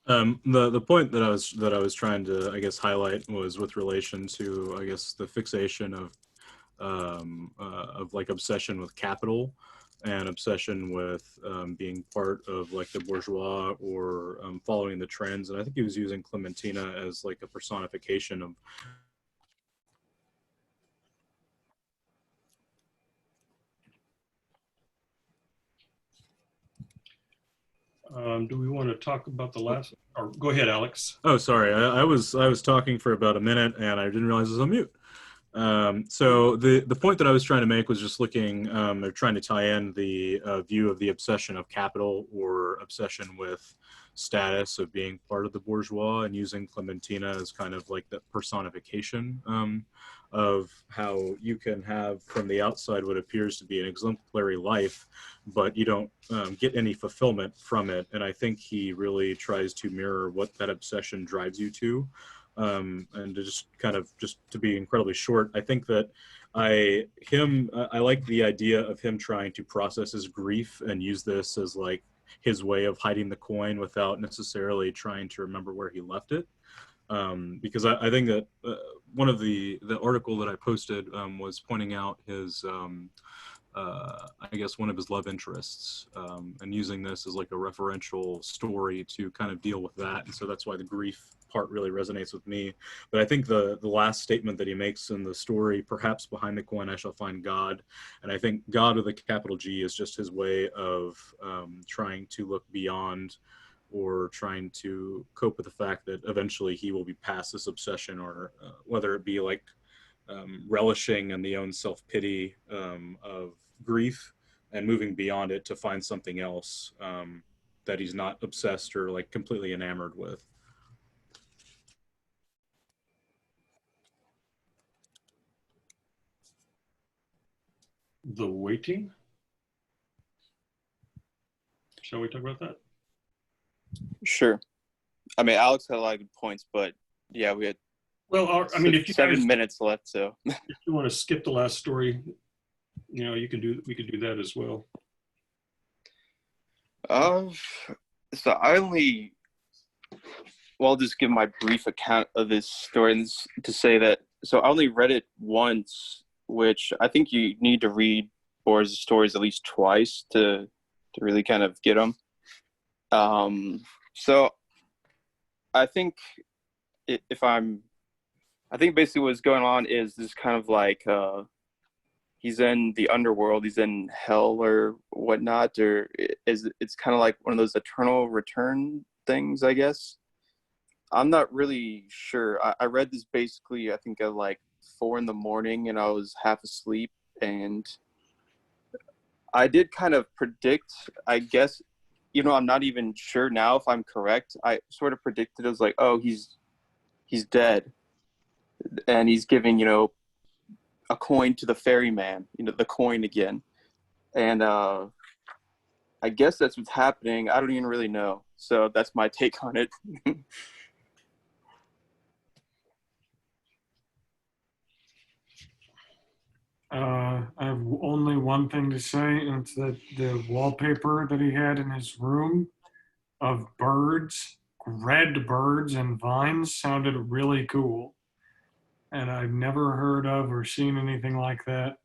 The point that I was trying to, I guess, highlight was with relation to, I guess, the fixation of like obsession with capital and obsession with being part of like the bourgeois, or following the trends. And I think he was using Clementina as like a personification of Do we want to talk about the last, or go ahead, Alex? Oh, sorry. I was talking for about a minute and I didn't realize I was on mute. So the point that I was trying to make was just looking, or trying to tie in the view of the obsession of capital, or obsession with status of being part of the bourgeois, and using Clementina as kind of like the personification of how you can have from the outside what appears to be an exemplary life, but you don't get any fulfillment from it. And I think he really tries to mirror what that obsession drives you to. And to just kind of just to be incredibly short, I think that I like the idea of him trying to process his grief and use this as like his way of hiding the coin without necessarily trying to remember where he left it. Because I think that one of the article that I posted was pointing out his I guess one of his love interests, and using this as like a referential story to kind of deal with that. And so that's why the grief part really resonates with me. But I think the last statement that he makes in the story, perhaps behind the coin I shall find God. And I think God with a capital G is just his way of trying to look beyond, or trying to cope with the fact that eventually he will be past this obsession, or whether it be like relishing in the own self-pity of grief and moving beyond it to find something else that he's not obsessed or like completely enamored with. The waiting. Shall we talk about that? Sure. I mean, Alex had a lot of good points, but yeah, we had Well, I mean, if you 7 minutes left, so if you want to skip the last story, we can do that as well. So I'll just give my brief account of this story and to say that, so I only read it once, which I think you need to read Borges' stories at least twice to really kind of get them. So I think I think basically what's going on is this kind of like, he's in the underworld, he's in hell or whatnot, or it's kind of like one of those eternal return things, I guess. I'm not really sure. I read this basically, I think at like 4 a.m, and I was half asleep, and I did kind of predict, I guess, I'm not even sure now if I'm correct. I sort of predicted, it was like, oh, he's dead, and he's giving, a coin to the ferryman, the coin again. And I guess that's what's happening. I don't even really know. So that's my take on it. I have only one thing to say, and it's that the wallpaper that he had in his room of birds, red birds and vines, sounded really cool. And I've never heard of or seen anything like that.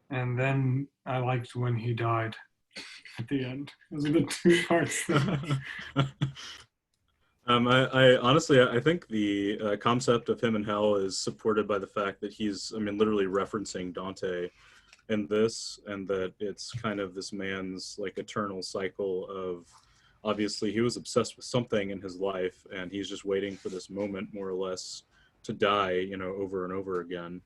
And then I liked when he died at the end. Those are the 2 parts. I honestly, I think the concept of him in hell is supported by the fact that he's, literally referencing Dante in this, and that it's kind of this man's like eternal cycle of, obviously he was obsessed with something in his life, and he's just waiting for this moment, more or less, to die, over and over again.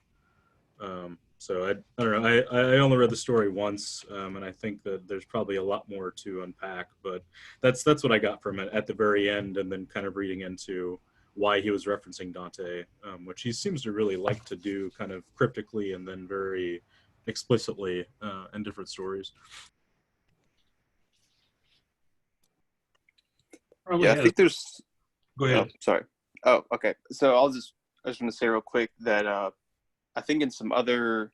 So I don't know. I only read the story once, and I think that there's probably a lot more to unpack. But that's what I got from it at the very end, and then kind of reading into why he was referencing Dante, which he seems to really like to do, kind of cryptically and then very explicitly in different stories. Yeah, I think there's. Go ahead. Oh, sorry. Oh, okay. So I just want to say real quick that I think in some other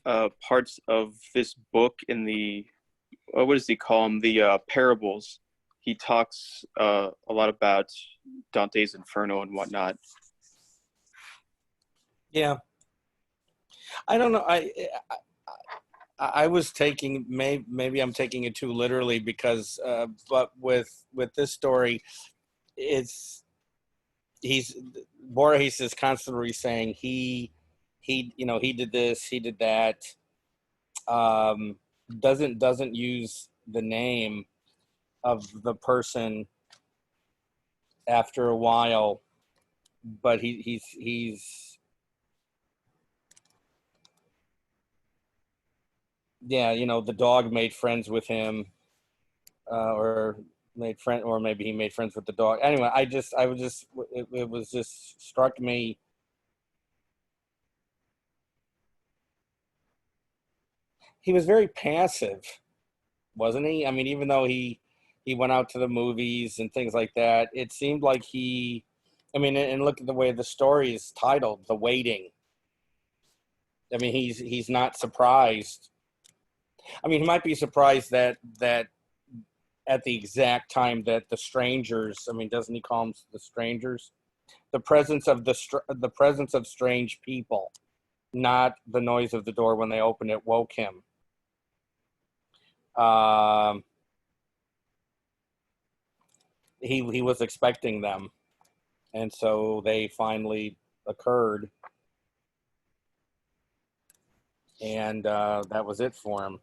parts of this book, in the what does he call them? The parables. He talks a lot about Dante's Inferno and whatnot. Yeah. I don't know. I was taking, maybe I'm taking it too literally, because but with this story, Borges is constantly saying he did this, he did that. Doesn't use the name of the person after a while, but he's yeah, the dog made friends with him, or maybe he made friends with the dog. Anyway, it was just struck me. He was very passive, wasn't he? Even though he went out to the movies and things like that, it seemed like he I mean, and look at the way the story is titled, "The Waiting." I mean, he's not surprised. I mean, he might be surprised that at the exact time that the strangers, I mean, doesn't he call them the strangers? The presence of strange people, not the noise of the door when they opened it, woke him. He was expecting them, and so they finally occurred, and that was it for him.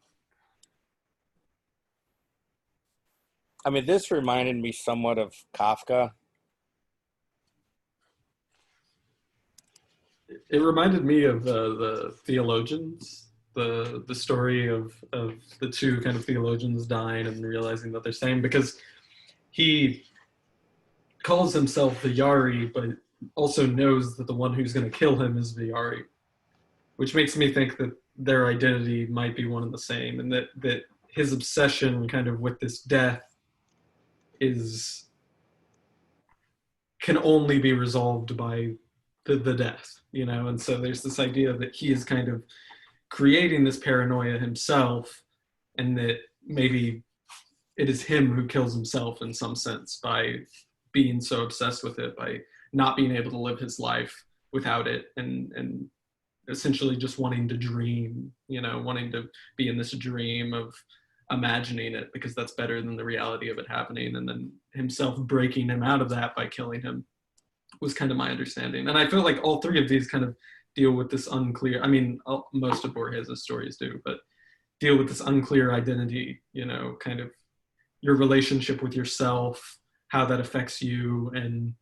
I mean, this reminded me somewhat of Kafka. It reminded me of the theologians, the story of the two kind of theologians dying and realizing what they're saying, because he calls himself the Yari, but also knows that the one who's going to kill him is the Yari, which makes me think that their identity might be one and the same, and that his obsession kind of with this death can only be resolved by the death, you know. And so there's this idea that he is kind of creating this paranoia himself, and that maybe it is him who kills himself in some sense by being so obsessed with it, by not being able to live his life without it, and essentially just wanting to dream, you know, wanting to be in this dream of imagining it because that's better than the reality of it happening, and then himself breaking him out of that by killing him was kind of my understanding. And I feel like all three of these kind of deal with this unclear, I mean, most of Borges' stories do, but deal with this unclear identity, you know, kind of your relationship with yourself, how that affects you, and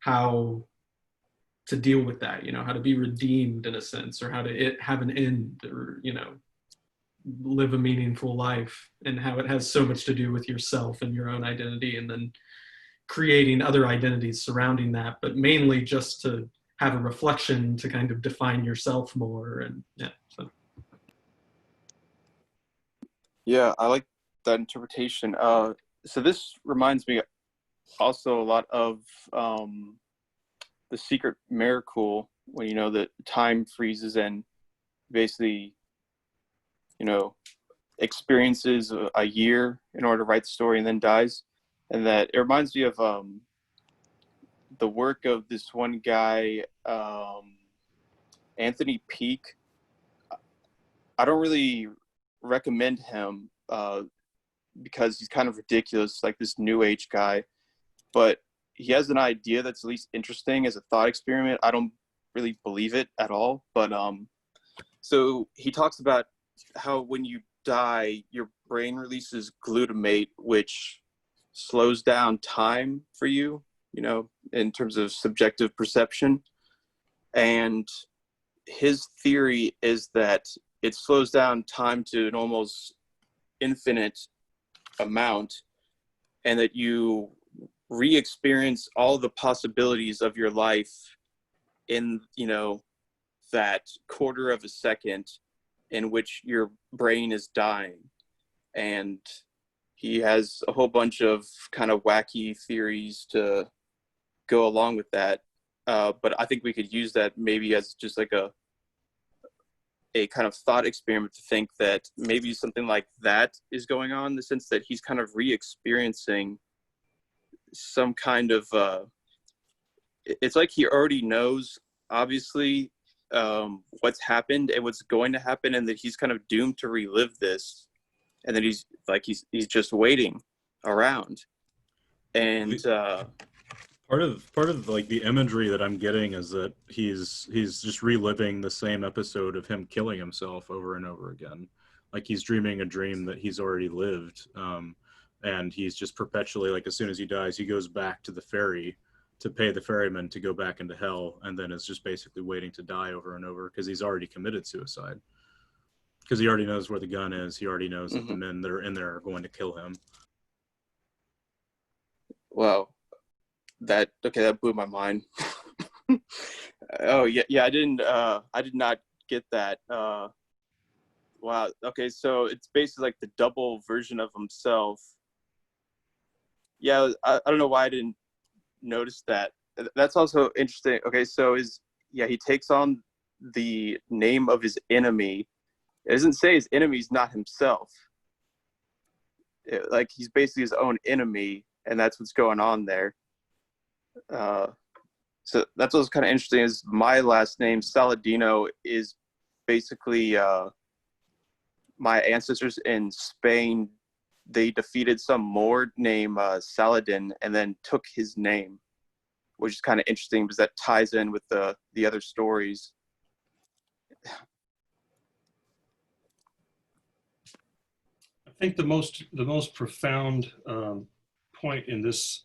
how to deal with that, you know, how to be redeemed in a sense, or how to have an end, or, you know, live a meaningful life, and how it has so much to do with yourself and your own identity, and then creating other identities surrounding that, but mainly just to have a reflection to kind of define yourself more. And Yeah, I like that interpretation. So this reminds me also a lot of The Secret Miracle, when, you know, that time freezes and basically, you know, experiences a year in order to write the story and then dies. And that it reminds me of the work of this one guy, Anthony Peake. I don't really recommend him because he's kind of ridiculous, like this new age guy, but he has an idea that's at least interesting as a thought experiment. I don't really believe it at all, but so he talks about how when you die, your brain releases glutamate, which slows down time for you, you know, in terms of subjective perception. And his theory is that it slows down time to an almost infinite amount, and that you re-experience all the possibilities of your life in, you know, that quarter of a second in which your brain is dying. And he has a whole bunch of kind of wacky theories to go along with that. But I think we could use that maybe as just like a kind of thought experiment to think that maybe something like that is going on, in the sense that he's kind of re-experiencing some kind of, it's like he already knows, obviously, what's happened and what's going to happen, and that he's kind of doomed to relive this, and then he's just waiting around. And part of like the imagery that I'm getting is that he's just reliving the same episode of him killing himself over and over again. Like he's dreaming a dream that he's already lived, and he's just perpetually, like, as soon as he dies, he goes back to the ferry to pay the ferryman to go back into hell, and then is just basically waiting to die over and over because he's already committed suicide. Because he already knows where the gun is. He already knows that the men that are in there are going to kill him. Wow, that blew my mind. Oh yeah, I did not get that. Wow. Okay, so it's basically like the double version of himself. Yeah, I don't know why I didn't notice that. that's also interesting. Okay, so he takes on the name of his enemy. It doesn't say his enemy's not himself. Like he's basically his own enemy, and that's what's going on there. So that's what's kind of interesting. Is my last name Saladino is basically my ancestors in Spain. They defeated some Moor named Saladin, and then took his name, which is kind of interesting because that ties in with the other stories. I think the most profound point in this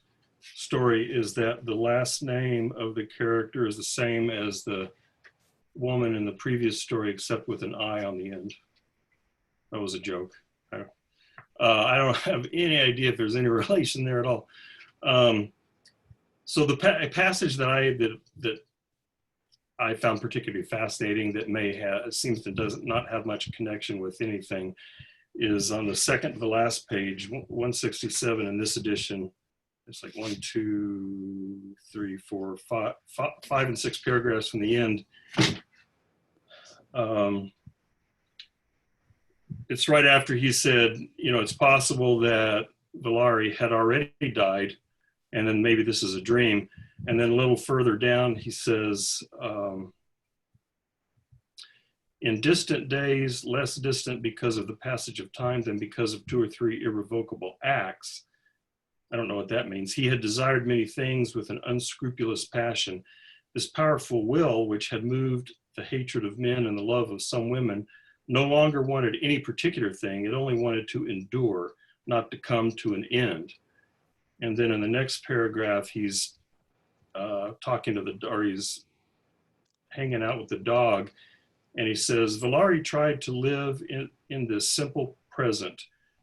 story is that the last name of the character is the same as the woman in the previous story, except with an I on the end. That was a joke. I don't have any idea if there's any relation there at all. So the passage that I found particularly fascinating, that seems to not have much connection with anything, is on the second to the last page, 167 in this edition. It's like 1, 2, 3, 4, 5 and 6 paragraphs from the end. It's right after he said, it's possible that Valari had already died, and then maybe this is a dream. And then a little further down, he says, in distant days, less distant because of the passage of time than because of 2 or 3 irrevocable acts. I don't know what that means. He had desired many things with an unscrupulous passion. This powerful will, which had moved the hatred of men and the love of some women, no longer wanted any particular thing. It only wanted to endure, not to come to an end. And then in the next paragraph, he's he's hanging out with the dog, and he says, Valari tried to live in this simple present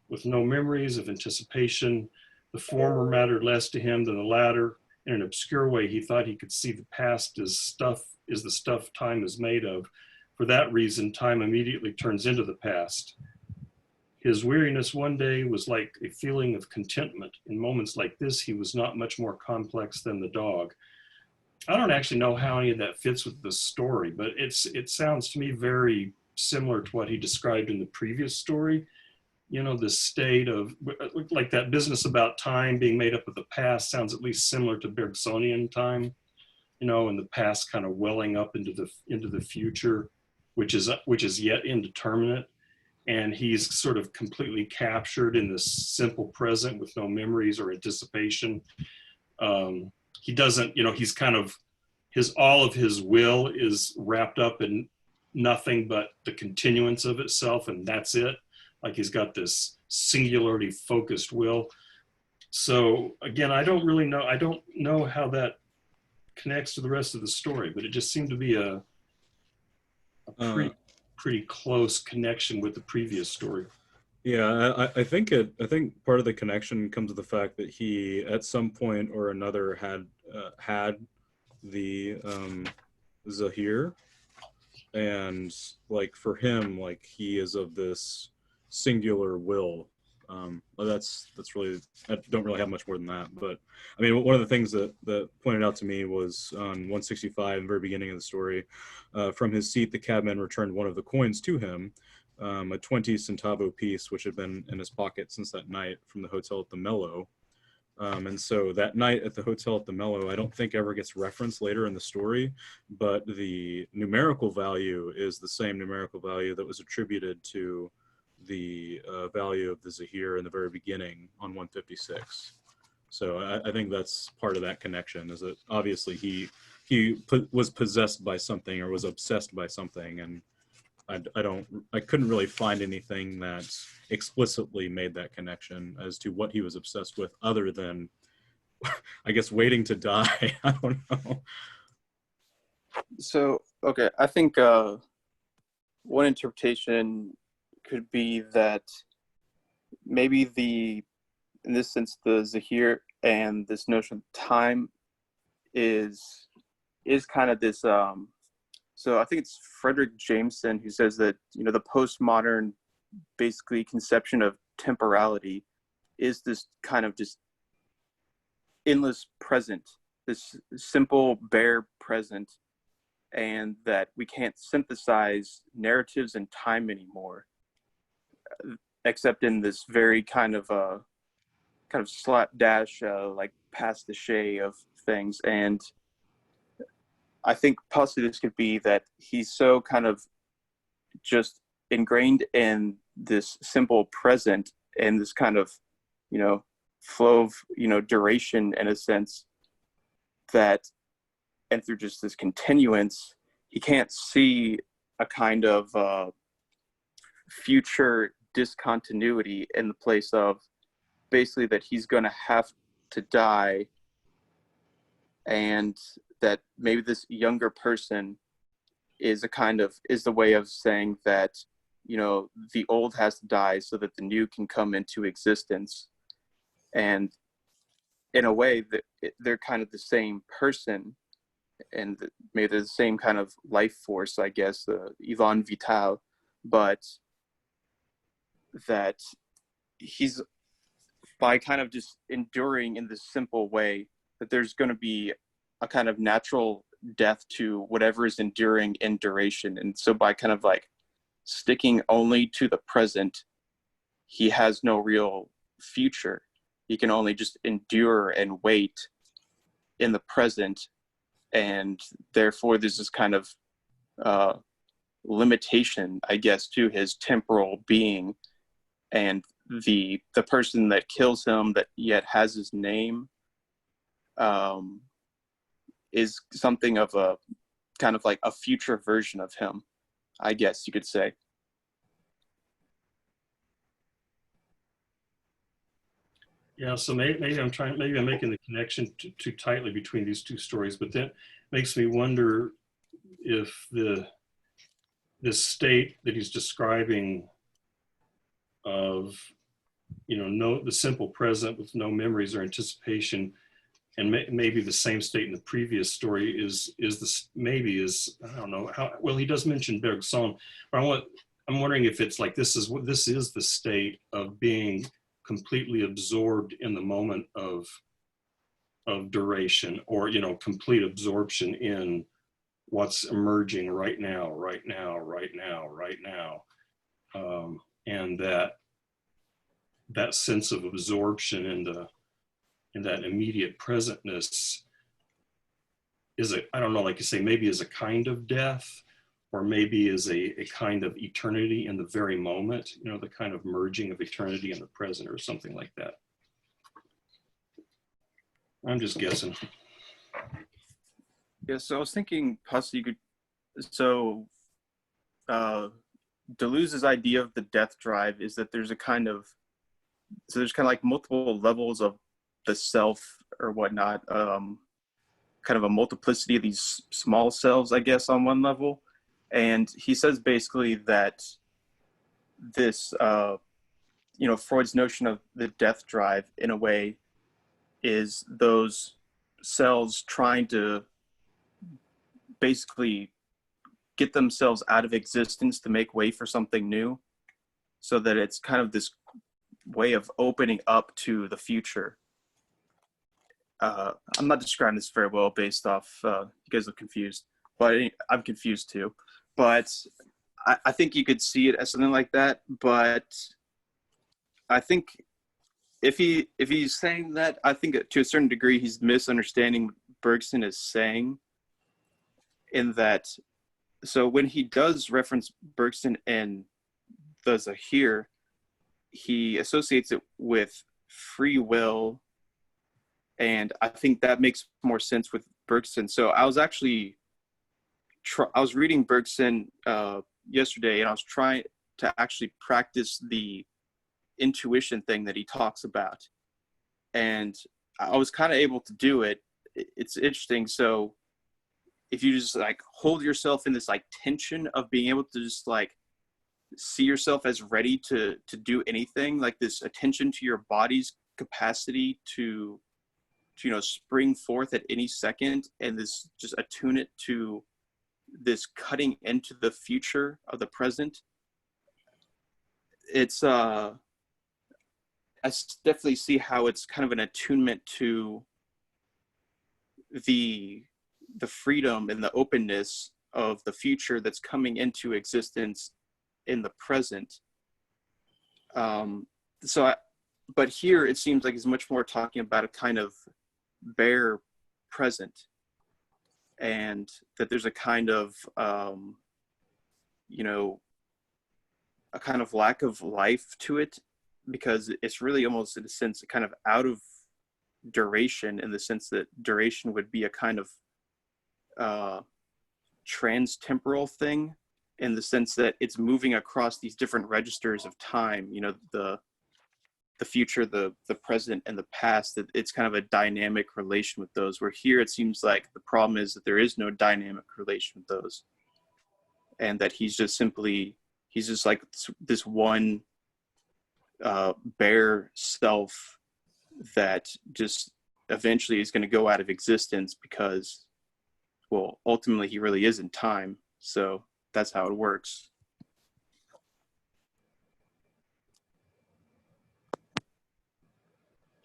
with no memories of anticipation. The former mattered less to him than the latter. In an obscure way, he thought he could see the past as the stuff time is made of. For that reason, time immediately turns into the past. His weariness one day was like a feeling of contentment. In moments like this, he was not much more complex than the dog. I don't actually know how any of that fits with the story, but it sounds to me very similar to what he described in the previous story. This state of, like that business about time being made up of the past sounds at least similar to Bergsonian time, and the past kind of welling up into the future, which is yet indeterminate. And he's sort of completely captured in this simple present with no memories or anticipation. He doesn't, he's kind of, all of his will is wrapped up in nothing but the continuance of itself, and that's it. Like he's got this singularly focused will. So again, I don't know how that connects to the rest of the story, but it just seemed to be a pretty close connection with the previous story. Yeah, I think part of the connection comes to the fact that he, at some point or another, had the Zahir, and like for him, like he is of this singular will. That's really, I don't really have much more than that. But I mean, one of the things that pointed out to me was on 165, in the very beginning of the story, from his seat, the cabman returned one of the coins to him, a 20 centavo piece, which had been in his pocket since that night from the hotel at the Mellow. And so that night at the hotel at the Mellow, I don't think ever gets referenced later in the story, but the numerical value is the same numerical value that was attributed to the value of the Zahir in the very beginning on 156. So I think that's part of that connection, is that obviously he was possessed by something or was obsessed by something, and I couldn't really find anything that explicitly made that connection as to what he was obsessed with, other than, I guess, waiting to die. I don't know. So, okay, I think one interpretation could be that maybe in this sense, the Zahir and this notion of time is kind of this, so I think it's Frederick Jameson who says that, the postmodern basically conception of temporality is this kind of just endless present this simple, bare present, and that we can't synthesize narratives and time anymore, except in this very kind of slapdash, like pastiche of things. And I think possibly this could be that he's so kind of just ingrained in this simple present and this kind of, flow of, duration in a sense, that, and through just this continuance, he can't see a kind of future discontinuity in the place of basically that he's going to have to die, and that maybe this younger person is the way of saying that, the old has to die so that the new can come into existence. And in a way that they're kind of the same person, and maybe they're the same kind of life force, I guess, Elan Vital, but that he's, by kind of just enduring in this simple way, that there's going to be a kind of natural death to whatever is enduring in duration. And so by kind of like sticking only to the present, he has no real future. He can only just endure and wait in the present. And therefore there's this kind of limitation, I guess, to his temporal being. And the person that kills him, that yet has his name, is something of a kind of like a future version of him, I guess you could say. Yeah, so maybe I'm making the connection too tightly between these two stories, but that makes me wonder if this state that he's describing of, the simple present with no memories or anticipation, and maybe the same state in the previous story is I don't know how well he does mention Bergson, but I'm wondering if it's like this is the state of being completely absorbed in the moment of duration, or complete absorption in what's emerging right now, and that sense of absorption in that immediate presentness is I don't know, like you say, maybe is a kind of death, or maybe is a kind of eternity in the very moment, the kind of merging of eternity in the present, or something like that. I'm just guessing. Yeah, so I was thinking possibly you could, so Deleuze's idea of the death drive is that there's kind of like multiple levels of the self or whatnot, kind of a multiplicity of these small selves, I guess, on one level. And he says basically that this, Freud's notion of the death drive, in a way, is those cells trying to basically get themselves out of existence to make way for something new, so that it's kind of this way of opening up to the future. I'm not describing this very well based off, you guys look confused, but I'm confused too. But I think you could see it as something like that. But I think if he's saying that, I think to a certain degree he's misunderstanding what Bergson is saying, in that, so when he does reference Bergson in the Zahir, he associates it with free will, and I think that makes more sense with Bergson. So I was actually I was reading Bergson yesterday, and I was trying to actually practice the intuition thing that he talks about, and I was kind of able to do it. It's interesting. So if you just like hold yourself in this like tension of being able to just like see yourself as ready to do anything, like this attention to your body's capacity to spring forth at any second, and this just attune it to this cutting into the future of the present. It's I definitely see how it's kind of an attunement to the freedom and the openness of the future that's coming into existence in the present. But here it seems like it's much more talking about a kind of bare present, and that there's a kind of a kind of lack of life to it, because it's really almost, in a sense, kind of out of duration, in the sense that duration would be a kind of trans-temporal thing, in the sense that it's moving across these different registers of time, the future, the present, and the past, that it's kind of a dynamic relation with those, where here it seems like the problem is that there is no dynamic relation with those, and that he's just like this one bare self that just eventually is going to go out of existence, because, well, ultimately he really is in time. So that's how it works.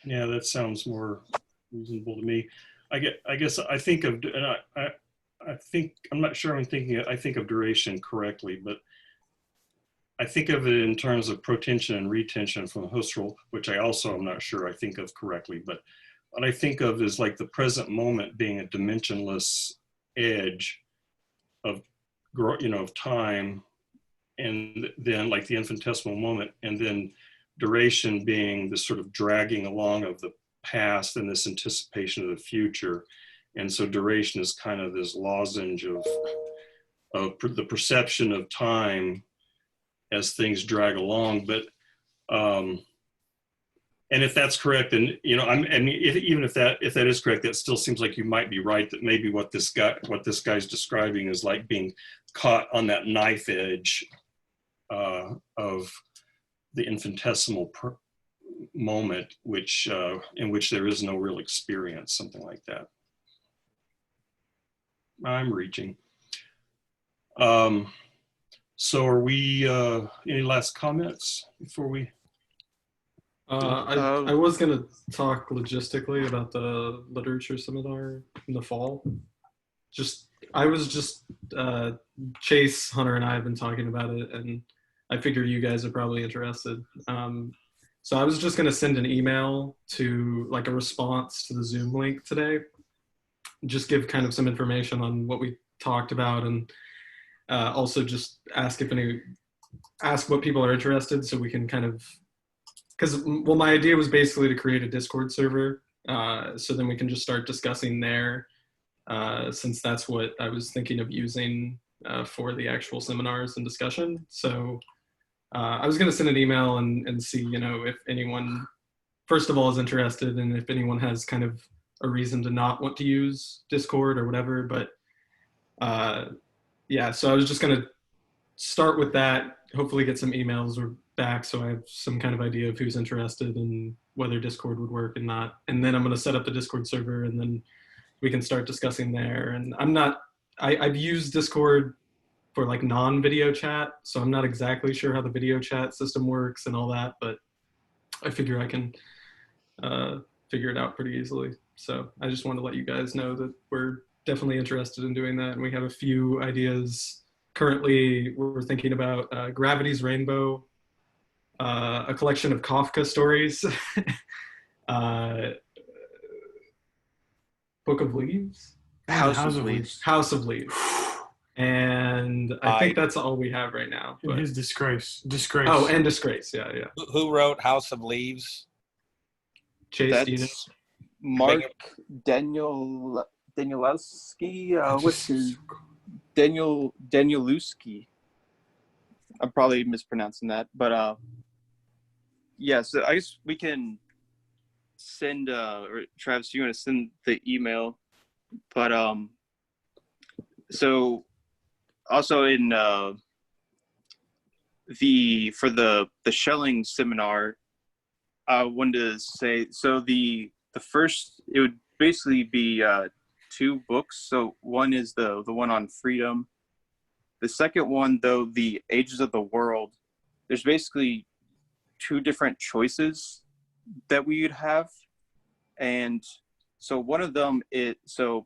Yeah, that sounds more reasonable to me. I guess I think of, and I think, I'm not sure I think of duration correctly, but I think of it in terms of protension and retention from Husserl, which I also am not sure I think of correctly, but what I think of is like the present moment being a dimensionless edge of, of time, and then like the infinitesimal moment, and then duration being this sort of dragging along of the past and this anticipation of the future. And so duration is kind of this lozenge of the perception of time as things drag along. But and if that's correct, then even if that is correct, that still seems like you might be right, that maybe what this guy's describing is like being caught on that knife edge of the infinitesimal moment, which in which there is no real experience, something like that. I'm reaching. So are we, any last comments before we? I was going to talk logistically about the literature seminar in the fall. Chase, Hunter, and I have been talking about it, and I figure you guys are probably interested. So I was just going to send an email to like a response to the Zoom link today, just give kind of some information on what we talked about, and also just ask what people are interested, so we can kind of, because, well, my idea was basically to create a Discord server, so then we can just start discussing there, since that's what I was thinking of using for the actual seminars and discussion. So I was going to send an email and see, if anyone, first of all, is interested, and if anyone has kind of a reason to not want to use Discord or whatever. But yeah, so I was just going to start with that, hopefully get some emails or back, so I have some kind of idea of who's interested and whether Discord would work and not. And then I'm going to set up the Discord server, and then we can start discussing there. And I've used Discord for like non-video chat, so I'm not exactly sure how the video chat system works and all that, but I figure I can figure it out pretty easily. So I just wanted to let you guys know that we're definitely interested in doing that, and we have a few ideas. Currently, we're thinking about Gravity's Rainbow, a collection of Kafka stories, Book of Leaves? House of Leaves. House of Leaves. And I think that's all we have right now. But his Disgrace. Oh, and Disgrace, yeah. Who wrote House of Leaves? Chase, do you know? That's Mark Danielewski. What's his? Danielewski. I'm probably mispronouncing that, but yeah. So I guess we can send, or Travis, you want to send the email, but so also in for the Schelling seminar, I wanted to say, so the first, it would basically be two books. So one is the one on freedom. The second one, though, the Ages of the World, there's basically two different choices that we would have. And So one of them is, so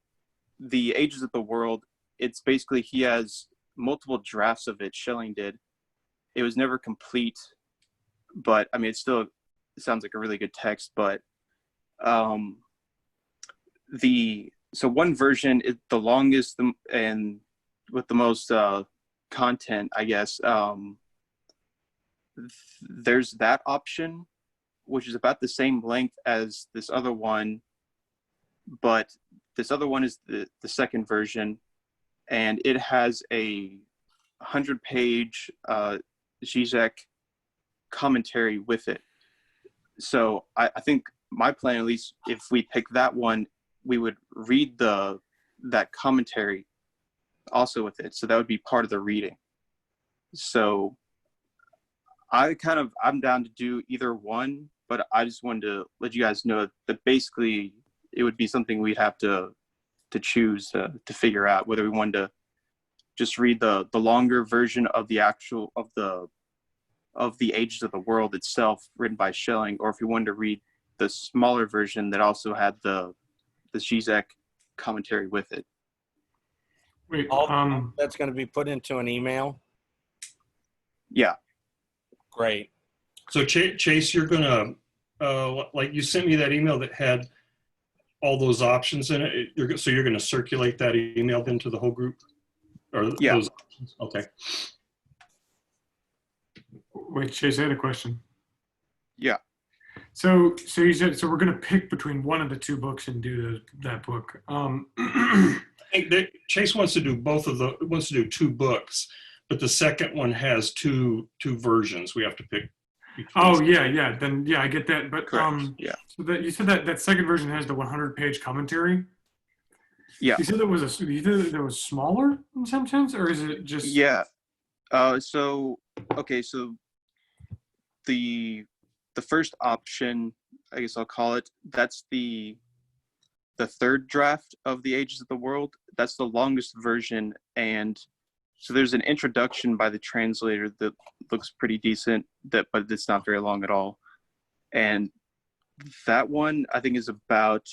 the Ages of the World, it's basically, he has multiple drafts of it, Schelling did. It was never complete, but I mean, it sounds like a really good text, but so one version is the longest and with the most content, I guess. There's that option, which is about the same length as this other one, but this other one is the second version, and it has a 100-page Zizek commentary with it. So I think my plan, at least if we pick that one, we would read that commentary also with it. So that would be part of the reading. So I'm down to do either one, but I just wanted to let you guys know that basically it would be something we'd have to choose to figure out whether we wanted to just read the longer version of the actual of the Ages of the World itself written by Schelling, or if we wanted to read the smaller version that also had the Zizek commentary with it. Wait, All that's going to be put into an email. Yeah. Great. So Chase, you're gonna like you sent me that email that had all those options in it. You're gonna circulate that email then to the whole group, or Yeah. those options? Okay. wait, Chase, I had a question. Yeah. So you said, so we're going to pick between one of the two books and do that book. I think that Chase wants to do wants to do two books, but the second one has two versions. We have to pick. Oh yeah. Then yeah, I get that. But Correct. Yeah. so that you said that second version has the 100-page commentary. Yeah. You said that was smaller in some sense, or is it just? Yeah. So the first option, I guess I'll call it, that's the third draft of the Ages of the World. That's the longest version, and so there's an introduction by the translator that looks pretty decent, but it's not very long at all. And that one, I think, is about,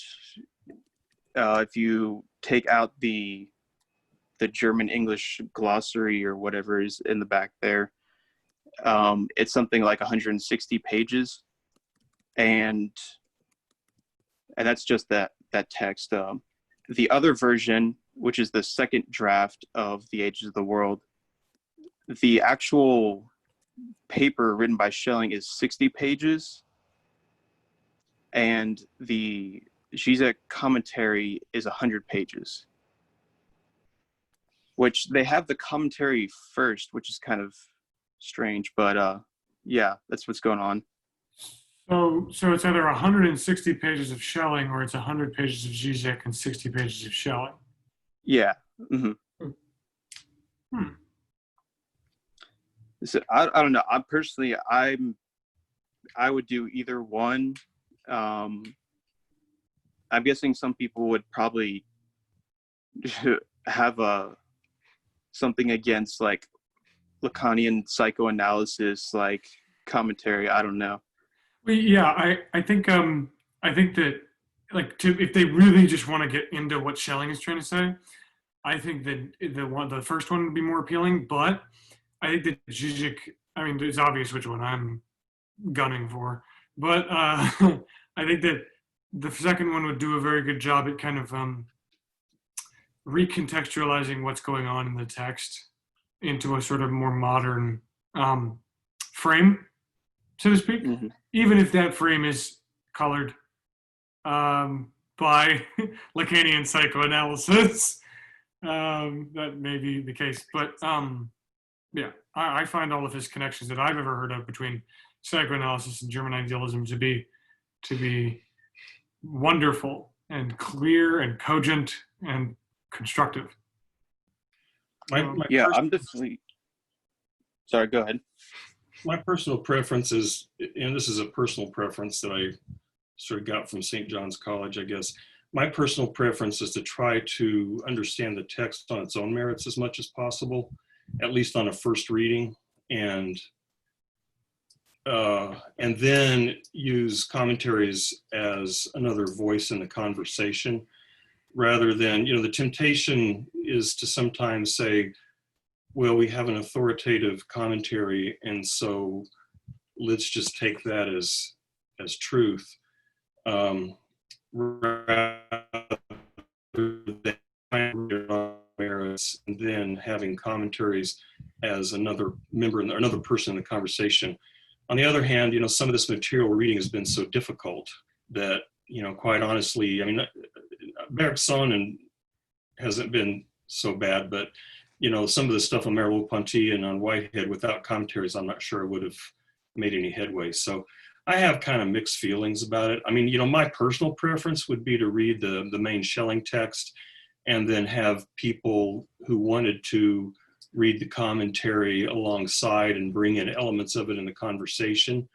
if you take out the German English glossary or whatever is in the back there, it's something like 160 pages, and that's just that text. The other version, which is the second draft of the Ages of the World, the actual paper written by Schelling is 60 pages, and the Zizek commentary is 100 pages. Which they have the commentary first, which is kind of strange, but yeah, that's what's going on. So it's either 160 pages of Schelling, or it's 100 pages of Zizek and 60 pages of Schelling. Yeah. Mm-hmm. So I don't know. I would do either one. I'm guessing some people would probably have something against like Lacanian psychoanalysis, like commentary. I don't know. Well, yeah, I think that if they really just want to get into what Schelling is trying to say, I think that the first one would be more appealing. But I think that Zizek, I mean, it's obvious which one I'm gunning for. But I think that the second one would do a very good job at kind of recontextualizing what's going on in the text into a sort of more modern frame, so to speak. Mm-hmm. Even if that frame is colored by Lacanian psychoanalysis, that may be the case. But yeah, I find all of his connections that I've ever heard of between psychoanalysis and German idealism to be wonderful and clear and cogent and constructive. I'm definitely. Sorry, go ahead. My personal preference is, and this is a personal preference that I sort of got from St. John's College, I guess. My personal preference is to try to understand the text on its own merits as much as possible, at least on a first reading, and and then use commentaries as another voice in the conversation, rather than, the temptation is to sometimes say, well, we have an authoritative commentary, and so let's just take that as truth. Rather than and then having commentaries as another member and another person in the conversation. On the other hand, some of this material we're reading has been so difficult that, quite honestly, I mean, Bergson hasn't been so bad, but, some of the stuff on Merleau-Ponty and on Whitehead without commentaries, I'm not sure it would have made any headway. So I have kind of mixed feelings about it. I mean, my personal preference would be to read the main Schelling text and then have people who wanted to read the commentary alongside and bring in elements of it in the conversation.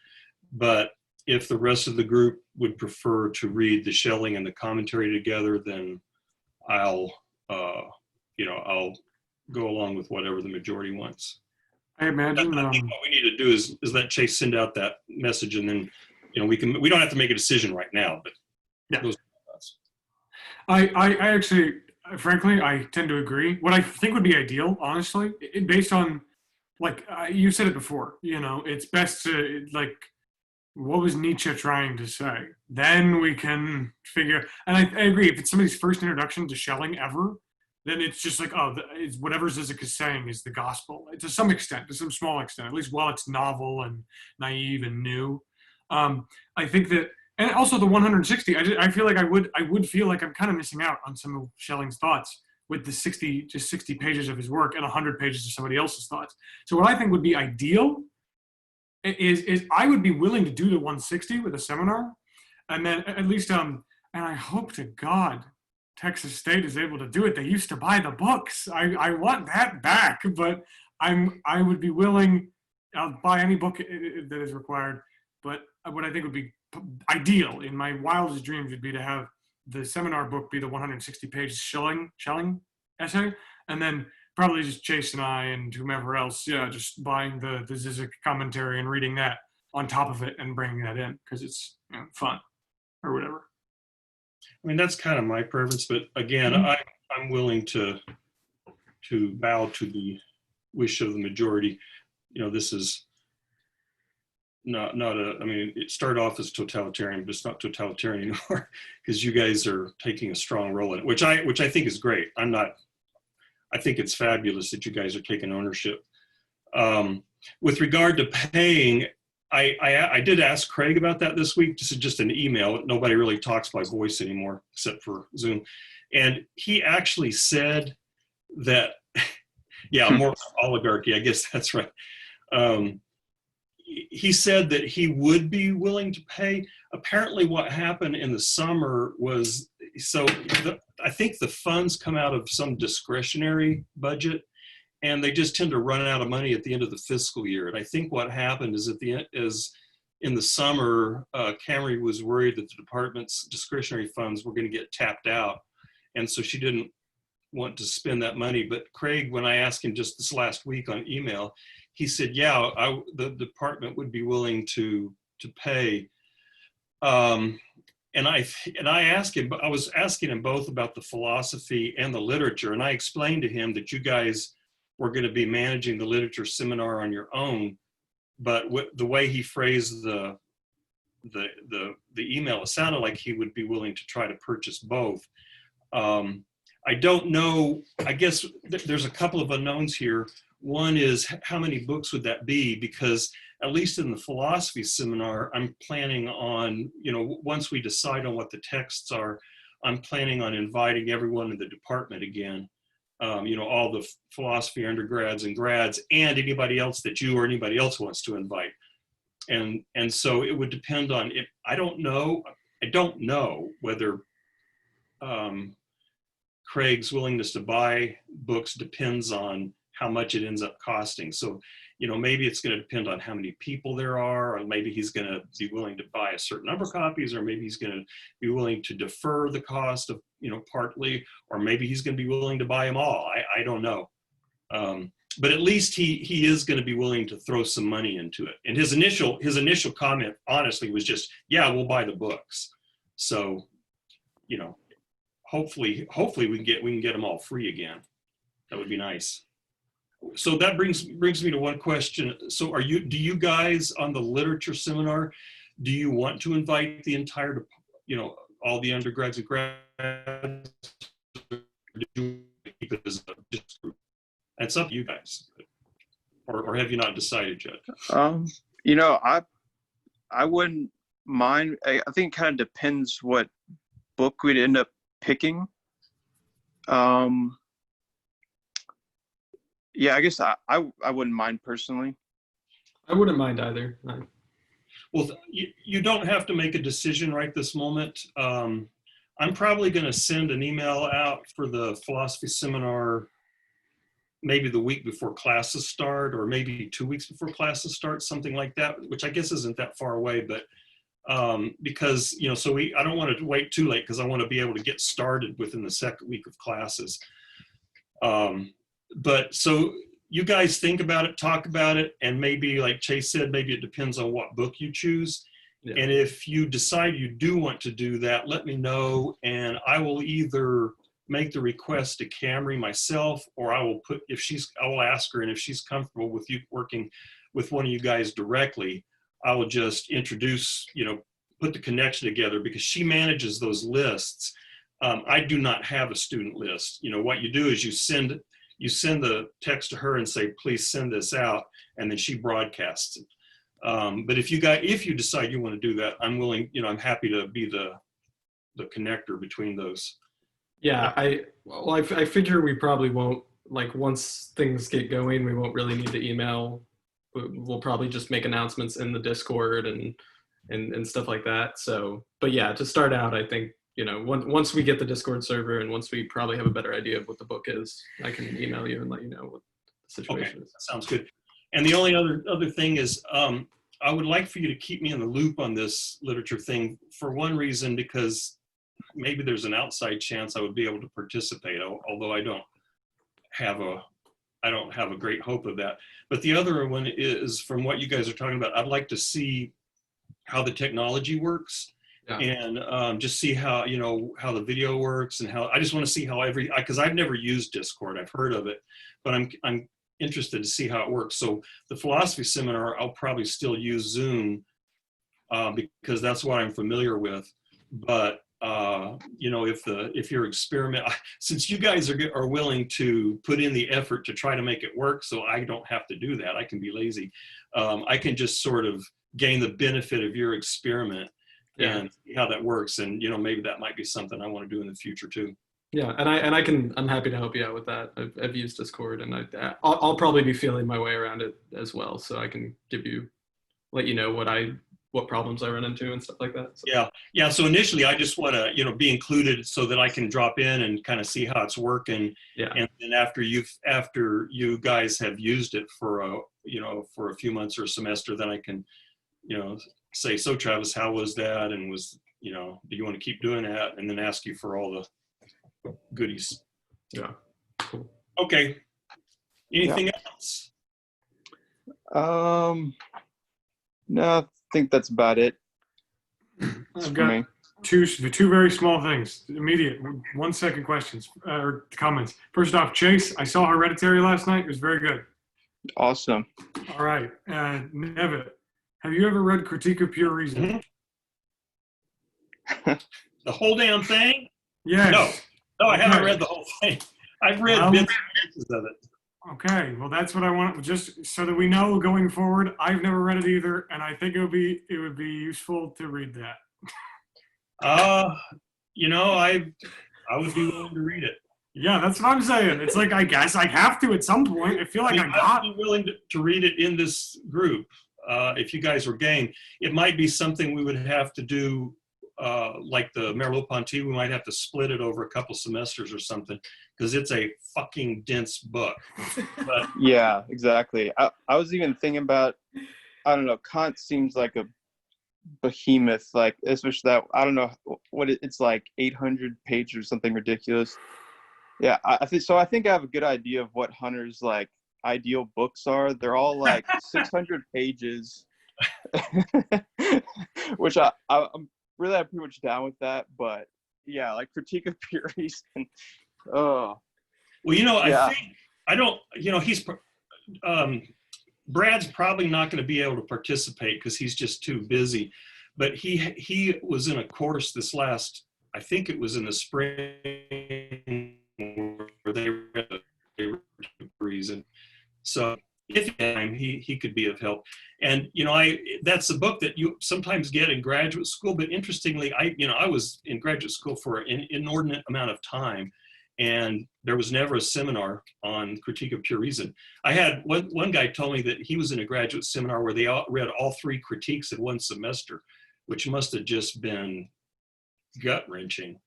But if the rest of the group would prefer to read the Schelling and the commentary together, then I'll go along with whatever the majority wants. I imagine. I think what we need to do is let Chase send out that message, and then we don't have to make a decision right now. But yeah, those are my thoughts. I actually, frankly, I tend to agree. What I think would be ideal, honestly, based on, like, you said it before, it's best to, like, what was Nietzsche trying to say? Then we can figure, and I agree, if it's somebody's first introduction to Schelling ever, then it's just like, it's whatever Zizek is saying is the gospel, to some extent, to some small extent, at least while it's novel and naive and new. I think that, and also the 160, I feel like I would feel like I'm kind of missing out on some of Schelling's thoughts with the 60 pages of his work and 100 pages of somebody else's thoughts. So what I think would be ideal is I would be willing to do the 160 with a seminar, and then at least, and I hope to God Texas State is able to do it. They used to buy the books. I want that back, but I would be willing, I'll buy any book that is required, but what I think would be ideal in my wildest dreams would be to have the seminar book be the 160 page Schelling essay, and then probably just Chase and I and whomever else, just buying the Zizek commentary and reading that on top of it and bringing that in because it's fun or whatever. I mean, that's kind of my preference, but again, I'm willing to bow to the wish of the majority. This is not a, I mean, it started off as totalitarian, but it's not totalitarian anymore because you guys are taking a strong role in it, which I think is great. I think it's fabulous that you guys are taking ownership. With regard to paying, I did ask Craig about that this week. This is just an email. Nobody really talks by voice anymore except for Zoom. And he actually said that, yeah, more oligarchy, I guess that's right. He said that he would be willing to pay. Apparently what happened in the summer was, I think the funds come out of some discretionary budget, and they just tend to run out of money at the end of the fiscal year. And I think what happened is in the summer, Camry was worried that the department's discretionary funds were going to get tapped out. And so she didn't want to spend that money. But Craig, when I asked him just this last week on email, he said, yeah, the department would be willing to pay. And I asked him, I was asking him both about the philosophy and the literature. And I explained to him that you guys were going to be managing the literature seminar on your own, but the way he phrased the email, it sounded like he would be willing to try to purchase both. I don't know. I guess there's a couple of unknowns here. One is how many books would that be? Because at least in the philosophy seminar, I'm planning on, once we decide on what the texts are, I'm planning on inviting everyone in the department again. All the philosophy undergrads and grads and anybody else that you or anybody else wants to invite. And so it would depend on if, I don't know whether Craig's willingness to buy books depends on how much it ends up costing. So, maybe it's going to depend on how many people there are, or maybe he's going to be willing to buy a certain number of copies, or maybe he's going to be willing to defer the cost of, partly, or maybe he's going to be willing to buy them all. I don't know. but at least he is going to be willing to throw some money into it. And his initial comment, honestly, was just, yeah, we'll buy the books. So, you know, hopefully we can get them all free again. That would be nice. So that brings me to one question. So do you guys on the literature seminar, do you want to invite the entire, you know, all the undergrads and grads? Or do you keep it as a just group? It's up to you guys. Or have you not decided yet? You know, I wouldn't mind. I think it kind of depends what book we'd end up picking. Yeah, I guess I wouldn't mind personally. I wouldn't mind either. No. Well, you don't have to make a decision right this moment. I'm probably going to send an email out for the philosophy seminar maybe the week before classes start, or maybe 2 weeks before classes start, something like that, which I guess isn't that far away, but because, you know, so I don't want to wait too late because I want to be able to get started within the second week of classes. But so you guys think about it, talk about it, and maybe like Chase said, maybe it depends on what book you choose. Yeah. And if you decide you do want to do that, let me know, and I will either make the request to Camry myself, or I will ask her, and if she's comfortable with you working with one of you guys directly, I will just introduce, you know, put the connection together, because she manages those lists. I do not have a student list. You know, what you do is you send the text to her and say, please send this out, and then she broadcasts it. But if you decide you want to do that, I'm willing, you know, I'm happy to be the connector between those. Yeah, I figure we probably won't, like, once things get going, we won't really need to email. We'll probably just make announcements in the Discord and stuff like that. So, but yeah, to start out, I think, you know, once we get the Discord server and once we probably have a better idea of what the book is, I can email you and let you know what the situation is. That sounds good. And the only other thing is, I would like for you to keep me in the loop on this literature thing, for one reason, because maybe there's an outside chance I would be able to participate, although I don't have a great hope of that. But the other one is, from what you guys are talking about, I'd like to see how the technology works. Yeah. And just see how, you know, how the video works, and how I just want to see how because I've never used Discord. I've heard of it, but I'm interested to see how it works. So the philosophy seminar, I'll probably still use Zoom because that's what I'm familiar with. But you know, if your experiment, since you guys are willing to put in the effort to try to make it work, so I don't have to do that. I can be lazy. I can just sort of gain the benefit of your experiment. Yeah. And see how that works, and you know, maybe that might be something I want to do in the future too. Yeah, and I'm happy to help you out with that. I've used Discord, and I'll probably be feeling my way around it as well, so I can let you know what problems I run into and stuff like that. So. Yeah. So initially, I just want to, you know, be included so that I can drop in and kind of see how it's working. Yeah. And then after you guys have used it for a few months or a semester, then I can, you know, say, so Travis, how was that? And do you want to keep doing that? And then ask you for all the goodies. Yeah. Cool. Okay. Anything else? No, I think that's about it. I've got two very small things. Immediate 1 second questions or comments. First off, Chase, I saw Hereditary last night. It was very good. Awesome. All right. Nevitt, have you ever read Critique of Pure Reason? Mm-hmm. The whole damn thing? Yes. No, I haven't read the whole thing. I've read bits and pieces of it. Okay, well, that's what I want, just so that we know going forward. I've never read it either, and I think it would be useful to read that. You know, I would be willing to read it. Yeah, that's what I'm saying. It's like, I guess I have to at some point. I feel like I'd be willing to read it in this group. If you guys were game, it might be something we would have to do, like the Merleau-Ponty. We might have to split it over a couple semesters or something, because it's a fucking dense book. But, yeah, exactly. I was even thinking about, I don't know, Kant seems like a behemoth, like, especially that, I don't know what it's like 800 pages or something ridiculous. Yeah, I think I have a good idea of what Hunter's like ideal books are. They're all like 600 pages, which I'm pretty much down with that. But yeah, like Critique of Pure Reason. Oh, Well, you know, yeah. I don't, you know, Brad's probably not going to be able to participate because he's just too busy. But he was in a course this last, I think it was in the spring, where they read Reason. So if he could be of help. And you know, that's a book that you sometimes get in graduate school. But interestingly, I was in graduate school for an inordinate amount of time, and there was never a seminar on Critique of Pure Reason. I had one guy told me that he was in a graduate seminar where they read all 3 critiques in one semester, which must have just been gut wrenching.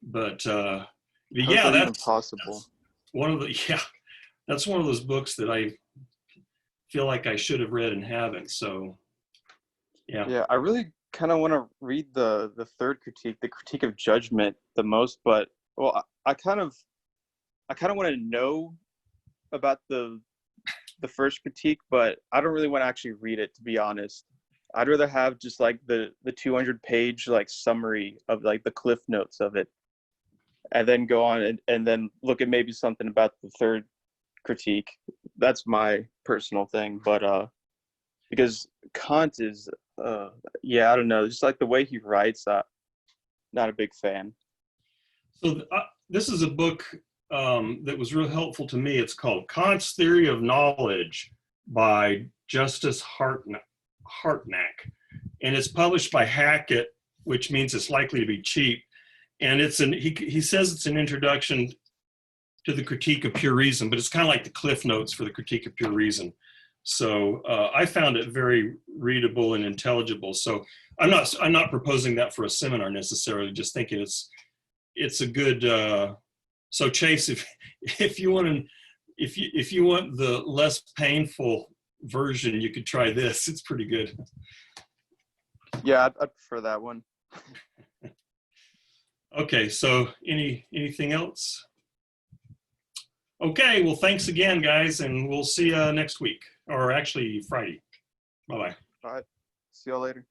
But yeah, that's impossible. One of the that's one of those books that I feel like I should have read and haven't. So yeah, I really kind of want to read the third critique, the Critique of Judgment, the most. But well, I kind of want to know about the first critique, but I don't really want to actually read it, to be honest. I'd rather have just like the 200-page like summary of like the cliff notes of it, and then go on and then look at maybe something about the third critique. That's my personal thing. But because Kant is yeah, I don't know, just like the way he writes, not a big fan. So this is a book that was real helpful to me. It's called Kant's Theory of Knowledge by Justice Hartnack. And it's published by Hackett, which means it's likely to be cheap. And he says it's an introduction to the Critique of Pure Reason, but it's kind of like the Cliff Notes for the Critique of Pure Reason. So I found it very readable and intelligible. So I'm not proposing that for a seminar necessarily, just thinking it's a good, so Chase, if you want the less painful version, you could try this. It's pretty good. Yeah, I'd prefer that one. Okay, so anything else? Okay, well, thanks again, guys, and we'll see you next week, or actually Friday. Bye-bye. All right, see y'all later.